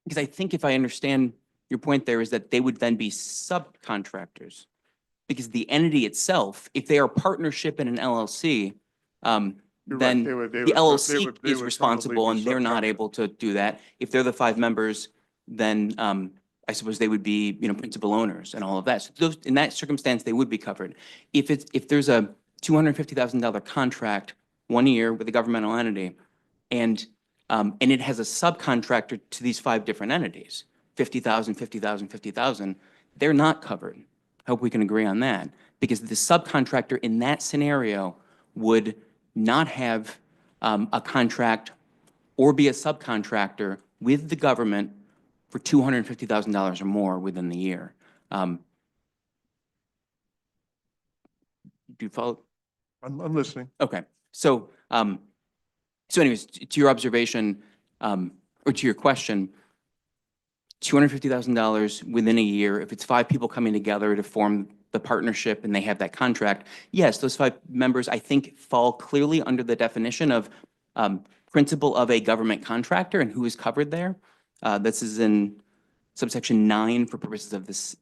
Because I think if I understand your point there is that they would then be subcontractors. Because the entity itself, if they are partnership in an LLC, You're right, then they would- they the would- they LLC would- they is would responsible probably be and they're not subcontract. able to do that. If they're the 5 members, then I suppose they would be, principal owners and all of that. So those, in that circumstance, they would be covered. If there's a $250,000 contract 1 year with a governmental entity and it has a subcontractor to these 5 different entities, 50,000, 50,000, 50,000, they're not covered. I hope we can agree on that, because the subcontractor in that scenario would not have a contract or be a subcontractor with the government for $250,000 or more within the year. Do you follow? I'm listening. Okay, so, anyways, to your observation, or to your question, $250,000 within a year, if it's 5 people coming together to form the partnership and they have that contract, yes, those 5 members, I think, fall clearly under the definition of principal of a government contractor and who is covered there. This is in subsection 9 for purposes of this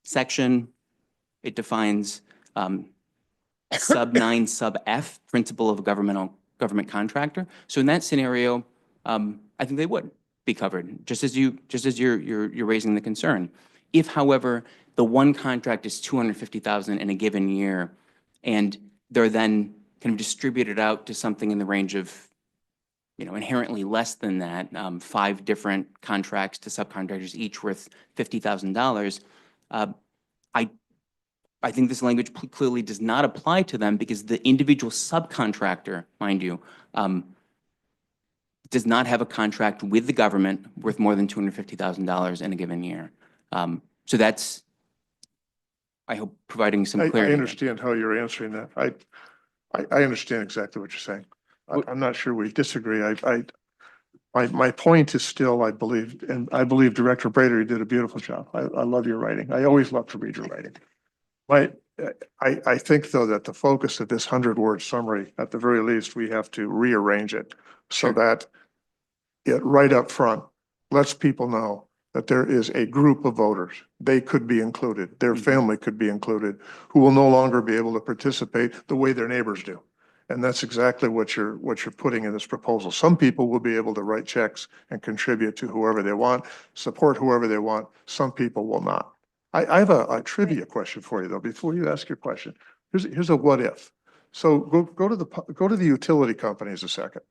section. It defines sub 9 sub F, principal of a government contractor. So in that scenario, I think they would be covered, just as you're raising the concern. If, however, the one contract is $250,000 in a given year, and they're then kind of distributed out to something in the range of, inherently less than that, 5 different contracts to subcontractors, each worth $50,000, I think this language clearly does not apply to them, because the individual subcontractor, mind you, does not have a contract with the government worth more than $250,000 in a given year. So that's, I hope, providing some I clarity. understand how you're answering that. I understand exactly what you're saying. I'm not sure we disagree. My point is still, I believe, and I believe Director Brader, you did a beautiful job. I love your writing. I always love to read your writing. I think, though, that the focus of this 100-word summary, at the very least, we have to rearrange it so Sure. that it right up front lets people know that there is a group of voters. They could be included, their family could be included, who will no longer be able to participate the way their neighbors do. And that's exactly what you're putting in this proposal. Some people will be able to write checks and contribute to whoever they want, support whoever they want. Some people will not. I have a trivia question for you, though, before you ask your question. Here's a what if. So go to the utility companies a second.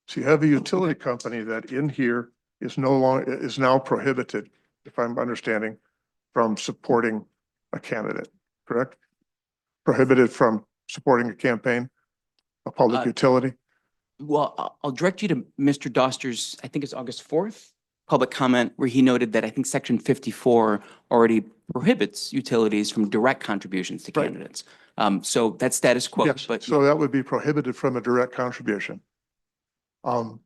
So you have a utility company that in here is now prohibited, if I'm understanding, from supporting a candidate, correct? Prohibited from supporting a campaign, a public utility? Well, I'll direct you to Mr. Doster's, I think it's August 4th, public comment, where he noted that I think section 54 already prohibits utilities from direct contributions to Right. candidates. So that's status quo, Yes, but so that would be prohibited from a direct contribution. It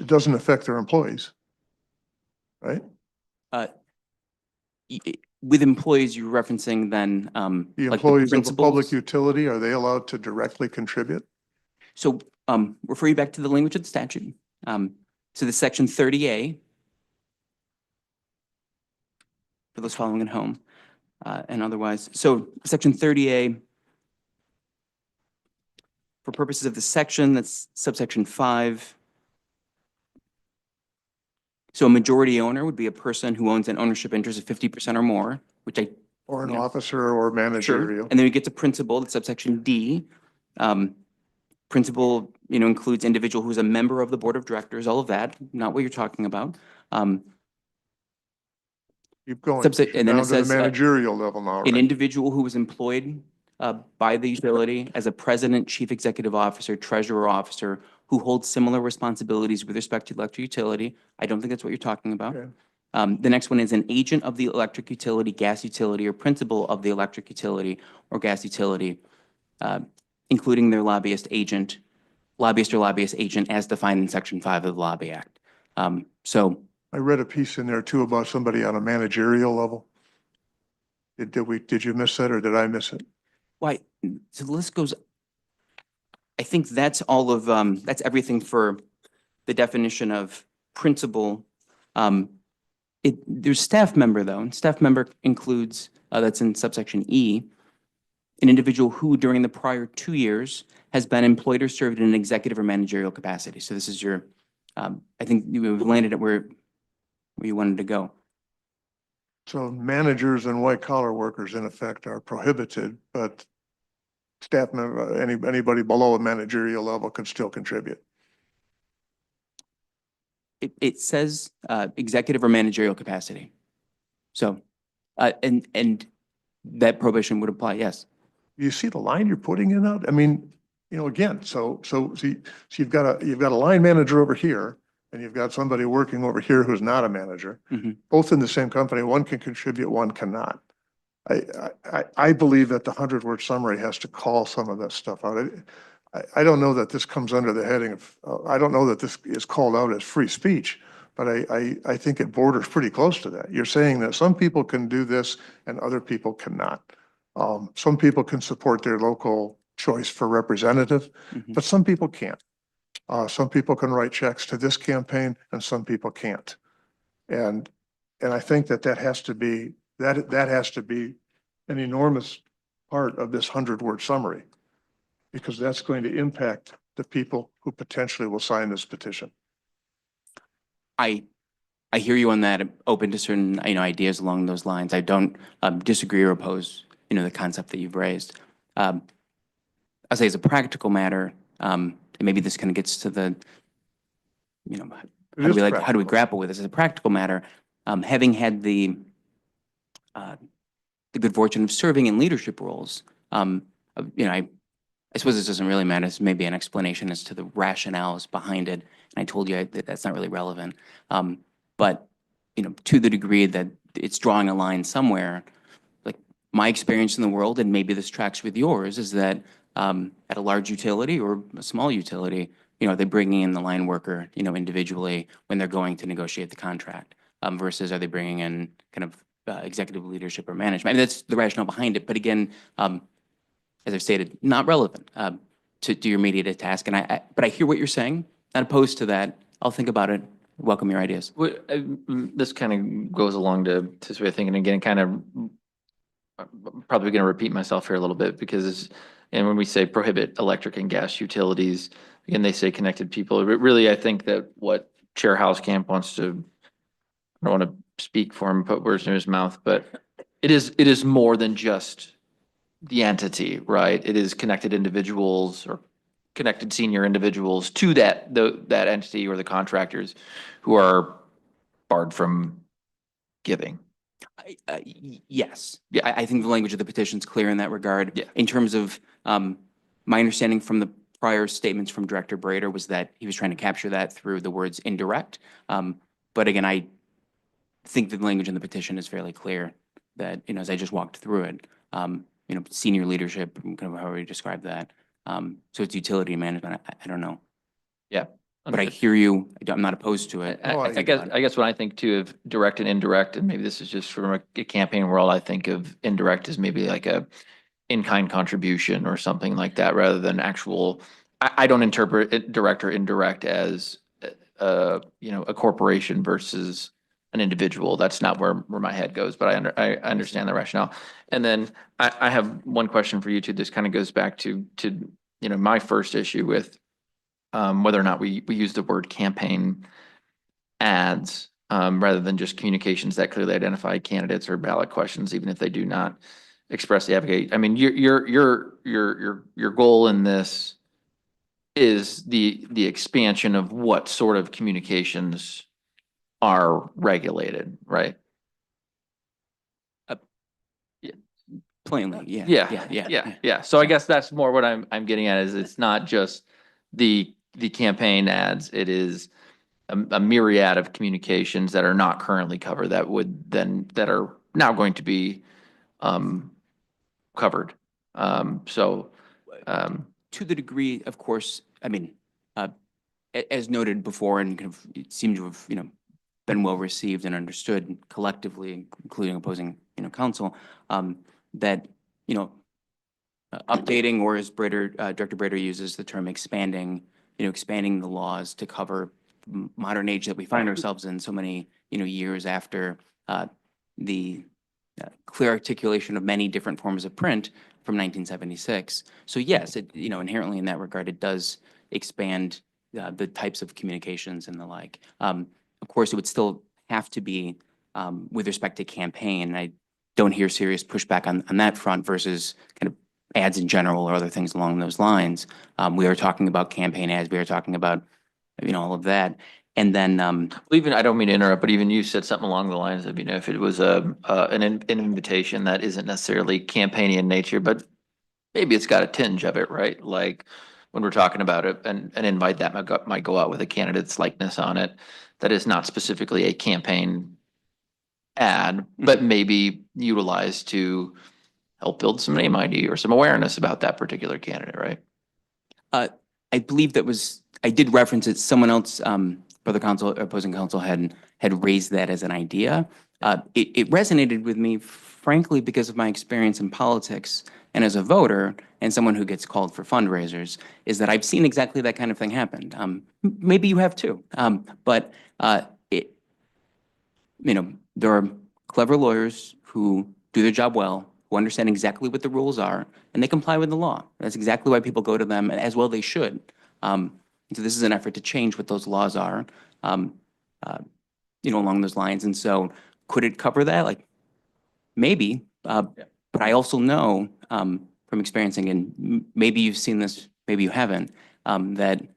doesn't affect their employees, right? with employees, you're referencing then, The like employees of a public principals. utility, are they allowed to directly contribute? So, refer you back to the language of the statute. So the section 30A, for those following at home, and otherwise. So section 30A, for purposes of the section, that's subsection 5. So a majority owner would be a person who owns an ownership interest of 50% or more, which I. Or an Yeah. officer or Sure. managerial? And then we get to principal, that's subsection D. Principal, includes individual who's a member of the board of directors, all of that, not what you're talking about. Keep going. And then Down it to the says, managerial level now, an right? individual who was employed by the utility as a president, chief executive officer, treasurer officer who holds similar responsibilities with respect to electric utility. I don't think that's what you're talking about. Okay. The next one is an agent of the electric utility, gas utility, or principal of the electric utility or gas utility, including their lobbyist or lobbyist agent as defined in Section 5 of the Lobby Act. So I read a piece in there too about somebody on a managerial level. Did you miss that or did I miss it? why, so the list goes, I think that's all of, that's everything for the definition of principal. There's staff member though, and staff member includes, that's in subsection E, an individual who during the prior 2 years has been employed or served in an executive or managerial capacity. So this is your, I think you've landed at where you wanted to go. So managers and white collar workers in effect are prohibited, but staff member, anybody below a managerial level can still contribute. It says, executive or managerial capacity. So, and that prohibition would apply, yes. You see the line you're putting in out? I mean, again, so you've got a line manager over here and you've got somebody working over here who's not a manager, Mhm. both in the same company. One can contribute, one cannot. I believe that the 100-word summary has to call some of that stuff out. I don't know that this comes under the heading of, I don't know that this is called out as free speech, but I think it borders pretty close to that. You're saying that some people can do this and other people cannot. Some people can support their local choice for representative, Mhm. but some people can't. Some people can write checks to this campaign and some people can't. And I think that has to be, that has to be an enormous part of this 100-word summary, because that's going to impact the people who potentially will sign this petition. I hear you on that. I'm open to certain, ideas along those lines. I don't disagree or oppose, the concept that you've raised. I'll say as a practical matter, and maybe this kind of gets to the, how do we practical. grapple with this as a practical matter? Having had the good fortune of serving in leadership roles, I suppose this doesn't really matter. It's maybe an explanation as to the rationales behind it. And I told you that that's not really relevant. But, to the degree that it's drawing a line somewhere, like my experience in the world, and maybe this tracks with yours, is that at a large utility or a small utility, are they bringing in the line worker, individually when they're going to negotiate the contract, versus are they bringing in kind of executive leadership or management? I mean, that's the rationale behind it. But again, as I've stated, not relevant to your immediate task. And but I hear what you're saying. Not opposed to that. I'll think about it. Welcome your ideas. This kind of goes along to this way of thinking again, kind of probably going to repeat myself here a little bit because, and when we say prohibit electric and gas utilities, again, they say connected people. But really, I think that what Chair Housecamp wants to, I don't want to speak for him, put words in his mouth, but it is more than just the entity, right? It is connected individuals or connected senior individuals to that entity or the contractors who are barred from giving. Yes. Yeah. I think the language of the petition is clear in that regard. Yeah. In terms of my understanding from the prior statements from Director Brader was that he was trying to capture that through the words indirect. But again, I think that the language in the petition is fairly clear that, as I just walked through it, senior leadership, kind of however you describe that. So it's utility management. I don't know. Yeah. But I hear you. I'm not opposed to it. I guess when I think too of direct and indirect, and maybe this is just from a campaign world, I think of indirect as maybe like a in-kind contribution or something like that, rather than actual. I don't interpret it direct or indirect as a corporation versus an individual. That's not where my head goes, but I understand the rationale. And then I have one question for you too. This kind of goes back to my first issue with whether or not we use the word campaign ads rather than just communications that clearly identify candidates or ballot questions, even if they do not expressly advocate. I mean, your goal in this is the expansion of what sort of communications are regulated, right? Plainly, yeah. Yeah. So I guess that's more what I'm getting at is it's not just the campaign ads. It is a myriad of communications that are not currently covered that are now going to be covered. So To the degree, of course, I mean, as noted before and kind of it seemed to have, been well received and understood collectively, including opposing, counsel, that, updating, or as Director Brader uses the term expanding, expanding the laws to cover modern age that we find ourselves in so many, years after the clear articulation of many different forms of print from 1976. So yes, it, inherently in that regard, it does expand the types of communications and the like. Of course, it would still have to be with respect to campaign. I don't hear serious pushback on that front versus kind of ads in general or other things along those lines. We are talking about campaign ads. We are talking about, all of that. And then, even, I don't mean to interrupt, but even you said something along the lines of, if it was an invitation that isn't necessarily campaigny in nature, but maybe it's got a tinge of it, right? Like when we're talking about it, an invite that might go out with a candidate's likeness on it, that is not specifically a campaign ad, but maybe utilized to help build some name ID or some awareness about that particular candidate, right? I believe I did reference it. Someone else, brother counsel, opposing counsel had raised that as an idea. It resonated with me, frankly, because of my experience in politics and as a voter and someone who gets called for fundraisers, is that I've seen exactly that kind of thing happen. Maybe you have too. But there are clever lawyers who do their job well, who understand exactly what the rules are, and they comply with the law. That's exactly why people go to them, and as well they should. So this is an effort to change what those laws are, along those lines. And so could it cover that? Like, maybe, but I also know from experiencing, and maybe you've seen this, maybe you haven't, that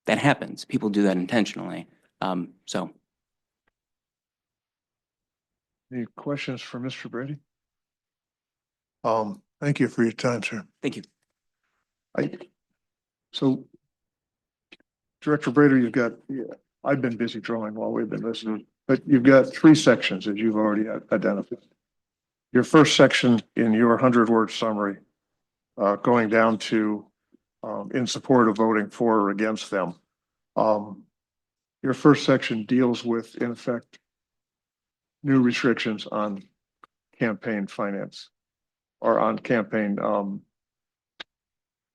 happens. People do that intentionally. So. Any questions for Mr. Brady? Thank you for your time, sir. Thank you. So Director Brader, I've been busy drawing while we've been listening, but you've got 3 sections that you've already identified. Your first section in your 100-word summary, going down to in support of voting for or against them. Your first section deals with, in effect, new restrictions on campaign finance or on campaign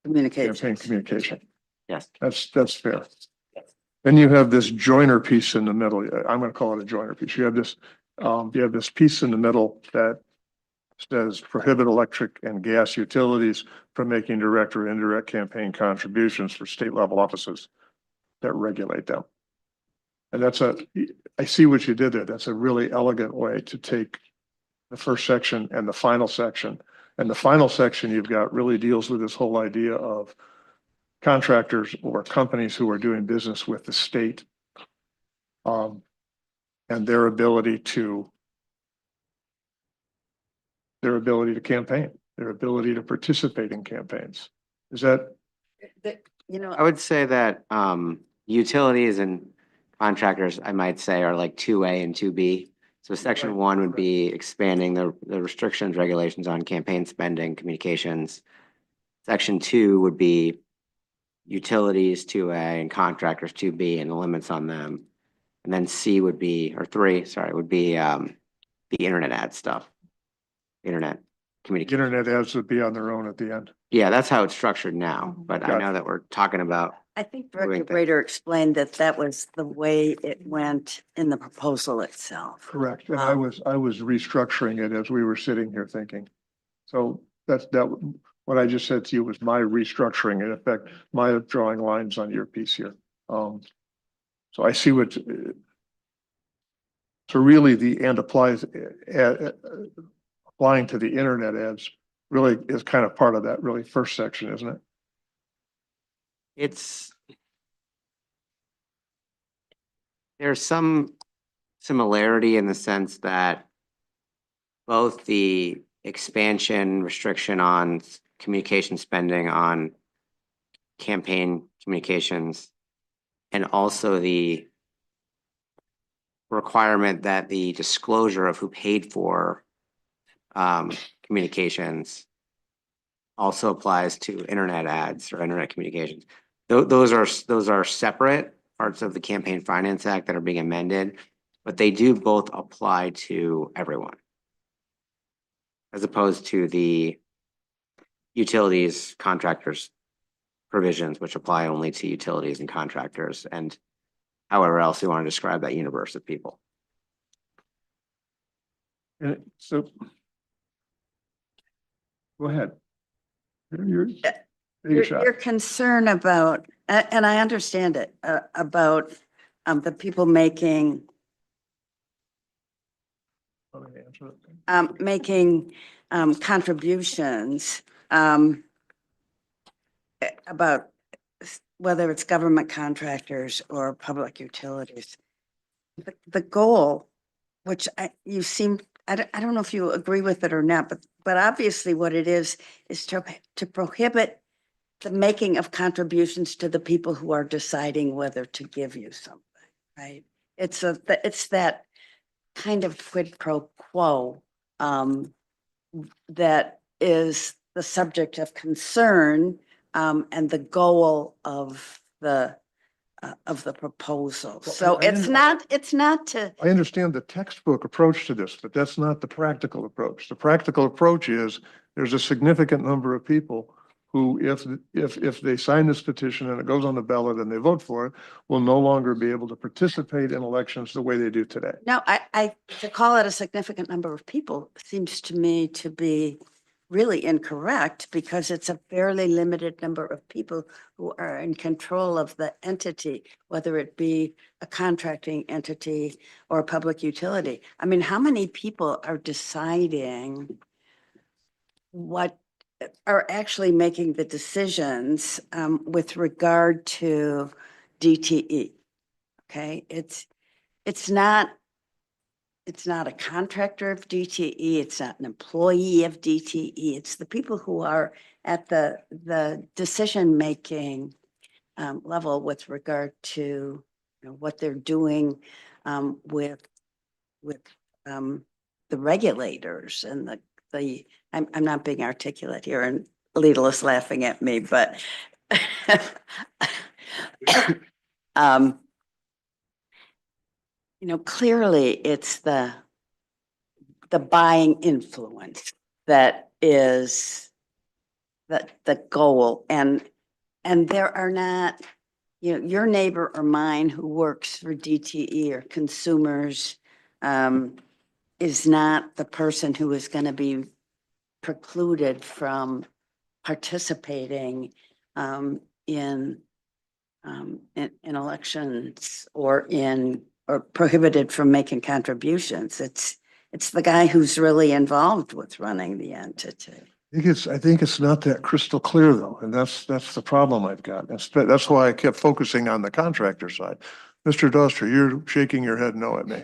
communication. Yes. That's fair. Then you have this joiner piece in the middle. I'm going to call it a joiner piece. You have this piece in the middle that says prohibit electric and gas utilities from making direct or indirect campaign contributions for state level offices that regulate them. And I see what you did there. That's a really elegant way to take the first section and the final section. And the final section you've got really deals with this whole idea of contractors or companies who are doing business with the state, and their ability to campaign, their ability to participate in campaigns. Is that? I would say that utilities and contractors, I might say, are like 2A and 2B. So section 1 would be expanding the restrictions, regulations on campaign spending, communications. Section 2 would be utilities 2A and contractors 2B and the limits on them. And then C would be, or 3, sorry, would be the internet ad stuff. Internet communication. Internet ads would be on their own at the end. Yeah, that's how it's structured now, but I know that we're talking about. I think Director Brader explained that was the way it went in the proposal itself. Correct. And I was restructuring it as we were sitting here thinking. So what I just said to you was my restructuring, in effect, my drawing lines on your piece here. So I see so really the and applies, applying to the internet ads really is kind of part of that really first section, isn't it? There's some similarity in the sense that both the expansion, restriction on communication spending on campaign communications, and also the requirement that the disclosure of who paid for communications also applies to internet ads or internet communications. Those are separate parts of the Campaign Finance Act that are being amended, but they do both apply to everyone, as opposed to the utilities contractors provisions, which apply only to utilities and contractors and however else you want to describe that universe of people. And so, go ahead. Take a shot. Your concern about, and I understand it, about the people making contributions about whether it's government contractors or public utilities. The goal, which you seem, I don't know if you agree with it or not, but obviously what it is to prohibit the making of contributions to the people who are deciding whether to give you something, right? It's that kind of quid pro quo that is the subject of concern and the goal of the proposal. Well, So I it's not to, I understand the textbook approach to this, but that's not the practical approach. The practical approach is there's a significant number of people who, if they sign this petition and it goes on the ballot and they vote for it, will no longer be able to participate in elections the way they do today. no, to call it a significant number of people seems to me to be really incorrect because it's a fairly limited number of people who are in control of the entity, whether it be a contracting entity or a public utility. I mean, how many people are deciding what are actually making the decisions with regard to DTE? Okay, it's not a contractor of DTE, it's not an employee of DTE, it's the people who are at the decision-making level with regard to what they're doing with the regulators and I'm not being articulate here and Lidl is laughing at me, but clearly it's the buying influence that is the goal. And there are not, your neighbor or mine who works for DTE or consumers is not the person who is going to be precluded from participating in elections or prohibited from making contributions. It's the guy who's really involved with running the entity. I think it's not that crystal clear though, and that's the problem I've got. That's why I kept focusing on the contractor side. Mr. Doster, you're shaking your head no at me.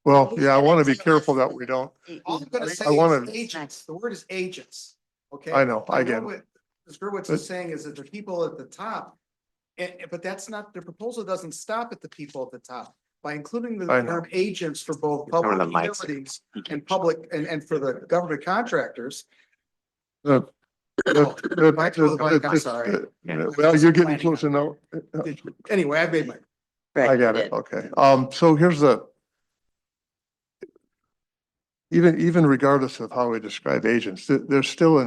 Well, yeah, I want to be careful that we don't. All I'm gonna say I wanna- is agents. The word is agents. Okay. I know, I get it. what Ms. Gurwitz is saying is that the people at the top, but that's not, the proposal doesn't stop at the people at the top. By including the I know. term agents for both Cover the public mics. utilities and public, and for the government contractors. The- I'm sorry. Well, you're getting close enough. Anyway, I made my. I got it. Okay. So here's even regardless of how we describe agents, there's still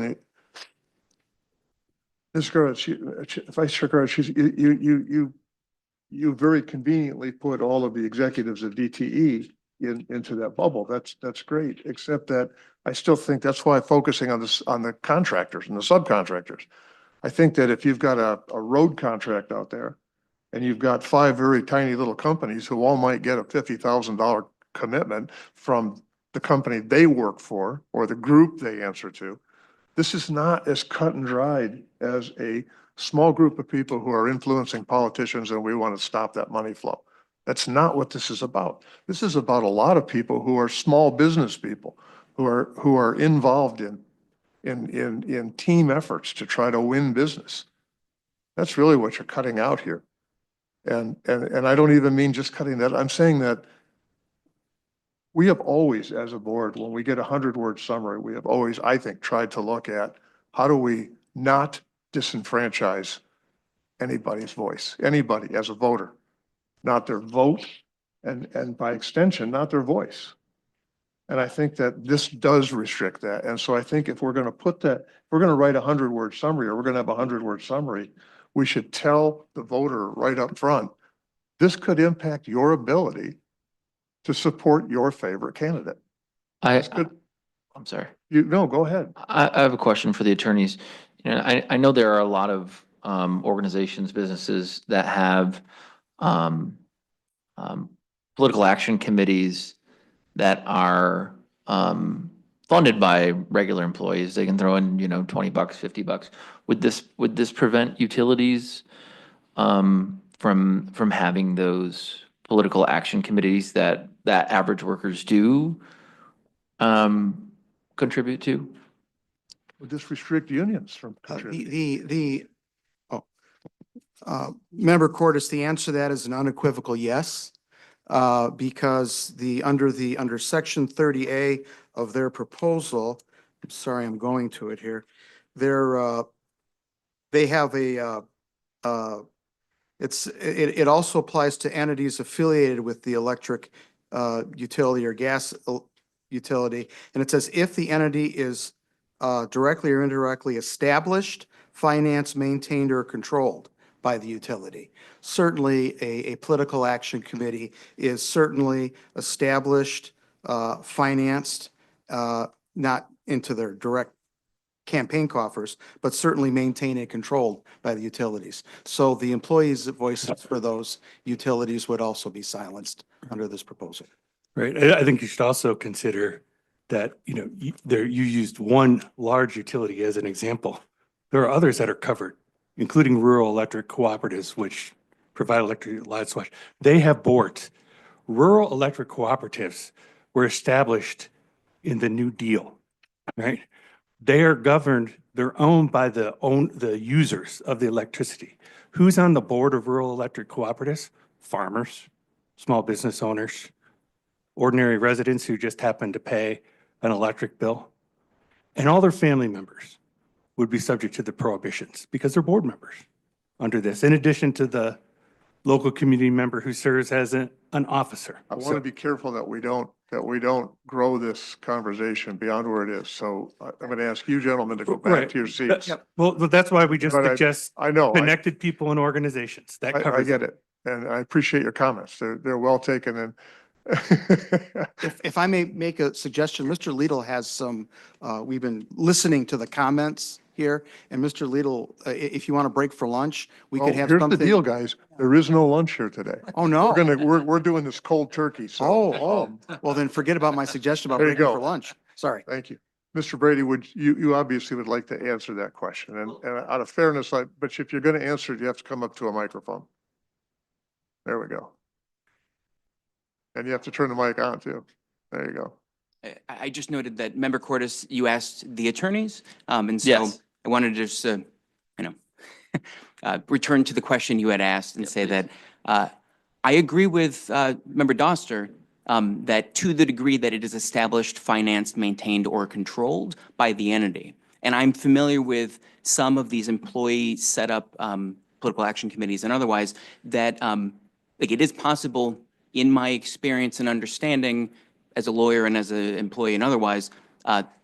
this girl, Vice Chair Garrett, you very conveniently put all of the executives of DTE into that bubble. That's great, except that I still think that's why focusing on the contractors and the subcontractors. I think that if you've got a road contract out there and you've got 5 very tiny little companies who all might get a $50,000 commitment from the company they work for or the group they answer to, this is not as cut and dried as a small group of people who are influencing politicians and we want to stop that money flow. That's not what this is about. This is about a lot of people who are small business people who are involved in team efforts to try to win business. That's really what you're cutting out here. And I don't even mean just cutting that. I'm saying that we have always, as a board, when we get a 100-word summary, we have always, I think, tried to look at how do we not disenfranchise anybody's voice, anybody as a voter, not their vote, and by extension, not their voice. And I think that this does restrict that. And so I think if we're going to put that, if we're going to write a 100-word summary, or we're going to have a 100-word summary, we should tell the voter right up front, this could impact your ability to support your favorite candidate. This could, I'm sorry. no, go ahead. I have a question for the attorneys. You know, I know there are a lot of organizations, businesses that have political action committees that are funded by regular employees. They can throw in, you know, $20, $50. Would this prevent utilities from having those political action committees that average workers do contribute to? Would this restrict unions from contributing? Member Cordes, the answer to that is an unequivocal yes. Because under section 30A of their proposal, I'm sorry, I'm going to it here. They have it also applies to entities affiliated with the electric utility or gas utility. And it says if the entity is directly or indirectly established, financed, maintained, or controlled by the utility. Certainly, a political action committee is certainly established, financed, not into their direct campaign coffers, but certainly maintained and controlled by the utilities. So the employees' voices for those utilities would also be silenced under this proposal. Right. I think you should also consider that, you know, you used one large utility as an example. There are others that are covered, including rural electric cooperatives, which provide electric light switch. They have boards. Rural electric cooperatives were established in the New Deal, right? They are governed, they're owned by the users of the electricity. Who's on the board of rural electric cooperatives? Farmers, small business owners, ordinary residents who just happen to pay an electric bill, and all their family members would be subject to the prohibitions because they're board members under this, in addition to the local community member who serves as an officer. I want to be careful that we don't grow this conversation beyond where it is. So I'm going to ask you gentlemen to go back Right. to your seats. Well, that's why we just But suggest I know, connected people and organizations. That I covers get it. And I appreciate your comments. They're well taken, and If I may make a suggestion, Mr. Lidl has some, we've been listening to the comments here, and Mr. Lidl, if you want to break for lunch, we well, could have here's something. the deal, guys. There is no lunch here today. Oh, no. We're doing this cold turkey, so. Oh, well, then forget about my suggestion about There you breaking go. for lunch. Sorry. Thank you. Mr. Brady, you obviously would like to answer that question, and out of fairness, but if you're going to answer it, you have to come up to a microphone. There we go. And you have to turn the mic on too. There you go. I just noted that Member Cordes, you asked the attorneys, and so Yes. I wanted to just, return to the question you had asked and say that I agree with Member Doster that to the degree that it is established, financed, maintained, or controlled by the entity. And I'm familiar with some of these employee set up political action committees and otherwise that like it is possible in my experience and understanding as a lawyer and as an employee and otherwise,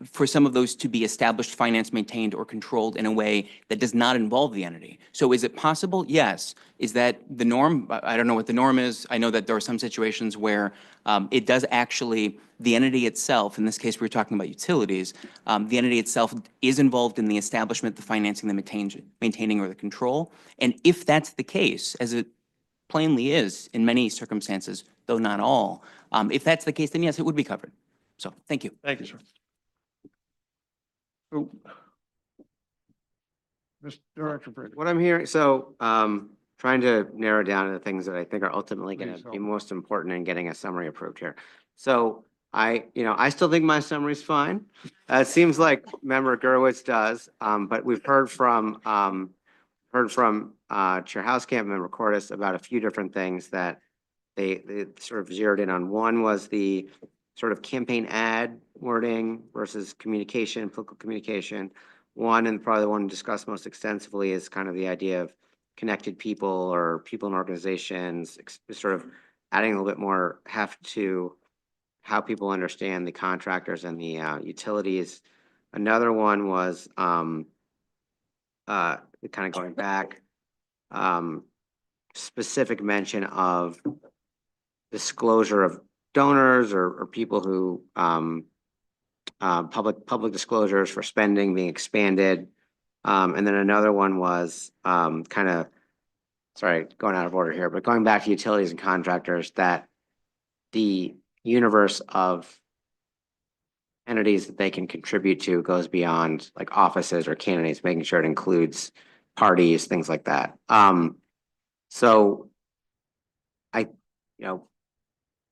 for some of those to be established, financed, maintained, or controlled in a way that does not involve the entity. So is it possible? Yes. Is that the norm? I don't know what the norm is. I know that there are some situations where it does actually, the entity itself, in this case, we're talking about utilities, the entity itself is involved in the establishment, the financing, the maintaining, or the control. And if that's the case, as it plainly is in many circumstances, though not all, if that's the case, then yes, it would be covered. So thank you. Thank you, sir. So, Mr. Director Brady. What I'm hearing, so trying to narrow down to the things that I think are ultimately going Please to help. be most important in getting a summary approved here. So I still think my summary's fine. It seems like Member Gerwitz does, but we've heard from Chair Housecamp and Member Cordes about a few different things that they sort of zeroed in on. One was the sort of campaign ad wording versus communication, political communication. One, and probably the one discussed most extensively, is kind of the idea of connected people or people in organizations, sort of adding a little bit more heft to how people understand the contractors and the utilities. Another one was kind of going back, specific mention of disclosure of donors or people who public disclosures for spending being expanded. And then another one was kind of, sorry, going out of order here, but going back to utilities and contractors, that the universe of entities that they can contribute to goes beyond like offices or candidates, making sure it includes parties, things like that. So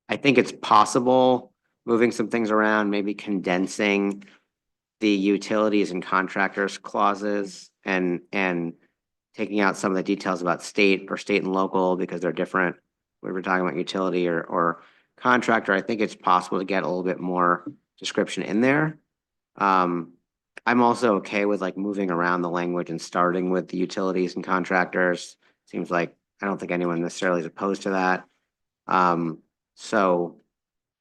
I think it's possible moving some things around, maybe condensing the utilities and contractors clauses and taking out some of the details about state and local because they're different. We were talking about utility or contractor. I think it's possible to get a little bit more description in there. I'm also okay with like moving around the language and starting with the utilities and contractors. Seems like I don't think anyone necessarily is opposed to that. So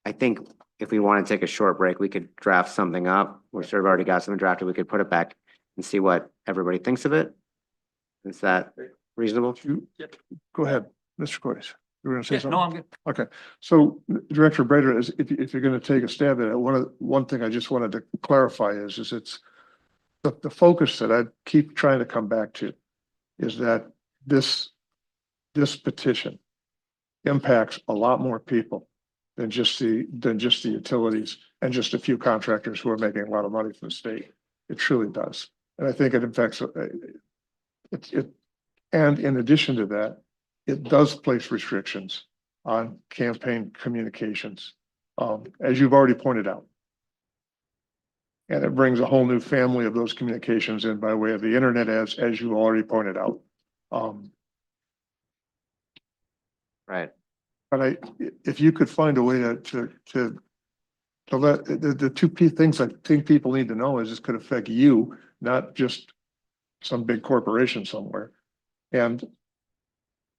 I think if we want to take a short break, we could draft something up. We sort of already got something drafted. We could put it back and see what everybody thinks of it. Is that reasonable? Go ahead, Mr. Cordes. You were gonna say Yeah, something? no, I'm good. Okay, so Director Brader, is if you're gonna take a stab at it, one thing I just wanted to clarify is it's the focus that I keep trying to come back to is that this petition impacts a lot more people than just the utilities and just a few contractors who are making a lot of money for the state. It truly does. And I think it affects and in addition to that, it does place restrictions on campaign communications, as you've already pointed out. And it brings a whole new family of those communications in by way of the internet, as you already pointed out. Right. But if you could find a way to let the two things I think people need to know is this could affect you, not just some big corporation somewhere. And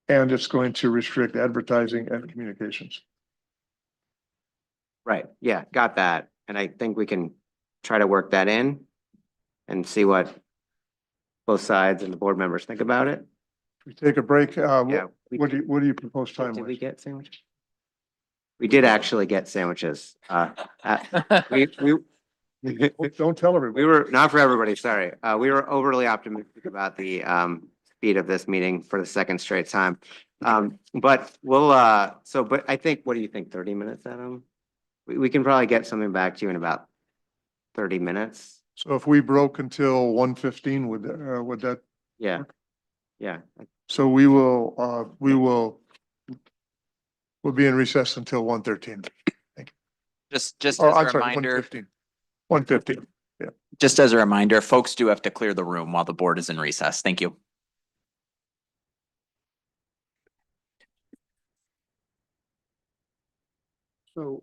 it's going to restrict advertising and communications. Right. Yeah, got that. And I think we can try to work that in and see what both sides and the board members think about it. We take a break. Yeah. What do you propose time Did we wise? get sandwiches? We did actually get sandwiches. We Don't tell everybody. we were, not for everybody, sorry. We were overly optimistic about the speed of this meeting for the second straight time. But we'll but I think, what do you think, 30 minutes, Adam? We can probably get something back to you in about 30 minutes. So if we broke until 1:15, would that? Yeah. Yeah. So we'll be in recess until 1:13. Just as Oh, a I'm sorry, reminder, 1:15. 1:15. just as a reminder, folks do have to clear the room while the board is in recess. Thank you. So.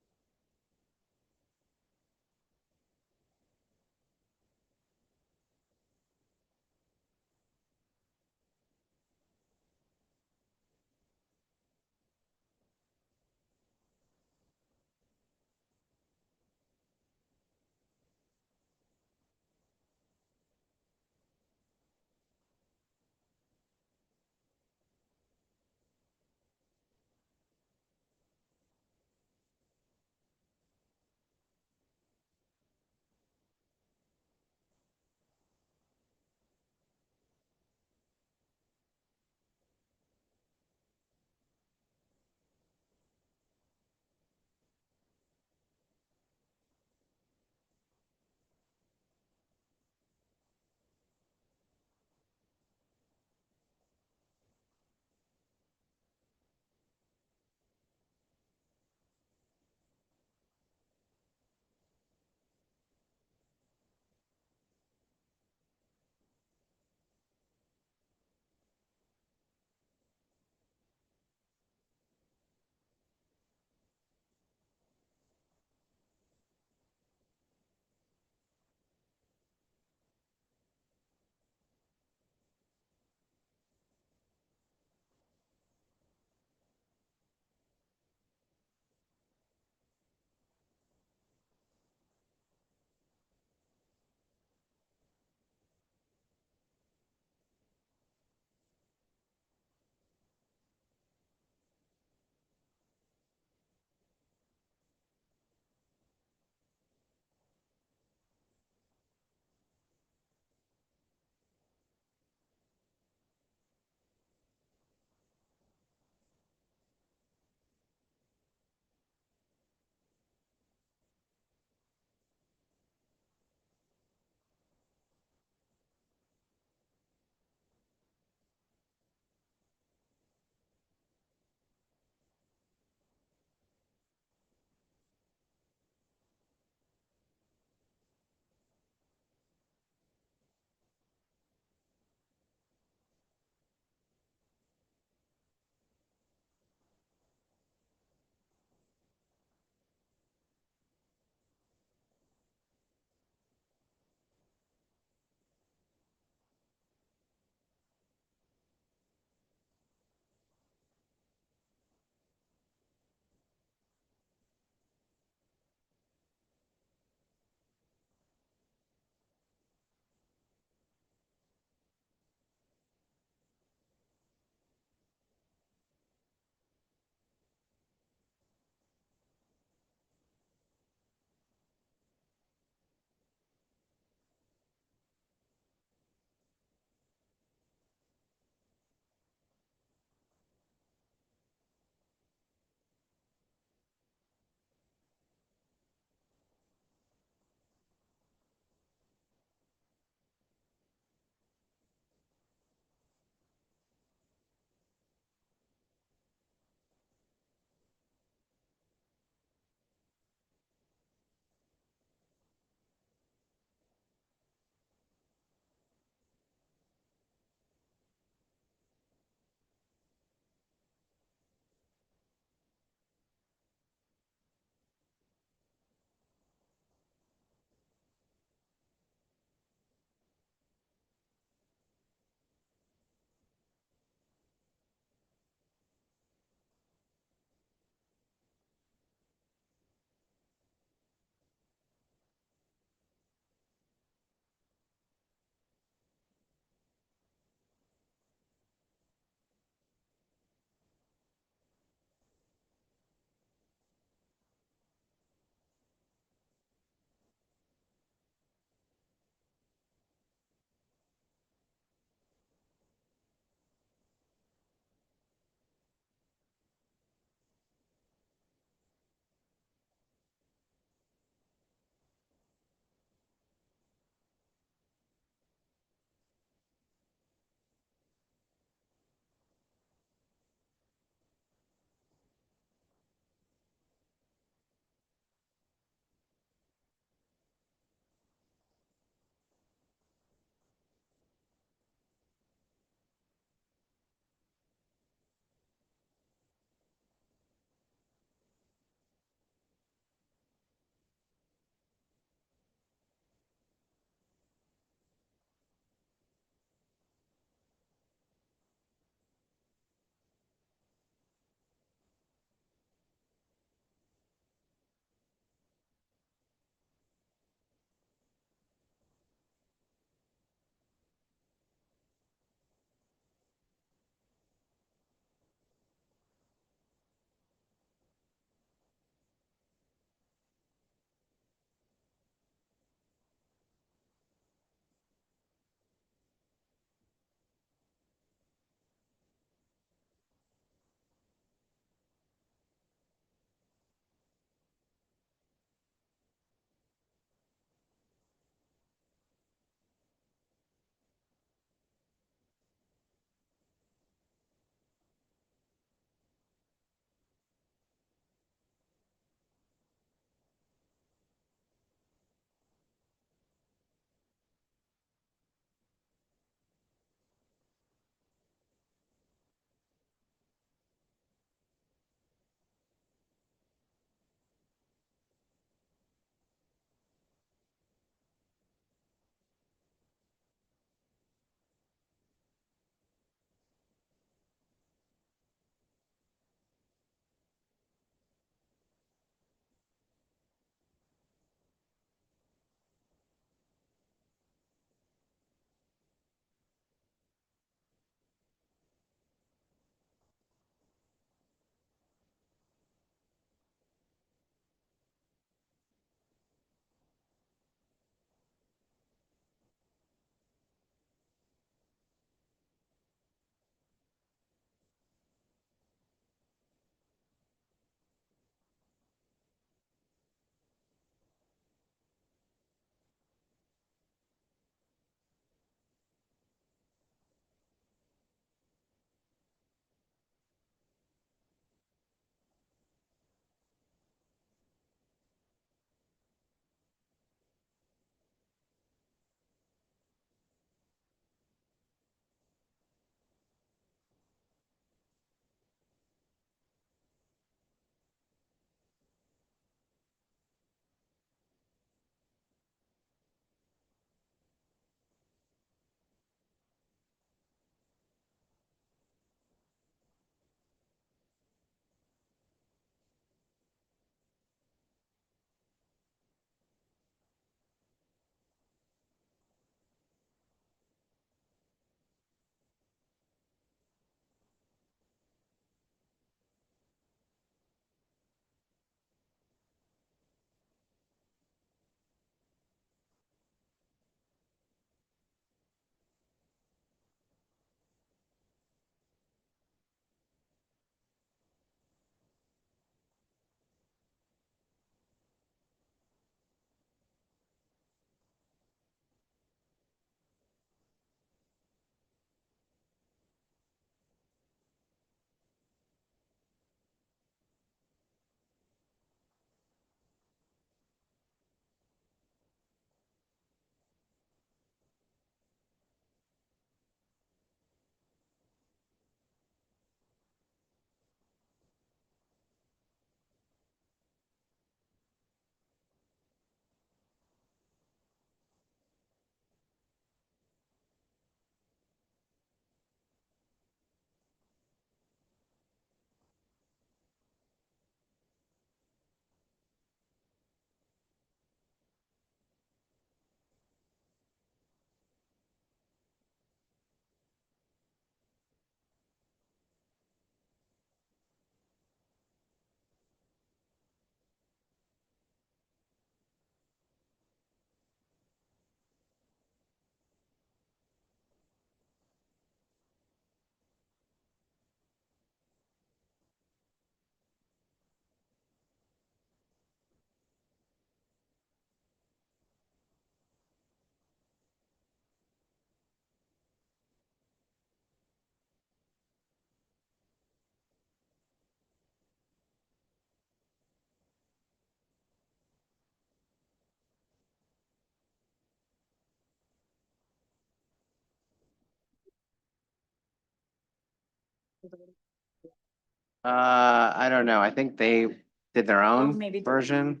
I don't know. I think they did their own maybe. version.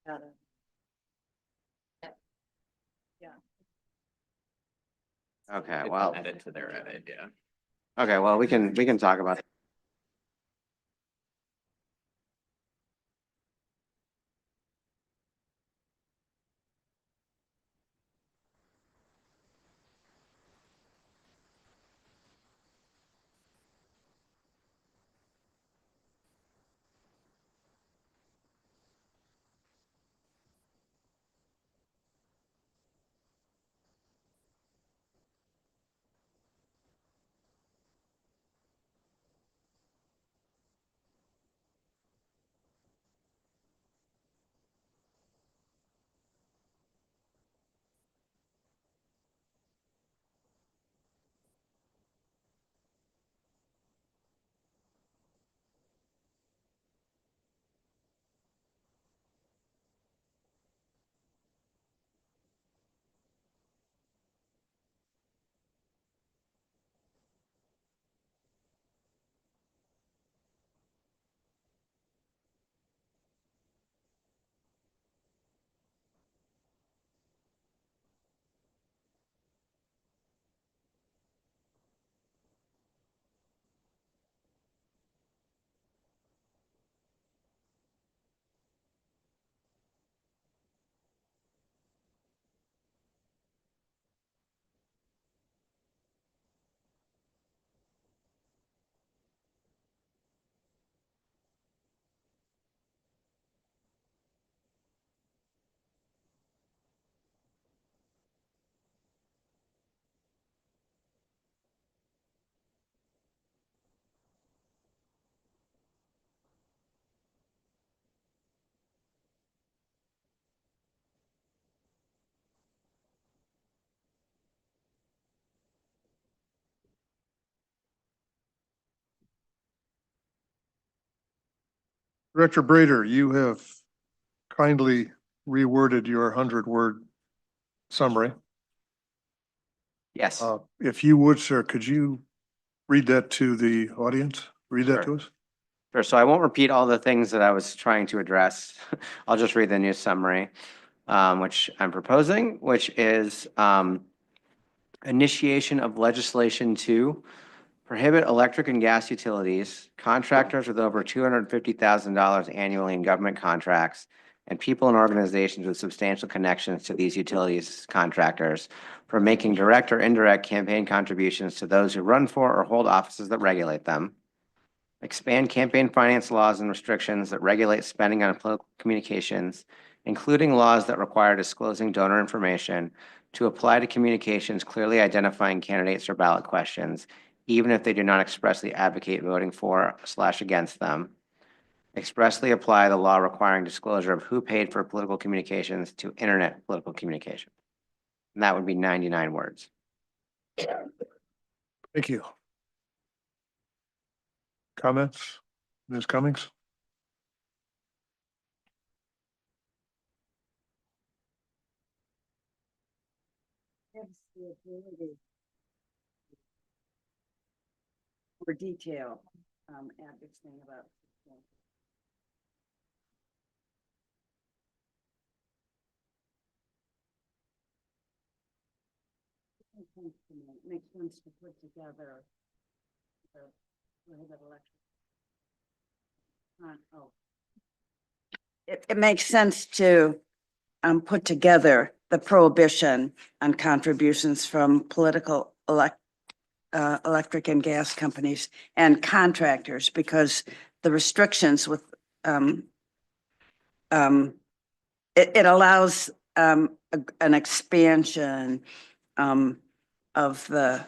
Got it. Okay, It's well, an edit to their edit, yeah. okay, well, we can talk about it. Director Brader, you have kindly reworded your 100-word summary. Yes, If you would, sir, could you read that to the audience? Read that to Sure. us? sure. So I won't repeat all the things that I was trying to address. I'll just read the new summary, which I'm proposing, which is initiation of legislation to prohibit electric and gas utilities, contractors with over $250,000 annually in government contracts, and people and organizations with substantial connections to these utilities contractors from making direct or indirect campaign contributions to those who run for or hold offices that regulate them. Expand campaign finance laws and restrictions that regulate spending on political communications, including laws that require disclosing donor information to apply to communications clearly identifying candidates or ballot questions, even if they do not expressly advocate voting for / against them. Expressly apply the law requiring disclosure of who paid for political communications to internet political communication. And that would be 99 words. Thank you. Comments? Ms. Cummings? For detail, add this thing about. Makes sense to put together the prohibit election. It makes sense to put together the prohibition on contributions from political electric and gas companies and contractors, because the restrictions with it allows an expansion of the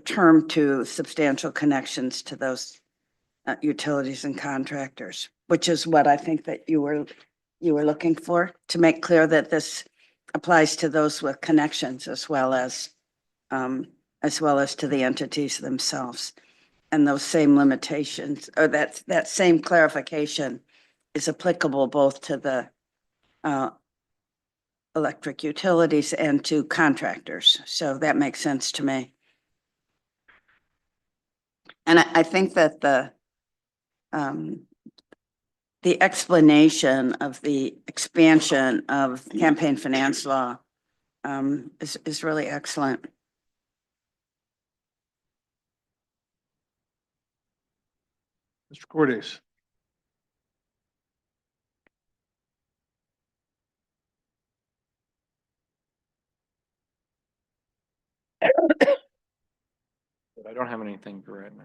term to substantial connections to those utilities and contractors, which is what I think that you were looking for, to make clear that this applies to those with connections as well as to the entities themselves. And those same limitations, or that same clarification is applicable both to the electric utilities and to contractors. So that makes sense to me. And I think that um, the explanation of the expansion of campaign finance law is really excellent. Mr. Cordes. But I don't have anything for right now.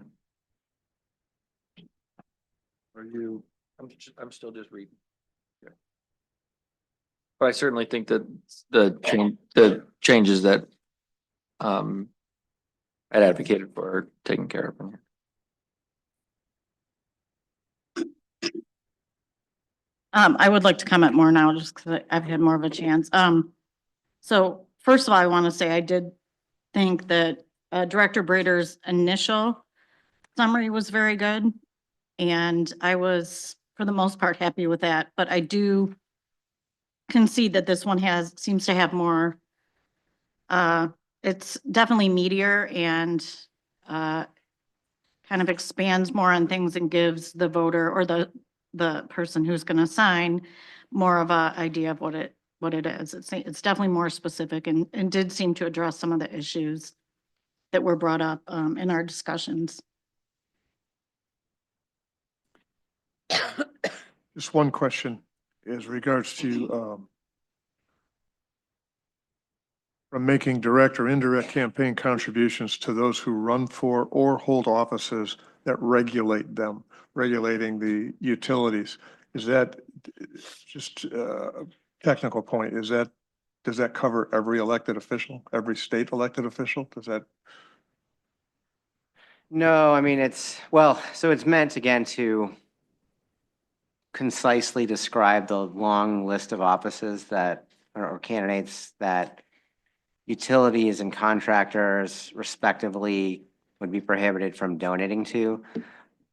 Are you, I'm still just reading. But I certainly think that the changes that I'd advocated for are taken care of in here. I would like to comment more now, just because I've had more of a chance. So first of all, I want to say I did think that Director Brader's initial summary was very good. And I was, for the most part, happy with that, but I do concede that this one seems to have more. It's definitely meatier and kind of expands more on things and gives the voter or the person who's going to sign more of a idea of what it is. It's definitely more specific and did seem to address some of the issues that were brought up in our discussions. just one question is regards to from making direct or indirect campaign contributions to those who run for or hold offices that regulate them, regulating the utilities. Is that just a technical point? Does that cover every elected official, every state elected official? Does that? No, I mean, so it's meant again to concisely describe the long list of offices that, or candidates that utilities and contractors respectively would be prohibited from donating to.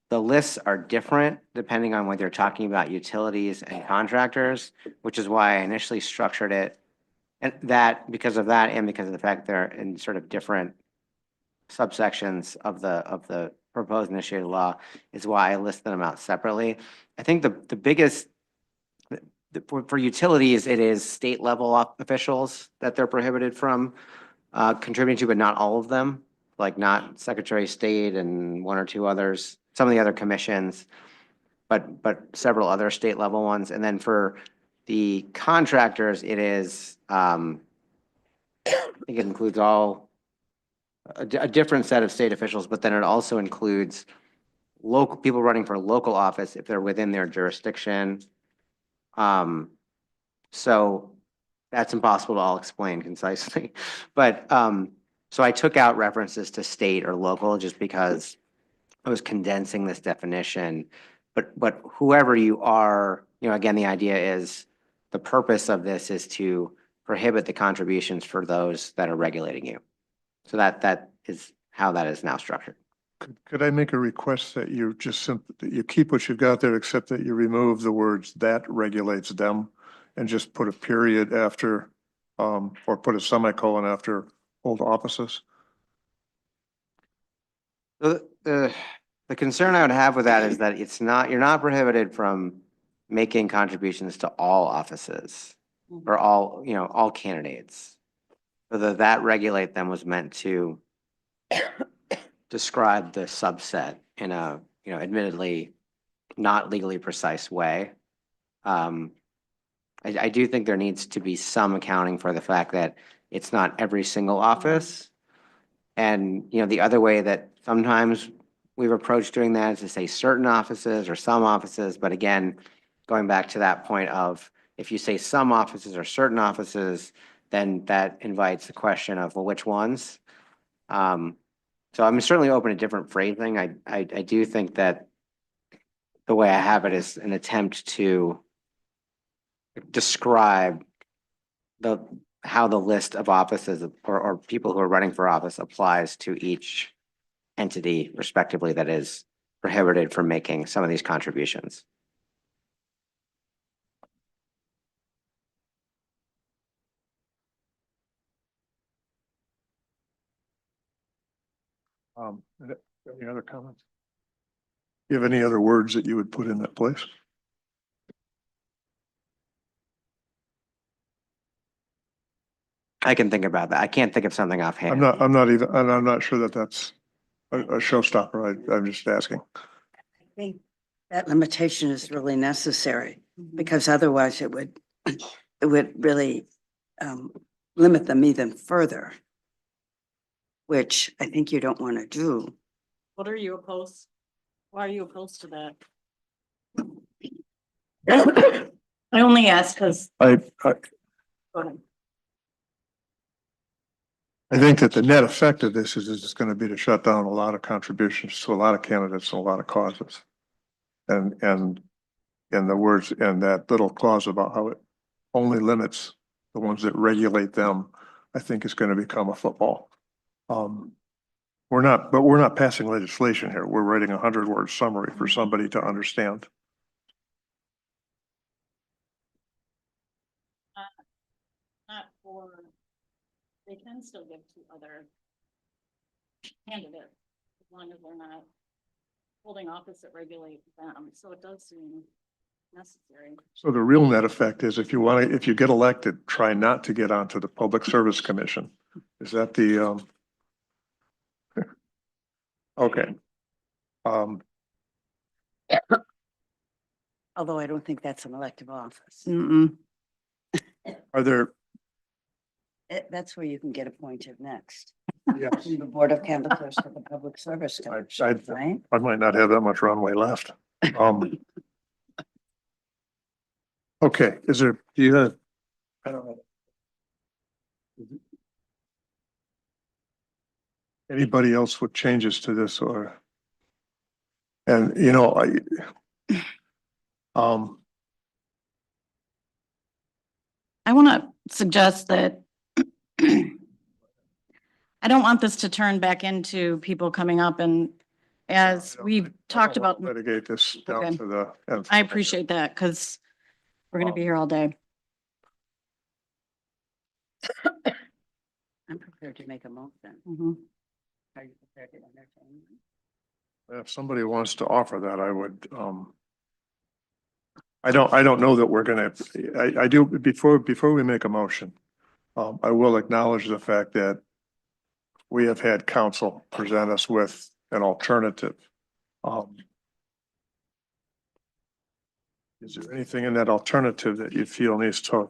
The lists are different depending on whether you're talking about utilities and contractors, which is why I initially structured it. And that, because of that, and because of the fact they're in sort of different subsections of the proposed initiated law, is why I listed them out separately. I think the biggest, for utilities, it is state level officials that they're prohibited from contributing to, but not all of them, like not Secretary of State and one or two others, some of the other commissions, but several other state level ones. And then for the contractors, it is, I think it includes a different set of state officials, but then it also includes local people running for local office if they're within their jurisdiction. So that's impossible to all explain concisely. But so I took out references to state or local just because I was condensing this definition. But whoever you are, again, the idea is the purpose of this is to prohibit the contributions for those that are regulating you. So that is how that is now structured. Could I make a request that you just that you keep what you've got there, except that you remove the words "that regulates them" and just put a period after, or put a semicolon after hold offices? The concern I would have with that is that you're not prohibited from making contributions to all offices or all candidates. So that regulate them was meant to describe the subset in a, admittedly not legally precise way. I do think there needs to be some accounting for the fact that it's not every single office. And, the other way that sometimes we've approached doing that is to say certain offices or some offices. But again, going back to that point of if you say some offices or certain offices, then that invites the question of, well, which ones? So I'm certainly open to different phrasing. I do think that the way I have it is an attempt to describe how the list of offices or people who are running for office applies to each entity respectively that is prohibited from making some of these contributions. Any other comments? You have any other words that you would put in that place? I can think about that. I can't think of something offhand. I'm not even, and I'm not sure that that's a showstopper. I'm just asking. I think that limitation is really necessary because otherwise it would really limit them even further, which I think you don't want to do. What are you opposed? Why are you opposed to that? I only asked because. I think that the net effect of this is it's going to be to shut down a lot of contributions to a lot of candidates and a lot of causes. And the words and that little clause about how it only limits the ones that regulate them, I think is going to become a football. We're not passing legislation here. We're writing 100-word summary for somebody to understand. Not for, they can still give to other candidates as long as they're not holding office that regulates them. So it does seem necessary. So the real net effect is if you get elected, try not to get onto the Public Service Commission. Is that the, okay. Although I don't think that's an elective office. Are there, That's where you can get appointed next. yes, The Board of Canvassers for the Public Service Commission, right? I might not have that much runway left. Okay, do you have? I don't know. Anybody else with changes to this or? And you know, I want to suggest that I don't want this to turn back into people coming up and as we've talked about. Litigate this down Okay. to the. nth I level. appreciate that because we're going to be here all day. I'm prepared to make a motion. Mhm. Are you prepared to entertain? If somebody wants to offer that, I would, I don't know that we're gonna, I do, before we make a motion, I will acknowledge the fact that we have had counsel present us with an alternative. Is there anything in that alternative that you feel needs to?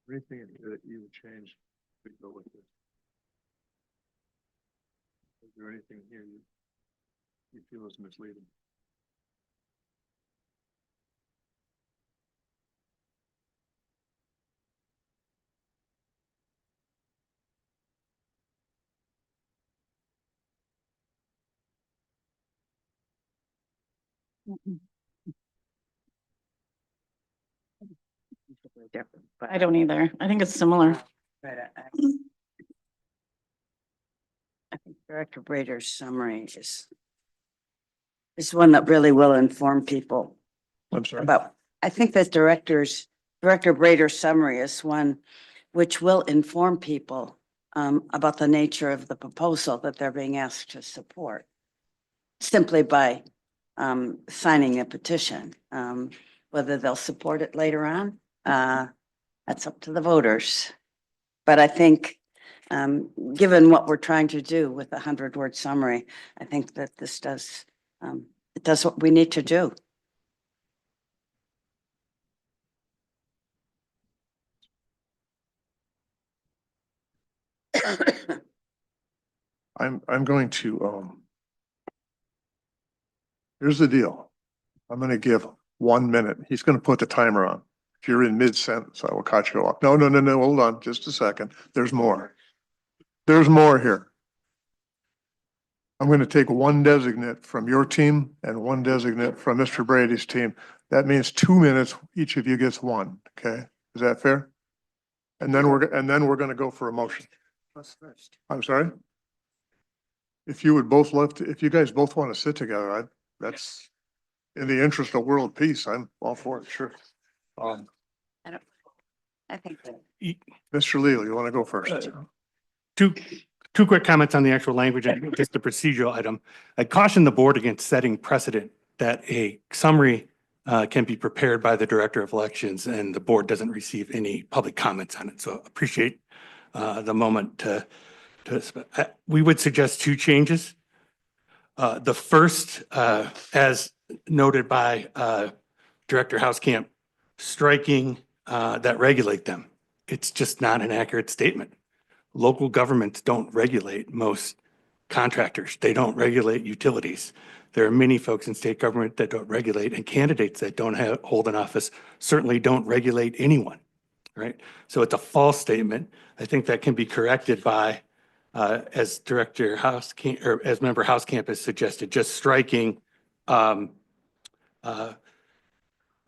Anything in here that you would change to go with this? Is there anything here you feel is misleading? Different, but I don't either. I think it's similar. but I think Director Brader's summary is one that really will inform people I'm sorry. about, I think that Director Brader's summary is one which will inform people about the nature of the proposal that they're being asked to support simply by signing a petition. Whether they'll support it later on, that's up to the voters. But I think, given what we're trying to do with a 100-word summary, I think that this does, it does what we need to do. I'm going to, here's the deal. I'm going to give 1 minute. He's going to put the timer on. If you're in mid-sentence, I will cut you off. No, hold on just a second. There's more. There's more here. I'm going to take one designate from your team and one designate from Mr. Brady's team. That means 2 minutes. Each of you gets one. Okay? Is that fair? And then we're going to go for a motion. First. I'm sorry? If you would both love to, if you guys both want to sit together, in the interest of world peace, I'm all for it, sure. I think that. Mr. Leal, you want to go first? Two quick comments on the actual language and just the procedural item. I caution the board against setting precedent that a summary can be prepared by the Director of Elections and the board doesn't receive any public comments on it. So appreciate the moment we would suggest two changes. The first, as noted by Director Hauskamp, striking that regulate them. It's just not an accurate statement. Local governments don't regulate most contractors. They don't regulate utilities. There are many folks in state government that don't regulate, and candidates that don't hold an office certainly don't regulate anyone, right? So it's a false statement. I think that can be corrected by, as Director Hauskamp, or as Member Hauskamp has suggested, just striking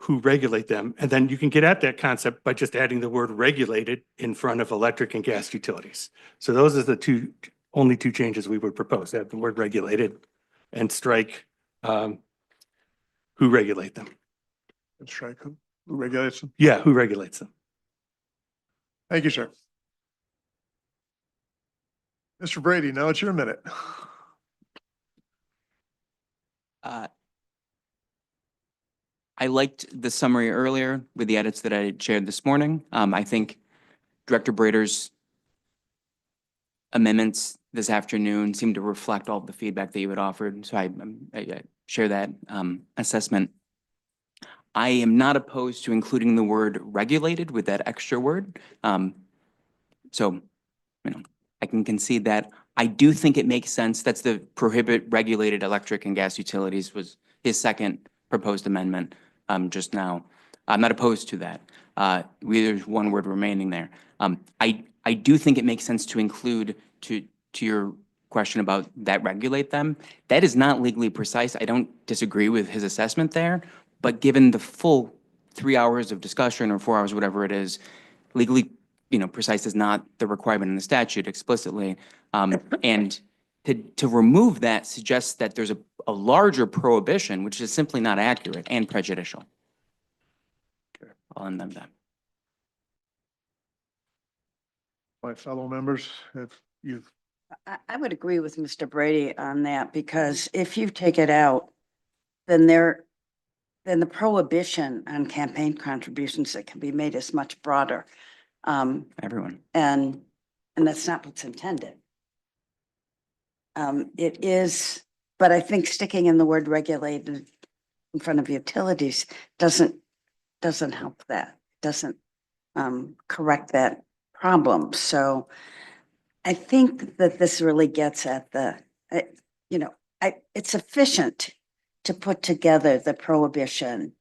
who regulate them. And then you can get at that concept by just adding the word regulated in front of electric and gas utilities. So those are the only two changes we would propose. Add the word regulated and strike who regulate them. Strike who regulates them? Yeah, who regulates them. Thank you, sir. Mr. Brady, now it's your minute. I liked the summary earlier with the edits that I shared this morning. I think Director Brader's amendments this afternoon seem to reflect all of the feedback that you had offered. So I share that assessment. I am not opposed to including the word regulated with that extra word. So, I can concede that. I do think it makes sense. That's the prohibit regulated electric and gas utilities was his second proposed amendment just now. I'm not opposed to that. There's one word remaining there. I do think it makes sense to include to your question about that regulate them. That is not legally precise. I don't disagree with his assessment there, but given the full 3 hours of discussion or 4 hours, whatever it is, legally, precise is not the requirement in the statute explicitly. And to remove that suggests that there's a larger prohibition, which is simply not accurate and prejudicial. I'll end them then. My fellow members, if you've, I would agree with Mr. Brady on that, because if you take it out, then the prohibition on campaign contributions that can be made is much broader. Everyone. And that's not what's intended. It is, but I think sticking in the word regulated in front of utilities doesn't help that, doesn't correct that problem. So I think that this really gets at it's sufficient to put together the prohibition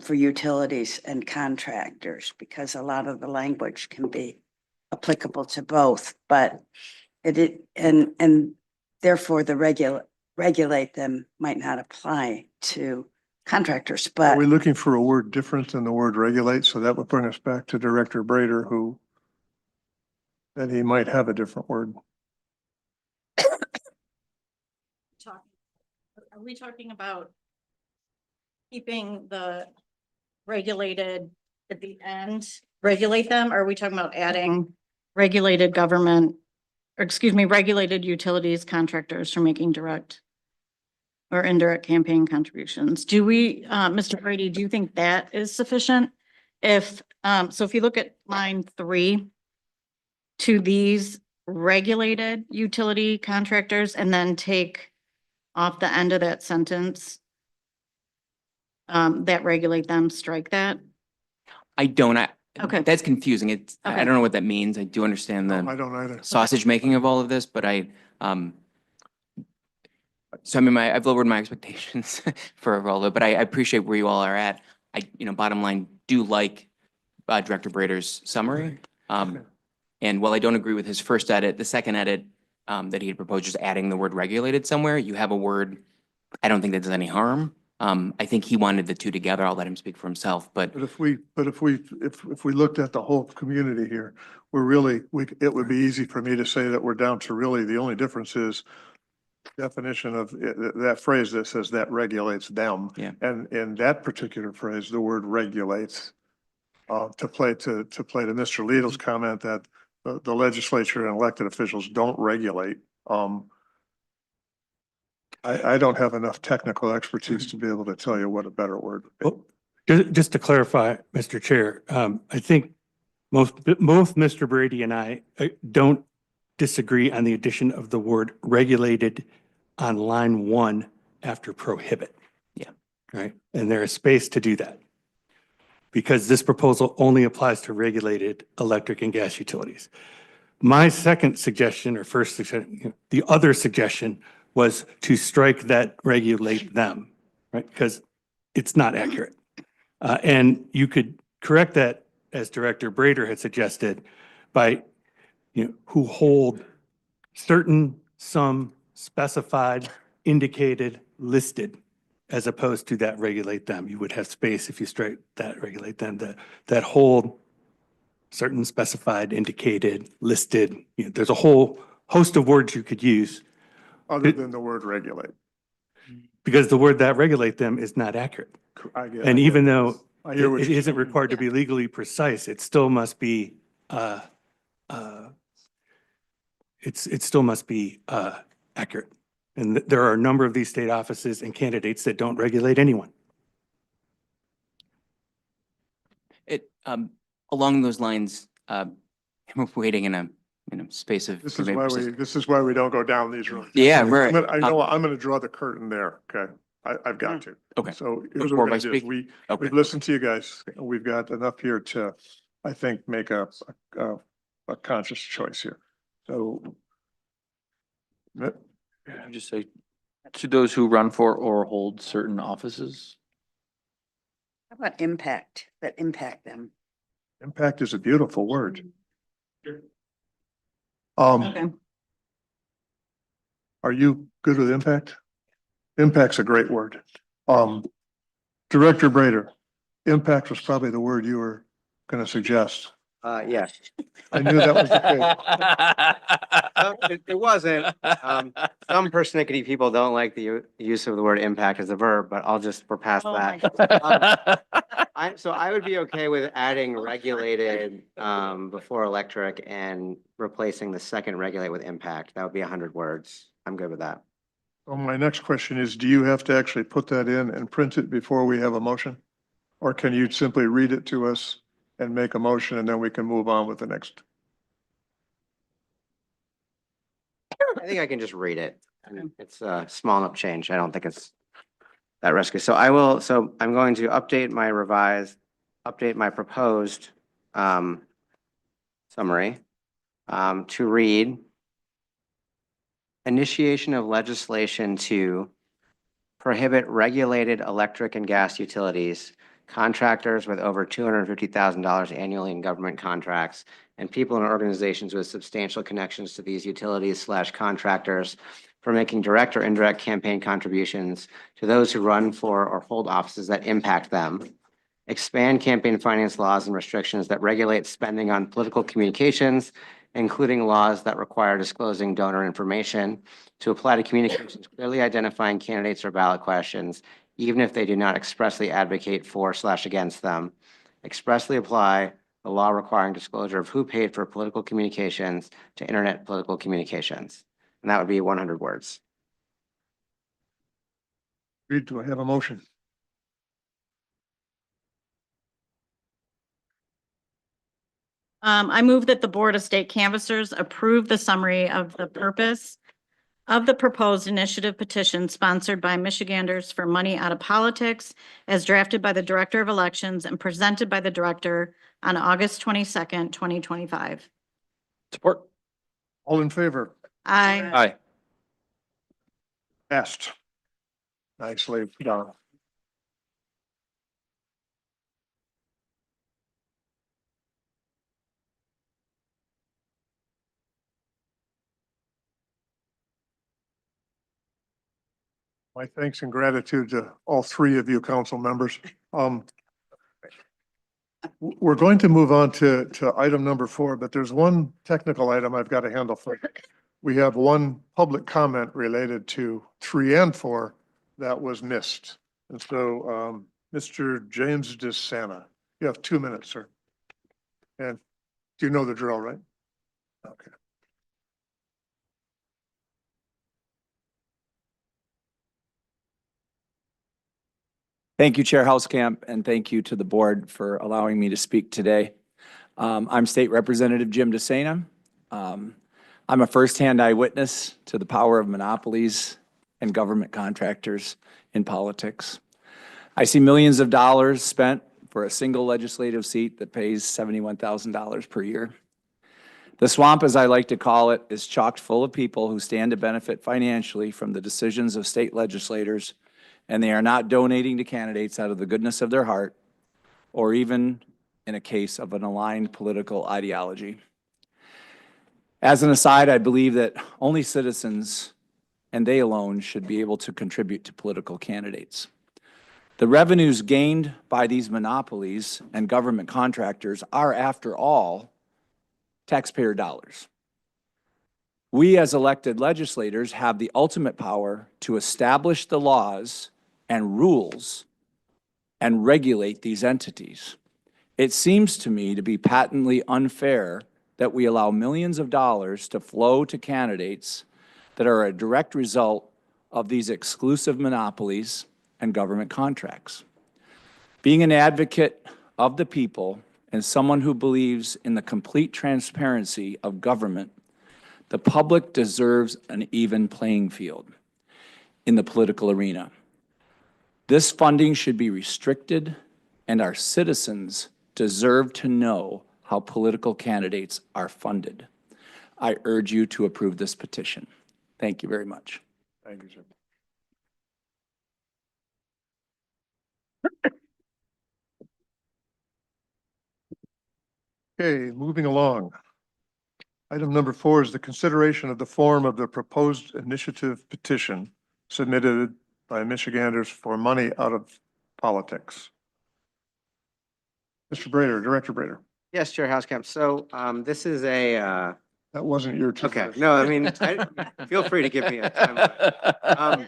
for utilities and contractors, because a lot of the language can be applicable to both, but and therefore the regulate them might not apply to contractors, are but we looking for a word different than the word regulate? So that would bring us back to Director Brader, who then he might have a different word. Are we talking about keeping the regulated at the end, regulate them? Or are we talking about adding regulated government, or excuse me, regulated utilities contractors for making direct or indirect campaign contributions? Do we, Mr. Brady, do you think that is sufficient? So if you look at line 3, to these regulated utility contractors, and then take off the end of that sentence, that regulate them, strike that. I don't. Okay. That's confusing. I Okay. don't know what that means. I do understand No, the I don't either. sausage making of all of this, but so I mean, I've lowered my expectations for all of it, but I appreciate where you all are at. Bottom line, do like Director Brader's summary. And while I don't agree with his first edit, the second edit that he had proposed, just adding the word regulated somewhere, you have a word, I don't think that does any harm. I think he wanted the two together. I'll let him speak for himself, but But if we looked at the whole community here, it would be easy for me to say that we're down to really, the only difference is definition of that phrase that says that regulates them. Yeah. And in that particular phrase, the word regulates, to play to Mr. Lidl's comment that the legislature and elected officials don't regulate. I don't have enough technical expertise to be able to tell you what a better word would be. Well, just to clarify, Mr. Chair, I think both Mr. Brady and I don't disagree on the addition of the word regulated on line 1 after prohibit. Yeah. Right. And there is space to do that because this proposal only applies to regulated electric and gas utilities. My second suggestion or first suggestion, the other suggestion was to strike that regulate them, right? Because it's not accurate. And you could correct that, as Director Brader had suggested, by, who hold certain, some, specified, indicated, listed, as opposed to that regulate them. You would have space if you strike that regulate them, that hold certain, specified, indicated, listed. There's a whole host of words you could use. Other than the word regulate. Because the word that regulate them is not accurate. And even though it isn't required to be legally precise, it still must be, it still must be accurate. And there are a number of these state offices and candidates that don't regulate anyone. Along those lines, we're waiting in a space of. This is why we don't go down these roads. Yeah, right. I know I'm going to draw the curtain there. Okay. I've got to. Okay. So here's Before what I we're going to speak? do. Okay. We've listened to you guys. We've got enough here to, I think, make a conscious choice here. So. Just say, to those who run for or hold certain offices? How about impact, that impact them? Impact is a beautiful word. Okay. Are you good with impact? Impact's a great word. Director Brader, impact was probably the word you were going to suggest. Yes. I knew that was the case. It wasn't. Some persnickety people don't like the use of the word impact as a verb, but we're past Oh my that. So I would be okay with adding regulated before electric and replacing the second regulate with impact. That would be 100 words. I'm good with that. So my next question is, do you have to actually put that in and print it before we have a motion? Or can you simply read it to us and make a motion and then we can move on with the next? I think I can just read it. It's a small enough change. I don't think it's that risky. So I'm going to update my proposed summary to read initiation of legislation to prohibit regulated electric and gas utilities, contractors with over $250,000 annually in government contracts, and people and organizations with substantial connections to these utilities/contractors for making direct or indirect campaign contributions to those who run for or hold offices that impact them. Expand campaign finance laws and restrictions that regulate spending on political communications, including laws that require disclosing donor information to apply to communications clearly identifying candidates or ballot questions, even if they do not expressly advocate for/against them. Expressly apply the law requiring disclosure of who paid for political communications to internet political communications. And that would be 100 words. Do I have a motion? I move that the Board of State Canvassers approve the summary of the purpose of the proposed initiative petition sponsored by Michiganders for Money Out of Politics as drafted by the Director of Elections and presented by the Director on August 22nd, 2025. Support. All in favor? Aye. Aye. Passed. Nicely done. My thanks and gratitude to all three of you council members. We're going to move on to item number 4, but there's one technical item I've got to handle first. we have one public comment related to 3 and 4 that was missed. And so, Mr. James DeSana, you have 2 minutes, sir. And do you know the drill, right? Okay. Thank you, Chair Housecamp, and thank you to the board for allowing me to speak today. I'm State Representative Jim DeSana. I'm a firsthand eyewitness to the power of monopolies and government contractors in politics. I see millions of dollars spent for a single legislative seat that pays $71,000 per year. The swamp, as I like to call it, is chock full of people who stand to benefit financially from the decisions of state legislators, and they are not donating to candidates out of the goodness of their heart, or even in a case of an aligned political ideology. As an aside, I believe that only citizens and they alone should be able to contribute to political candidates. The revenues gained by these monopolies and government contractors are, after all, taxpayer dollars. We as elected legislators have the ultimate power to establish the laws and rules and regulate these entities. It seems to me to be patently unfair that we allow millions of dollars to flow to candidates that are a direct result of these exclusive monopolies and government contracts. Being an advocate of the people and someone who believes in the complete transparency of government, the public deserves an even playing field in the political arena. This funding should be restricted, and our citizens deserve to know how political candidates are funded. I urge you to approve this petition. Thank you very much. Thank you, sir. Okay, moving along. Item number 4 is the consideration of the form of the proposed initiative petition submitted by Michiganders for money out of politics. Mr. Brader, Director Brader, Yes, Chair Housecamp. So this is a, that wasn't your two okay, minutes. no, I mean, feel free to give me a time.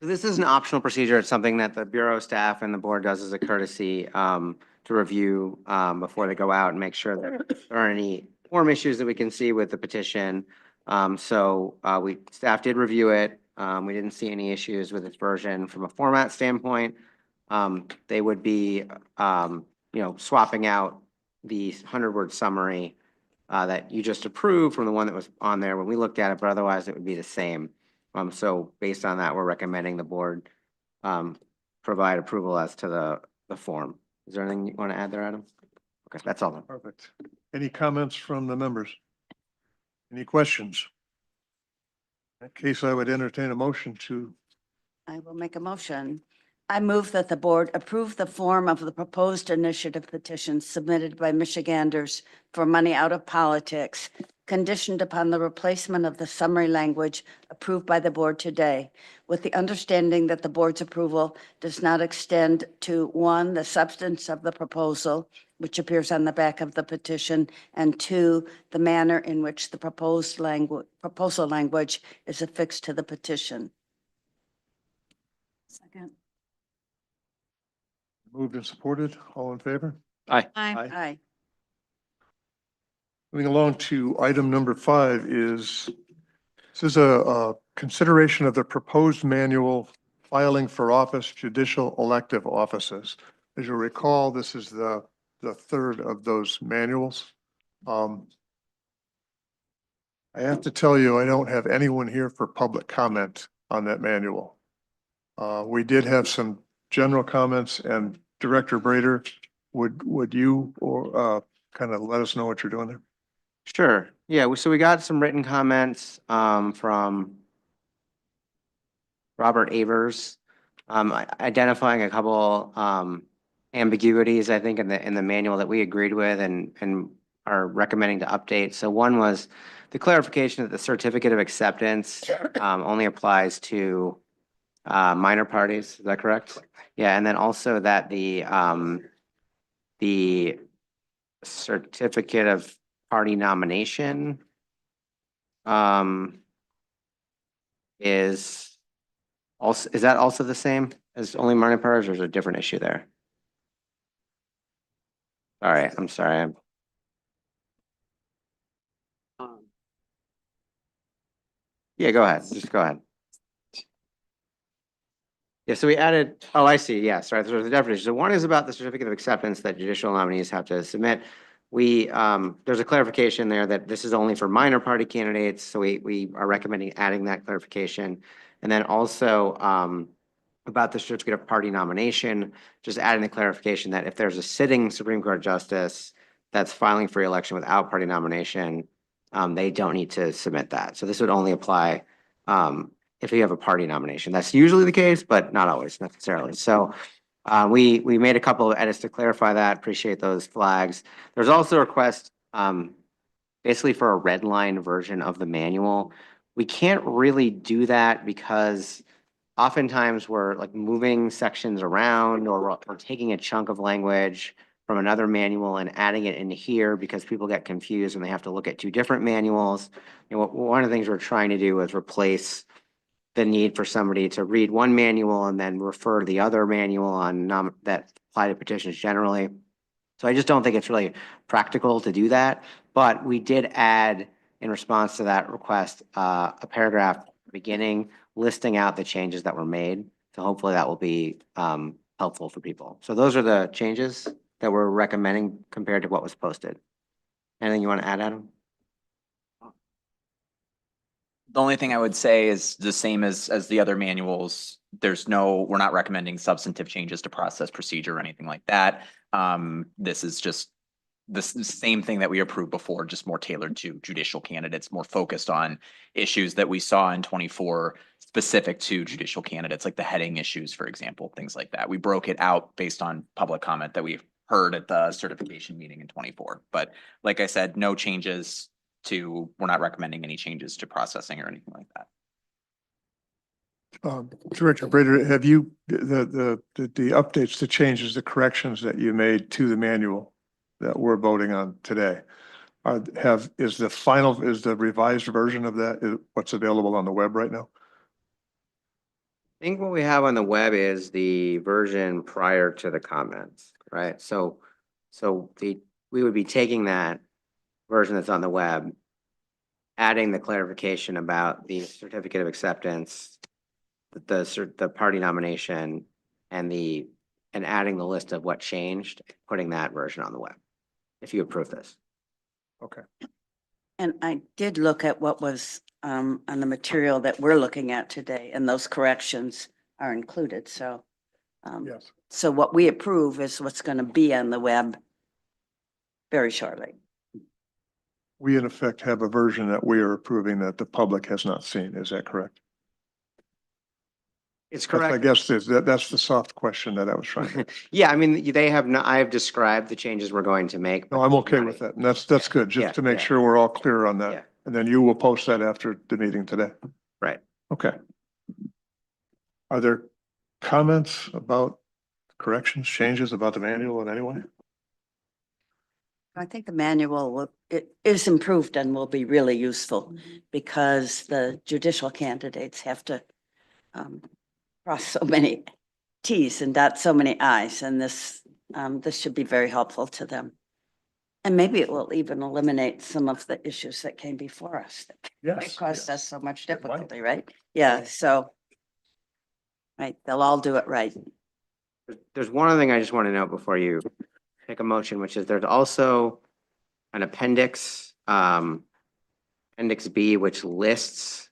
This is an optional procedure. It's something that the Bureau staff and the board does as a courtesy to review before they go out and make sure that there aren't any form issues that we can see with the petition. Staff did review it. We didn't see any issues with its version from a format standpoint. They would be, swapping out the 100-word summary that you just approved from the one that was on there when we looked at it, but otherwise it would be the same. So based on that, we're recommending the board provide approval as to the form. Is there anything you want to add there, Adam? Okay, that's all. Perfect. Any comments from the members? Any questions? In that case, I would entertain a motion to. I will make a motion. I move that the board approve the form of the proposed initiative petition submitted by Michiganders for money out of politics, conditioned upon the replacement of the summary language approved by the board today, with the understanding that the board's approval does not extend to 1, the substance of the proposal, which appears on the back of the petition, and 2, the manner in which the proposal language is affixed to the petition. Second. Moved and supported. All in favor? Aye. Aye. Moving along to item number 5 is, this is a consideration of the proposed manual filing for office judicial elective offices. As you'll recall, this is the third of those manuals. I have to tell you, I don't have anyone here for public comment on that manual. We did have some general comments, and Director Brader, would you or kind of let us know what you're doing there? Sure. Yeah, so we got some written comments from Robert Avers, identifying a couple ambiguities, I think, in the manual that we agreed with and are recommending to update. So one was the clarification that the certificate of acceptance only applies to minor parties. Is that correct? Yeah, and then also that the certificate of party nomination is also, is that also the same as only minor PERS, or is there a different issue there? All right, I'm sorry. Yeah, go ahead. Just go ahead. Yeah, so we added, oh, I see. Yes, right. There's a definition. So one is about the certificate of acceptance that judicial nominees have to submit. We, there's a clarification there that this is only for minor party candidates. So we are recommending adding that clarification. And then also, about the certificate of party nomination, just adding the clarification that if there's a sitting Supreme Court justice that's filing for election without party nomination, they don't need to submit that. So this would only apply, if you have a party nomination. That's usually the case, but not always necessarily. So we made a couple of edits to clarify that. Appreciate those flags. There's also a request basically for a red line version of the manual. We can't really do that because oftentimes we're like moving sections around, or we're taking a chunk of language from another manual and adding it into here because people get confused and they have to look at two different manuals. And one of the things we're trying to do is replace the need for somebody to read one manual and then refer to the other manual on that apply to petitions generally. So I just don't think it's really practical to do that. But we did add, in response to that request, a paragraph beginning listing out the changes that were made. So hopefully that will be helpful for people. So those are the changes that we're recommending compared to what was posted. Anything you want to add, Adam? The only thing I would say is the same as the other manuals. We're not recommending substantive changes to process procedure or anything like that. This is just the same thing that we approved before, just more tailored to judicial candidates, more focused on issues that we saw in 24 specific to judicial candidates, like the heading issues, for example, things like that. We broke it out based on public comment that we heard at the certification meeting in 24. But like I said, no changes we're not recommending any changes to processing or anything like that. Director Brader, have you, the updates, the changes, the corrections that you made to the manual that we're voting on today, is the revised version of that what's available on the web right now? I think what we have on the web is the version prior to the comments, right? So we would be taking that version that's on the web, adding the clarification about the certificate of acceptance, the party nomination, and adding the list of what changed, putting that version on the web, if you approve this. Okay. And I did look at what was on the material that we're looking at today, and those corrections are included. So, Yes. so what we approve is what's going to be on the web very shortly. We in effect have a version that we are approving that the public has not seen. Is that correct? It's correct. I guess that's the soft question that I was trying to. Yeah, I mean, they have not, I have described the changes we're going to make. No, I'm okay with that. And that's good, Yeah, just to make yeah. sure we're all clear on Yeah. that. And then you will post that after the meeting today. Right. Okay. Are there comments about corrections, changes about the manual in any way? I think the manual it is improved and will be really useful because the judicial candidates have to cross so many T's and dot so many I's, and this should be very helpful to them. And maybe it will even eliminate some of the issues that came before us. Yes. It caused yes. us so much It might. difficulty, right? Yeah, so, right, they'll all do it right. There's one other thing I just want to note before you make a motion, which is there's also an appendix, Appendix B, which lists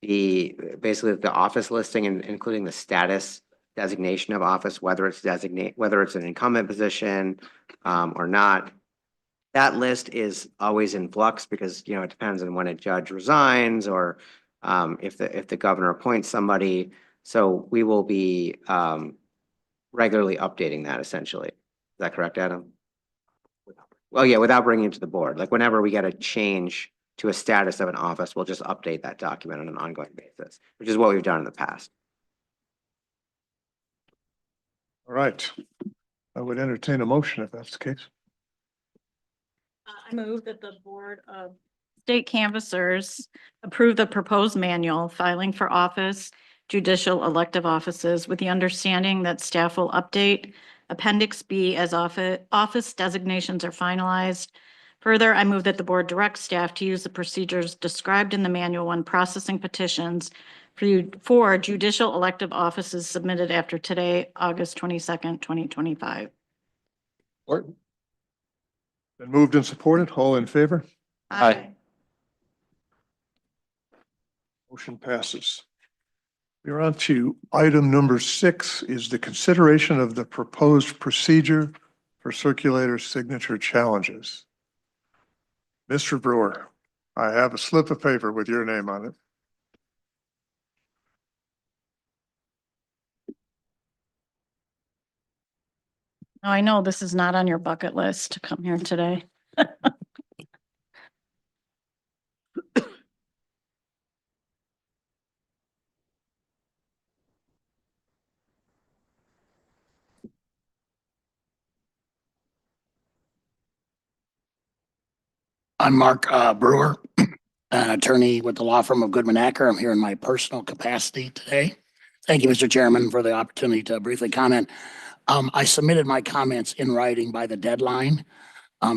basically the office listing and including the status designation of office, whether it's an incumbent position or not. That list is always in flux because, it depends on when a judge resigns or if the governor appoints somebody. So we will be regularly updating that essentially. Is that correct, Adam? Well, yeah, without bringing it to the board. Like whenever we get a change to a status of an office, we'll just update that document on an ongoing basis, which is what we've done in the past. All right. I would entertain a motion if that's the case. I move that the Board of state canvassers approve the proposed manual filing for office, judicial elective offices with the understanding that staff will update Appendix B as office designations are finalized. Further, I move that the board direct staff to use the procedures described in the manual when processing petitions for judicial elective offices submitted after today, August 22nd, 2025. Been moved and supported. All in favor? Aye. Motion passes. We're on to item number 6 is the consideration of the proposed procedure for circulator signature challenges. Mr. Brewer, I have a slip of paper with your name on it. Now, I know this is not on your bucket list to come here today. I'm Mark Brewer, an attorney with the law firm of Goodman Acker. I'm here in my personal capacity today. Thank you, Mr. Chairman, for the opportunity to briefly comment. I submitted my comments in writing by the deadline,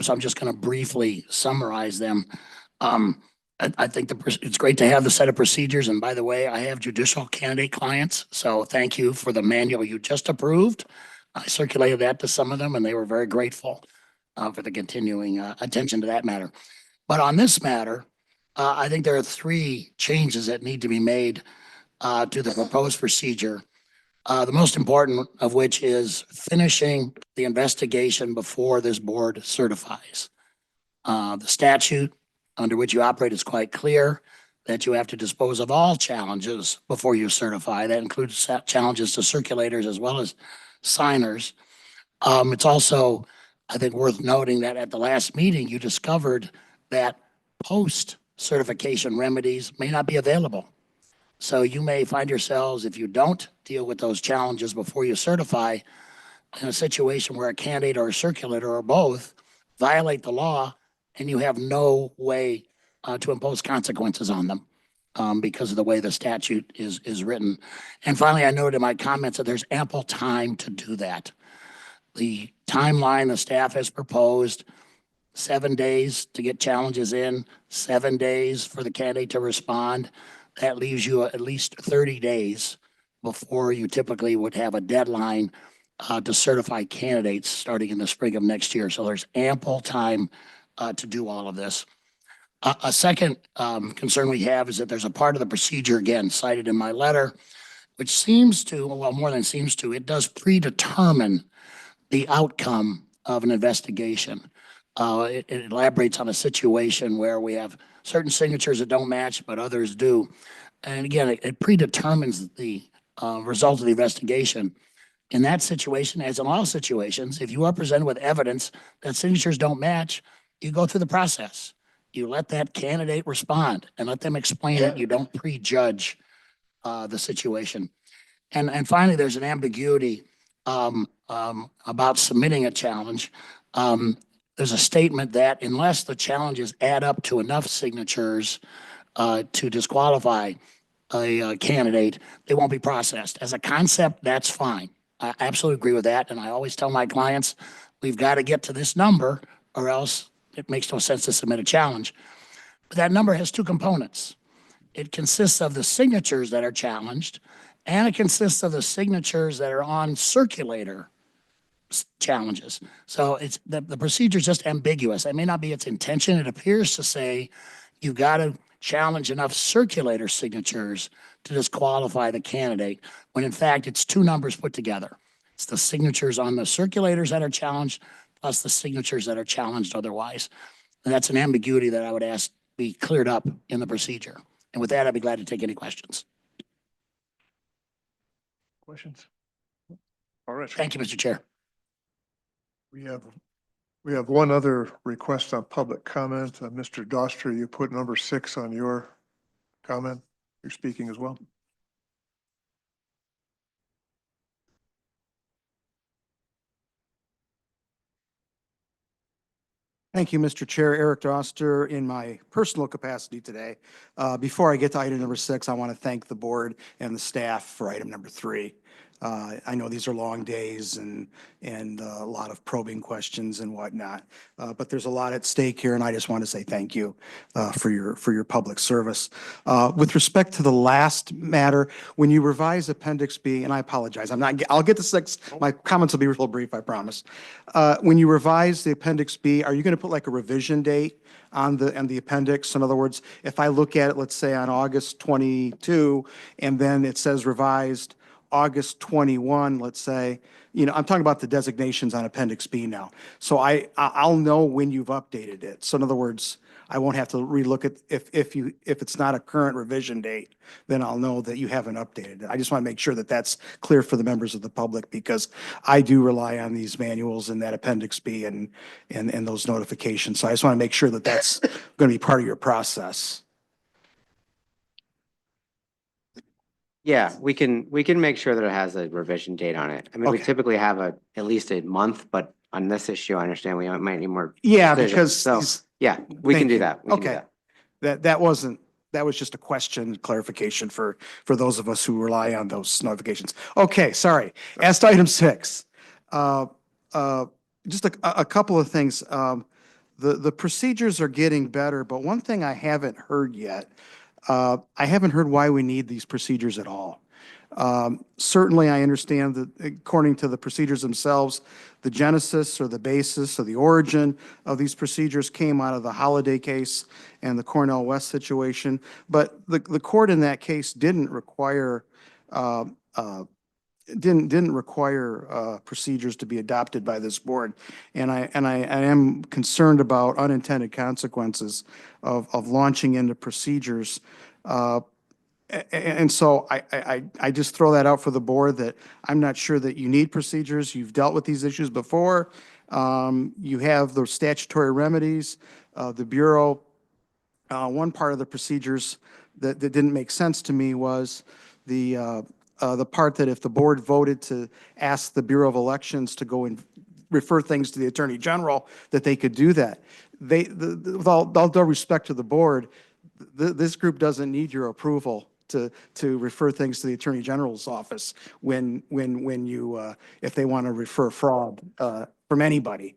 so I'm just going to briefly summarize them. I think it's great to have the set of procedures, and by the way, I have judicial candidate clients, so thank you for the manual you just approved. I circulated that to some of them, and they were very grateful for the continuing attention to that matter. But on this matter, I think there are 3 changes that need to be made to the proposed procedure. The most important of which is finishing the investigation before this board certifies. The statute under which you operate is quite clear that you have to dispose of all challenges before you certify. That includes challenges to circulators as well as signers. It's also, I think, worth noting that at the last meeting, you discovered that post-certification remedies may not be available. So you may find yourselves, if you don't deal with those challenges before you certify, in a situation where a candidate or a circulator or both violate the law and you have no way to impose consequences on them because of the way the statute is written. And finally, I noted in my comments that there's ample time to do that. The timeline the staff has proposed, 7 days to get challenges in, 7 days for the candidate to respond. That leaves you at least 30 days before you typically would have a deadline to certify candidates starting in the spring of next year. So there's ample time to do all of this. A second concern we have is that there's a part of the procedure, again, cited in my letter, which seems to, well, more than seems to, it does predetermine the outcome of an investigation. It elaborates on a situation where we have certain signatures that don't match, but others do. And again, it predetermines the result of the investigation. In that situation, as in all situations, if you are presented with evidence that signatures don't match, you go through the process. You let that candidate respond and let them explain it. You don't prejudge the situation. And finally, there's an ambiguity about submitting a challenge. There's a statement that unless the challenges add up to enough signatures to disqualify a candidate, they won't be processed. As a concept, that's fine. I absolutely agree with that. And I always tell my clients, we've got to get to this number or else it makes no sense to submit a challenge. But that number has 2 components. It consists of the signatures that are challenged, and it consists of the signatures that are on circulator challenges. So it's the procedure is just ambiguous. That may not be its intention. It appears to say you've got to challenge enough circulator signatures to disqualify the candidate, when in fact it's 2 numbers put together. It's the signatures on the circulators that are challenged plus the signatures that are challenged otherwise. And that's an ambiguity that I would ask be cleared up in the procedure. And with that, I'd be glad to take any questions. Questions? All right. Thank you, Mr. Chair. We have one other request on public comment. Mr. Doster, you put number 6 on your comment. You're speaking as well. Thank you, Mr. Chair. Eric Doster in my personal capacity today. Before I get to item number 6, I want to thank the board and the staff for item number 3. I know these are long days and a lot of probing questions and whatnot, but there's a lot at stake here, and I just want to say thank you for your public service. With respect to the last matter, when you revise Appendix B, and I apologize, I'll get to 6. My comments will be real brief, I promise. When you revise the Appendix B, are you going to put like a revision date on the appendix? In other words, if I look at it, let's say on August 22, and then it says revised August 21, let's say, I'm talking about the designations on Appendix B now. So I'll know when you've updated it. So in other words, I won't have to relook at, if it's not a current revision date, then I'll know that you haven't updated it. I just want to make sure that that's clear for the members of the public, because I do rely on these manuals and that Appendix B and those notifications. So I just want to make sure that that's going to be part of your process. Yeah, we can make sure that it has a revision date on it. I mean, we Okay. typically have at least a month, but on this issue, I understand we might need more. Yeah, precision. because So, yeah, we Thank can do you. that. We can do Okay. that. That was just a question, clarification for those of us who rely on those notifications. Okay, sorry. As to item 6, just a couple of things. The procedures are getting better, but one thing I haven't heard yet, I haven't heard why we need these procedures at all. Certainly, I understand that according to the procedures themselves, the genesis or the basis or the origin of these procedures came out of the Holiday case and the Cornell West situation. But the court in that case didn't require procedures to be adopted by this board. And I am concerned about unintended consequences of launching into procedures. And so I just throw that out for the board, that I'm not sure that you need procedures. You've dealt with these issues before. You have those statutory remedies. The Bureau, one part of the procedures that didn't make sense to me was the part that if the board voted to ask the Bureau of Elections to go and refer things to the Attorney General, that they could do that. With all due respect to the board, this group doesn't need your approval to refer things to the Attorney General's office when you, if they want to refer fraud from anybody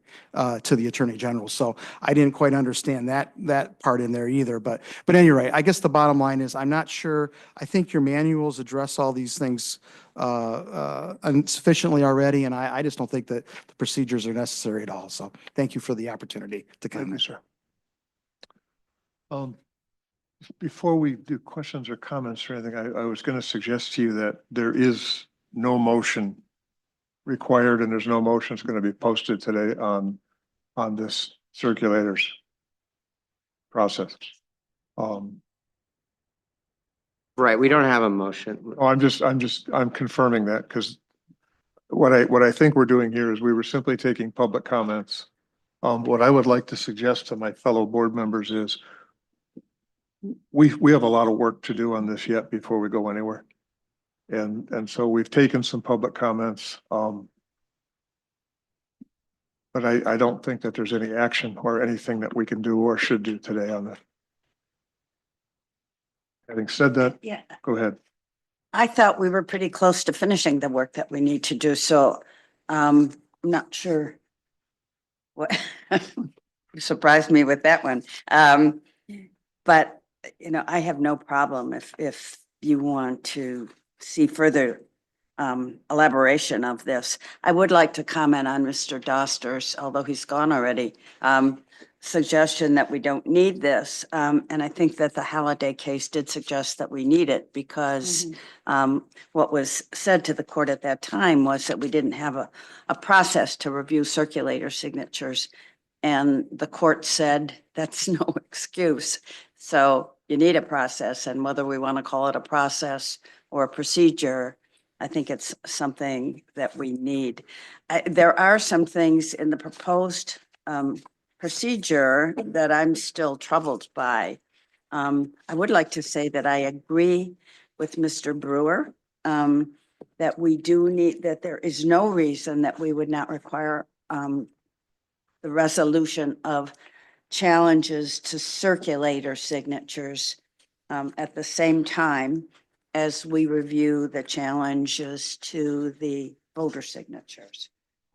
to the Attorney General. So I didn't quite understand that part in there either. But at any rate, I guess the bottom line is I'm not sure. I think your manuals address all these things sufficiently already, and I just don't think that the procedures are necessary at all. So thank you for the opportunity to comment. Thank you, sir. Before we do questions or comments or anything, I was going to suggest to you that there is no motion required, and there's no motion that's going to be posted today on this circulators process. Right, we don't have a motion. I'm confirming that, because what I think we're doing here is we were simply taking public comments. What I would like to suggest to my fellow board members is we have a lot of work to do on this yet before we go anywhere. And so we've taken some public comments. But I don't think that there's any action or anything that we can do or should do today on that. Having said that, Yeah, go ahead. I thought we were pretty close to finishing the work that we need to do, so I'm not sure what you surprised me with that one. But I have no problem if you want to see further elaboration of this. I would like to comment on Mr. Doster's, although he's gone already, suggestion that we don't need this. And I think that the Halliday case did suggest that we need it, because what was said to the court at that time was that we didn't have a process to review circulator signatures. And the court said, that's no excuse. So you need a process, and whether we want to call it a process or a procedure, I think it's something that we need. There are some things in the proposed procedure that I'm still troubled by. I would like to say that I agree with Mr. Brewer that we do need, that there is no reason that we would not require the resolution of challenges to circulator signatures at the same time as we review the challenges to the voter signatures.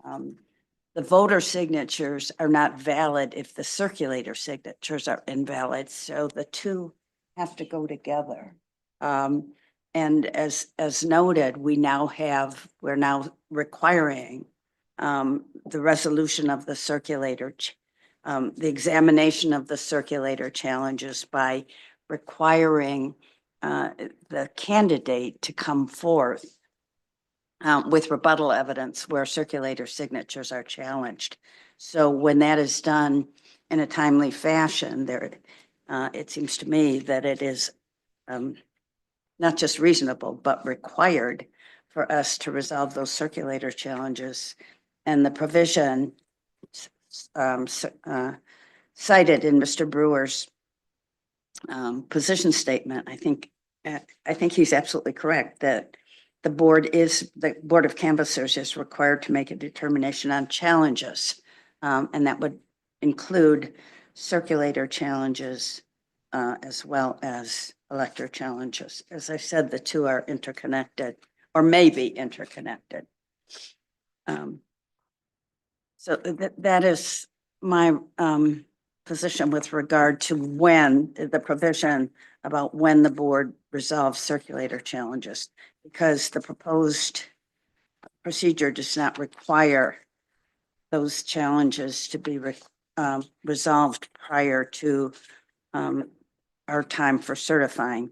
The voter signatures are not valid if the circulator signatures are invalid, so the two have to go together. And as noted, we're now requiring the resolution of the circulator, the examination of the circulator challenges by requiring the candidate to come forth with rebuttal evidence where circulator signatures are challenged. So when that is done in a timely fashion, it seems to me that it is not just reasonable, but required for us to resolve those circulator challenges. And the provision cited in Mr. Brewer's position statement, I think he's absolutely correct that the Board of Canvassers is required to make a determination on challenges. And that would include circulator challenges as well as elector challenges. As I said, the two are interconnected or may be interconnected. So that is my position with regard to when the provision about when the board resolves circulator challenges, because the proposed procedure does not require those challenges to be resolved prior to our time for certifying.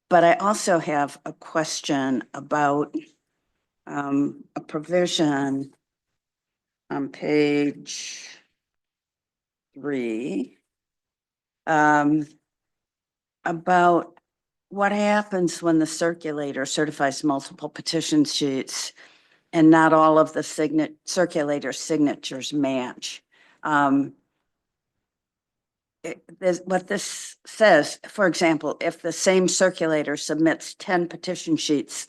But I also have a question about a provision on page 3 about what happens when the circulator certifies multiple petition sheets and not all of the circulator signatures match. What this says, for example, if the same circulator submits 10 petition sheets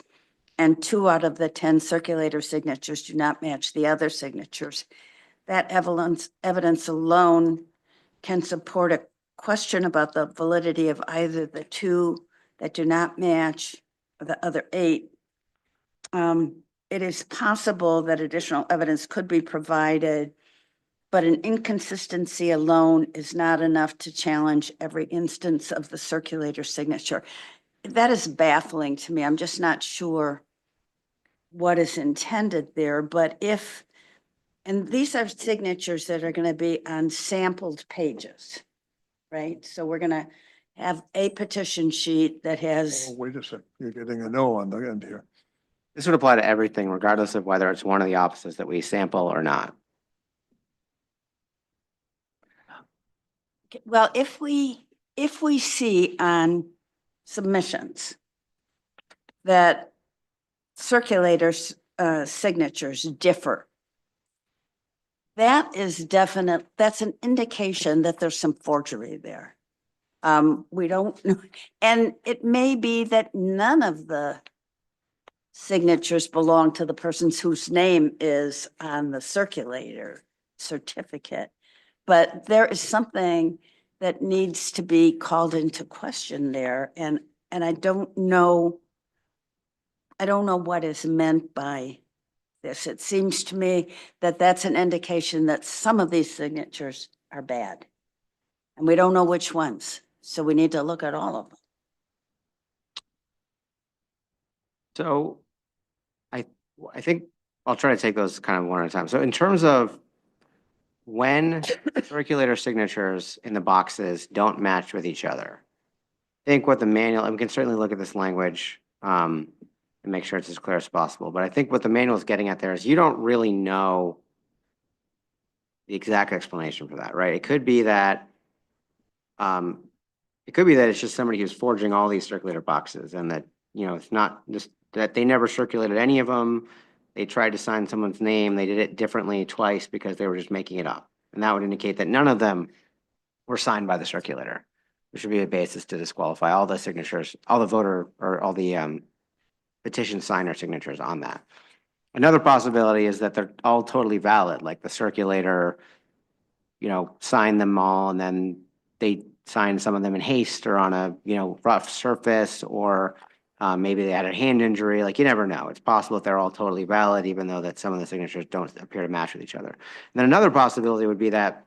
and 2 out of the 10 circulator signatures do not match the other signatures, that evidence alone can support a question about the validity of either the 2 that do not match or the other 8. It is possible that additional evidence could be provided, but an inconsistency alone is not enough to challenge every instance of the circulator signature. That is baffling to me. I'm just not sure what is intended there, but and these are signatures that are going to be on sampled pages, right? So we're going to have a petition sheet that has. Oh, wait a sec, you're getting a no on the end here. This would apply to everything, regardless of whether it's one of the offices that we sample or not. Well, if we see on submissions that circulators' signatures differ, that's an indication that there's some forgery there. We don't know, and it may be that none of the signatures belong to the persons whose name is on the circulator certificate. But there is something that needs to be called into question there. And I don't know what is meant by this. It seems to me that that's an indication that some of these signatures are bad. And we don't know which ones. So we need to look at all of them. So I think I'll try to take those kind of one at a time. So in terms of when circulator signatures in the boxes don't match with each other, I think what the manual, and we can certainly look at this language and make sure it's as clear as possible. But I think what the manual is getting at there is you don't really know the exact explanation for that, right? It could be that it's just somebody who's forging all these circulator boxes, and that, you know, it's not just that they never circulated any of them. They tried to sign someone's name. They did it differently twice because they were just making it up. And that would indicate that none of them were signed by the circulator, which would be a basis to disqualify all the signatures, all the voter or all the petition signer signatures on that. Another possibility is that they're all totally valid, like the circulator sign them all and then they sign some of them in haste or on a, rough surface, or maybe they had a hand injury. Like, you never know. It's possible that they're all totally valid, even though that some of the signatures don't appear to match with each other. And then another possibility would be that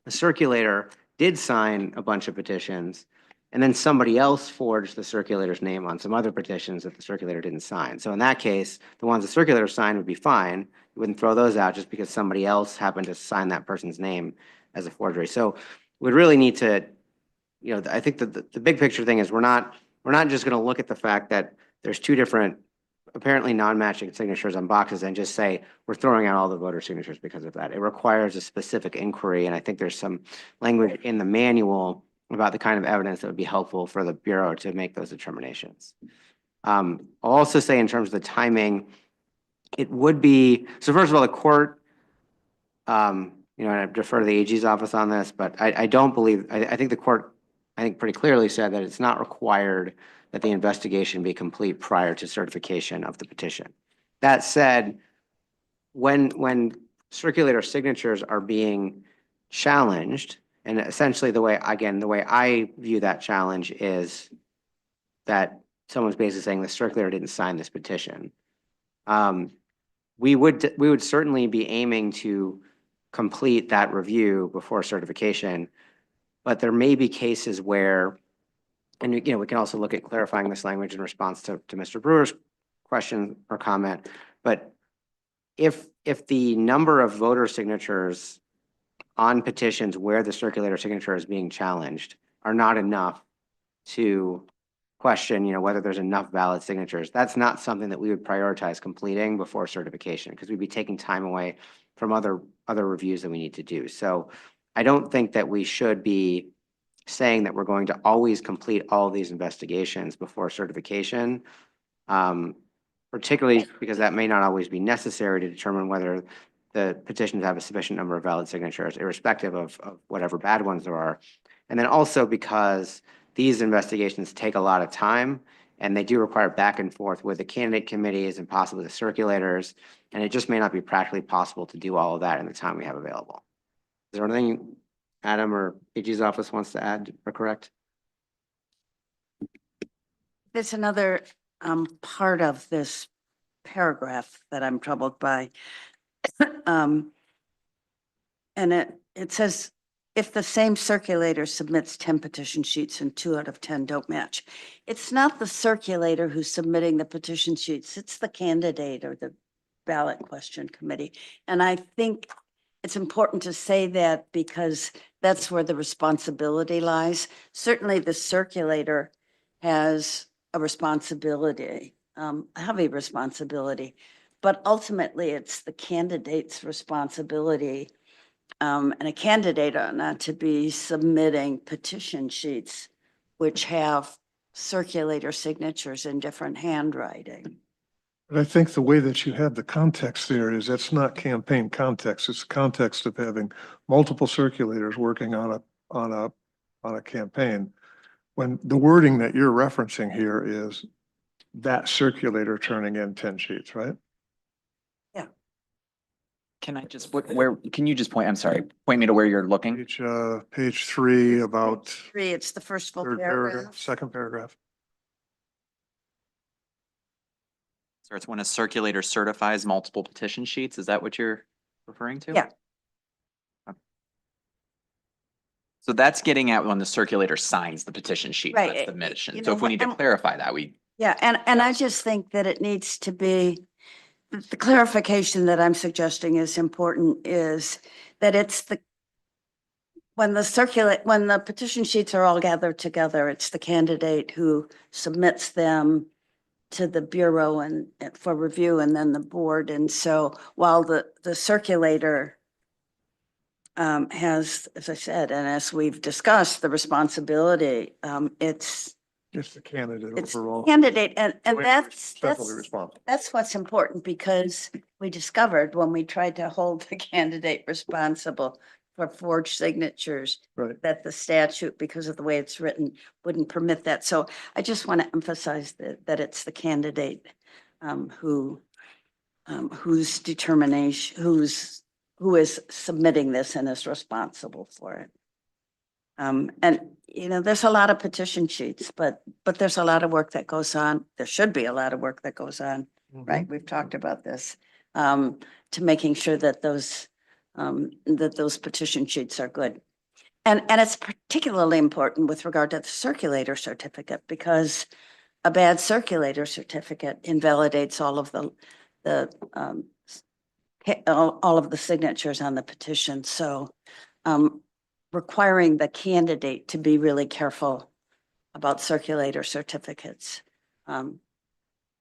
the circulator did sign a bunch of petitions, and then somebody else forged the circulator's name on some other petitions that the circulator didn't sign. So in that case, the ones the circulator signed would be fine. You wouldn't throw those out just because somebody else happened to sign that person's name as a forgery. So we'd really need to, I think that the big picture thing is we're not just going to look at the fact that there's two different apparently non-matching signatures on boxes and just say we're throwing out all the voter signatures because of that. It requires a specific inquiry, and I think there's some language in the manual about the kind of evidence that would be helpful for the Bureau to make those determinations. I'll also say in terms of the timing, it would be, so first of all, the court, and I defer to the AG's office on this, but I don't believe, I think the court, pretty clearly said that it's not required that the investigation be complete prior to certification of the petition. That said, when circulator signatures are being challenged, and essentially the way I view that challenge is that someone's basically saying the circulator didn't sign this petition. We would certainly be aiming to complete that review before certification, but there may be cases where, and we can also look at clarifying this language in response to Mr. Brewer's question or comment, but if the number of voter signatures on petitions where the circulator signature is being challenged are not enough to question, whether there's enough valid signatures, that's not something that we would prioritize completing before certification, because we'd be taking time away from other reviews that we need to do. So I don't think that we should be saying that we're going to always complete all of these investigations before certification, particularly because that may not always be necessary to determine whether the petitions have a sufficient number of valid signatures, irrespective of whatever bad ones there are. And then also because these investigations take a lot of time and they do require back and forth with the candidate committees and possibly the circulators, and it just may not be practically possible to do all of that in the time we have available. Is there anything Adam or AG's office wants to add or correct? There's another part of this paragraph that I'm troubled by. And it says, if the same circulator submits 10 petition sheets and 2 out of 10 don't match, it's not the circulator who's submitting the petition sheets, it's the candidate or the ballot question committee. And I think it's important to say that because that's where the responsibility lies. Certainly the circulator has a responsibility, a heavy responsibility, but ultimately it's the candidate's responsibility. And a candidate ought not to be submitting petition sheets which have circulator signatures in different handwriting. But I think the way that you have the context there is that's not campaign context. It's the context of having multiple circulators working on a campaign. When the wording that you're referencing here is that circulator turning in 10 sheets, right? Can I just, where, can you just point, I'm sorry, point me to where you're looking? Page 3, about 3, it's the first full third paragraph. paragraph, second paragraph. So it's when a circulator certifies multiple petition sheets, is that what you're referring to? Yeah. So that's getting at when the circulator signs the petition sheet for Right. submission. You So know if we what, need to clarify that, Yeah, and I just think that it needs to be, the clarification that I'm suggesting is important is that it's when the petition sheets are all gathered together, it's the candidate who submits them to the Bureau and for review and then the board. And so while the circulator has, as I said, and as we've discussed, the responsibility, it's the candidate it's overall. candidate, and Jointly that's responsible. that's what's important, because we discovered when we tried to hold the candidate responsible for forged signatures, Right. that the statute, because of the way it's written, wouldn't permit that. So I just want to emphasize that it's the candidate whose determination, whose who is submitting this and is responsible for it. And, you know, there's a lot of petition sheets, but there's a lot of work that goes on. There should be a lot of work that goes on, right? We've talked about this, to making sure that those petition sheets are good. And it's particularly important with regard to the circulator certificate, because a bad circulator certificate invalidates all of all of the signatures on the petition. So, requiring the candidate to be really careful about circulator certificates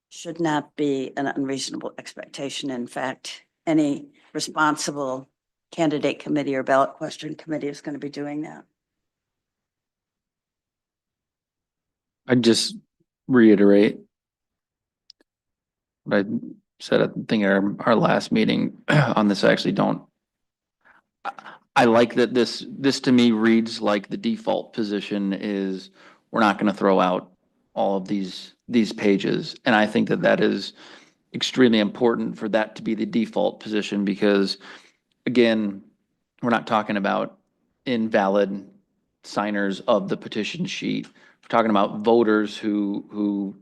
should not be an unreasonable expectation. In fact, any responsible candidate committee or ballot question committee is going to be doing that. I'd just reiterate what I said, I think our last meeting on this. I actually don't. I like that this to me reads like the default position is we're not going to throw out all of these pages. And I think that is extremely important for that to be the default position, because again, we're not talking about invalid signers of the petition sheet. We're talking about voters who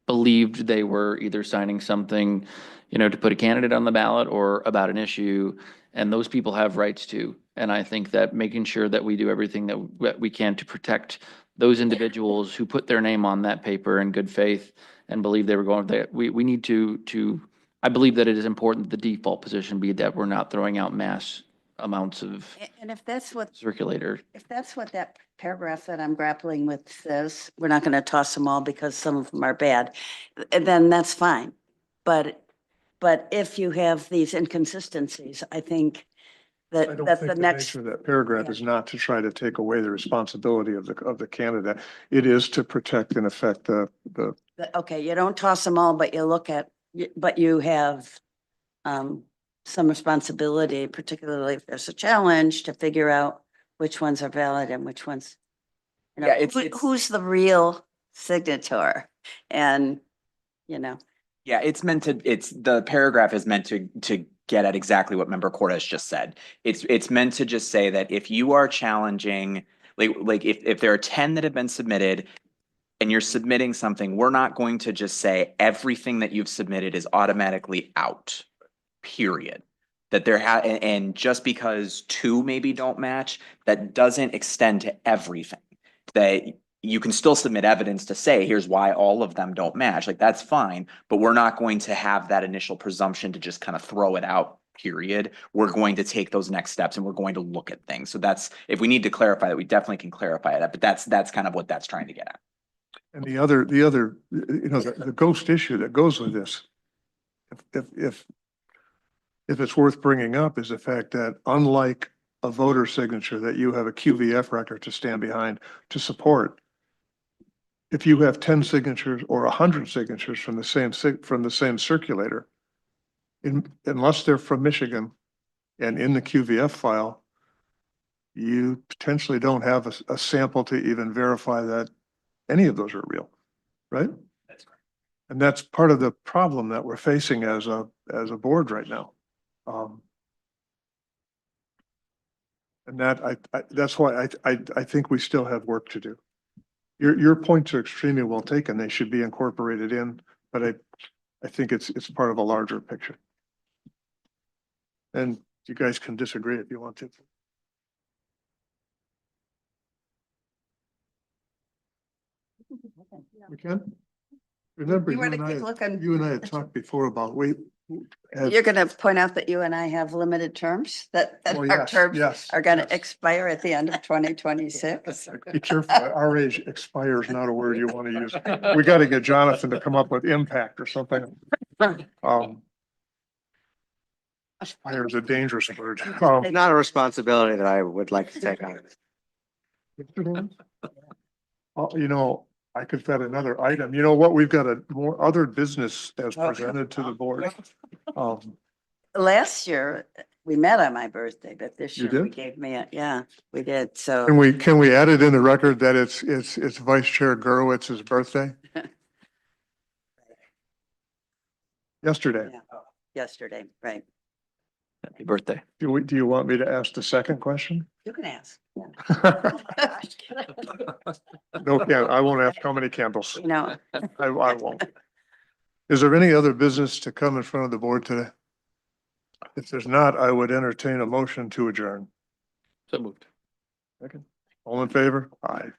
believed they were either signing something, to put a candidate on the ballot or about an issue, and those people have rights too. And I think that making sure that we do everything that we can to protect those individuals who put their name on that paper in good faith and believe they were going there, we need to, I believe that it is important that the default position be that we're not throwing out mass amounts of And if that's what circulator. If that's what that paragraph that I'm grappling with says, we're not going to toss them all because some of them are bad, then that's fine. But if you have these inconsistencies, I think I that don't the think the next, nature of that paragraph yeah. is not to try to take away the responsibility of the candidate. It is to protect, in effect, okay, you don't toss them all, but but you have some responsibility, particularly if there's a challenge, to figure out which ones are valid and which ones, Yeah, it's- who's the real signator, and Yeah, the paragraph is meant to get at exactly what Member Cordes just said. It's meant to just say that if you are challenging, like if there are 10 that have been submitted and you're submitting something, we're not going to just say everything that you've submitted is automatically out, period. That and just because 2 maybe don't match, that doesn't extend to everything. That you can still submit evidence to say, here's why all of them don't match. Like, that's fine, but we're not going to have that initial presumption to just kind of throw it out, period. We're going to take those next steps and we're going to look at things. So if we need to clarify that, we definitely can clarify that, but that's kind of what that's trying to get at. and the other, the ghost issue that goes with this, if it's worth bringing up, is the fact that unlike a voter signature that you have a QVF record to stand behind to support, if you have 10 signatures or 100 signatures from the same circulator, unless they're from Michigan and in the QVF file, you potentially don't have a sample to even verify that any of those are real, right? That's correct. And that's part of the problem that we're facing as a board right now. And that's why I think we still have work to do. Your points are extremely well taken. They should be incorporated in, but I think it's part of a larger picture. And you guys can disagree if you want to. We can? Remember, You wanna keep looking? you and I had talked before about you're going to point out that you and I have limited terms, that Oh, our yes, terms yes, are going to yes. expire at the end of 2026. Be careful. Our age expires, not a word you want to use. We got to get Jonathan to come up with impact or something. Expire is a dangerous word. Not a responsibility that I would like to take on. I could vet another item. You know what? We've got more other business as presented to the board. Last year, we met on my birthday, but this You year we did? gave me we did. So Can we add it in the record that it's Vice Chair Gurowitz's birthday? Yesterday. Yeah. Yesterday, right. Happy birthday. Do you want me to ask the second question? You can ask. No, I won't ask how many candles. You know, I won't. Is there any other business to come in front of the board today? If there's not, I would entertain a motion to adjourn. So moved. Second. All in favor? Aye.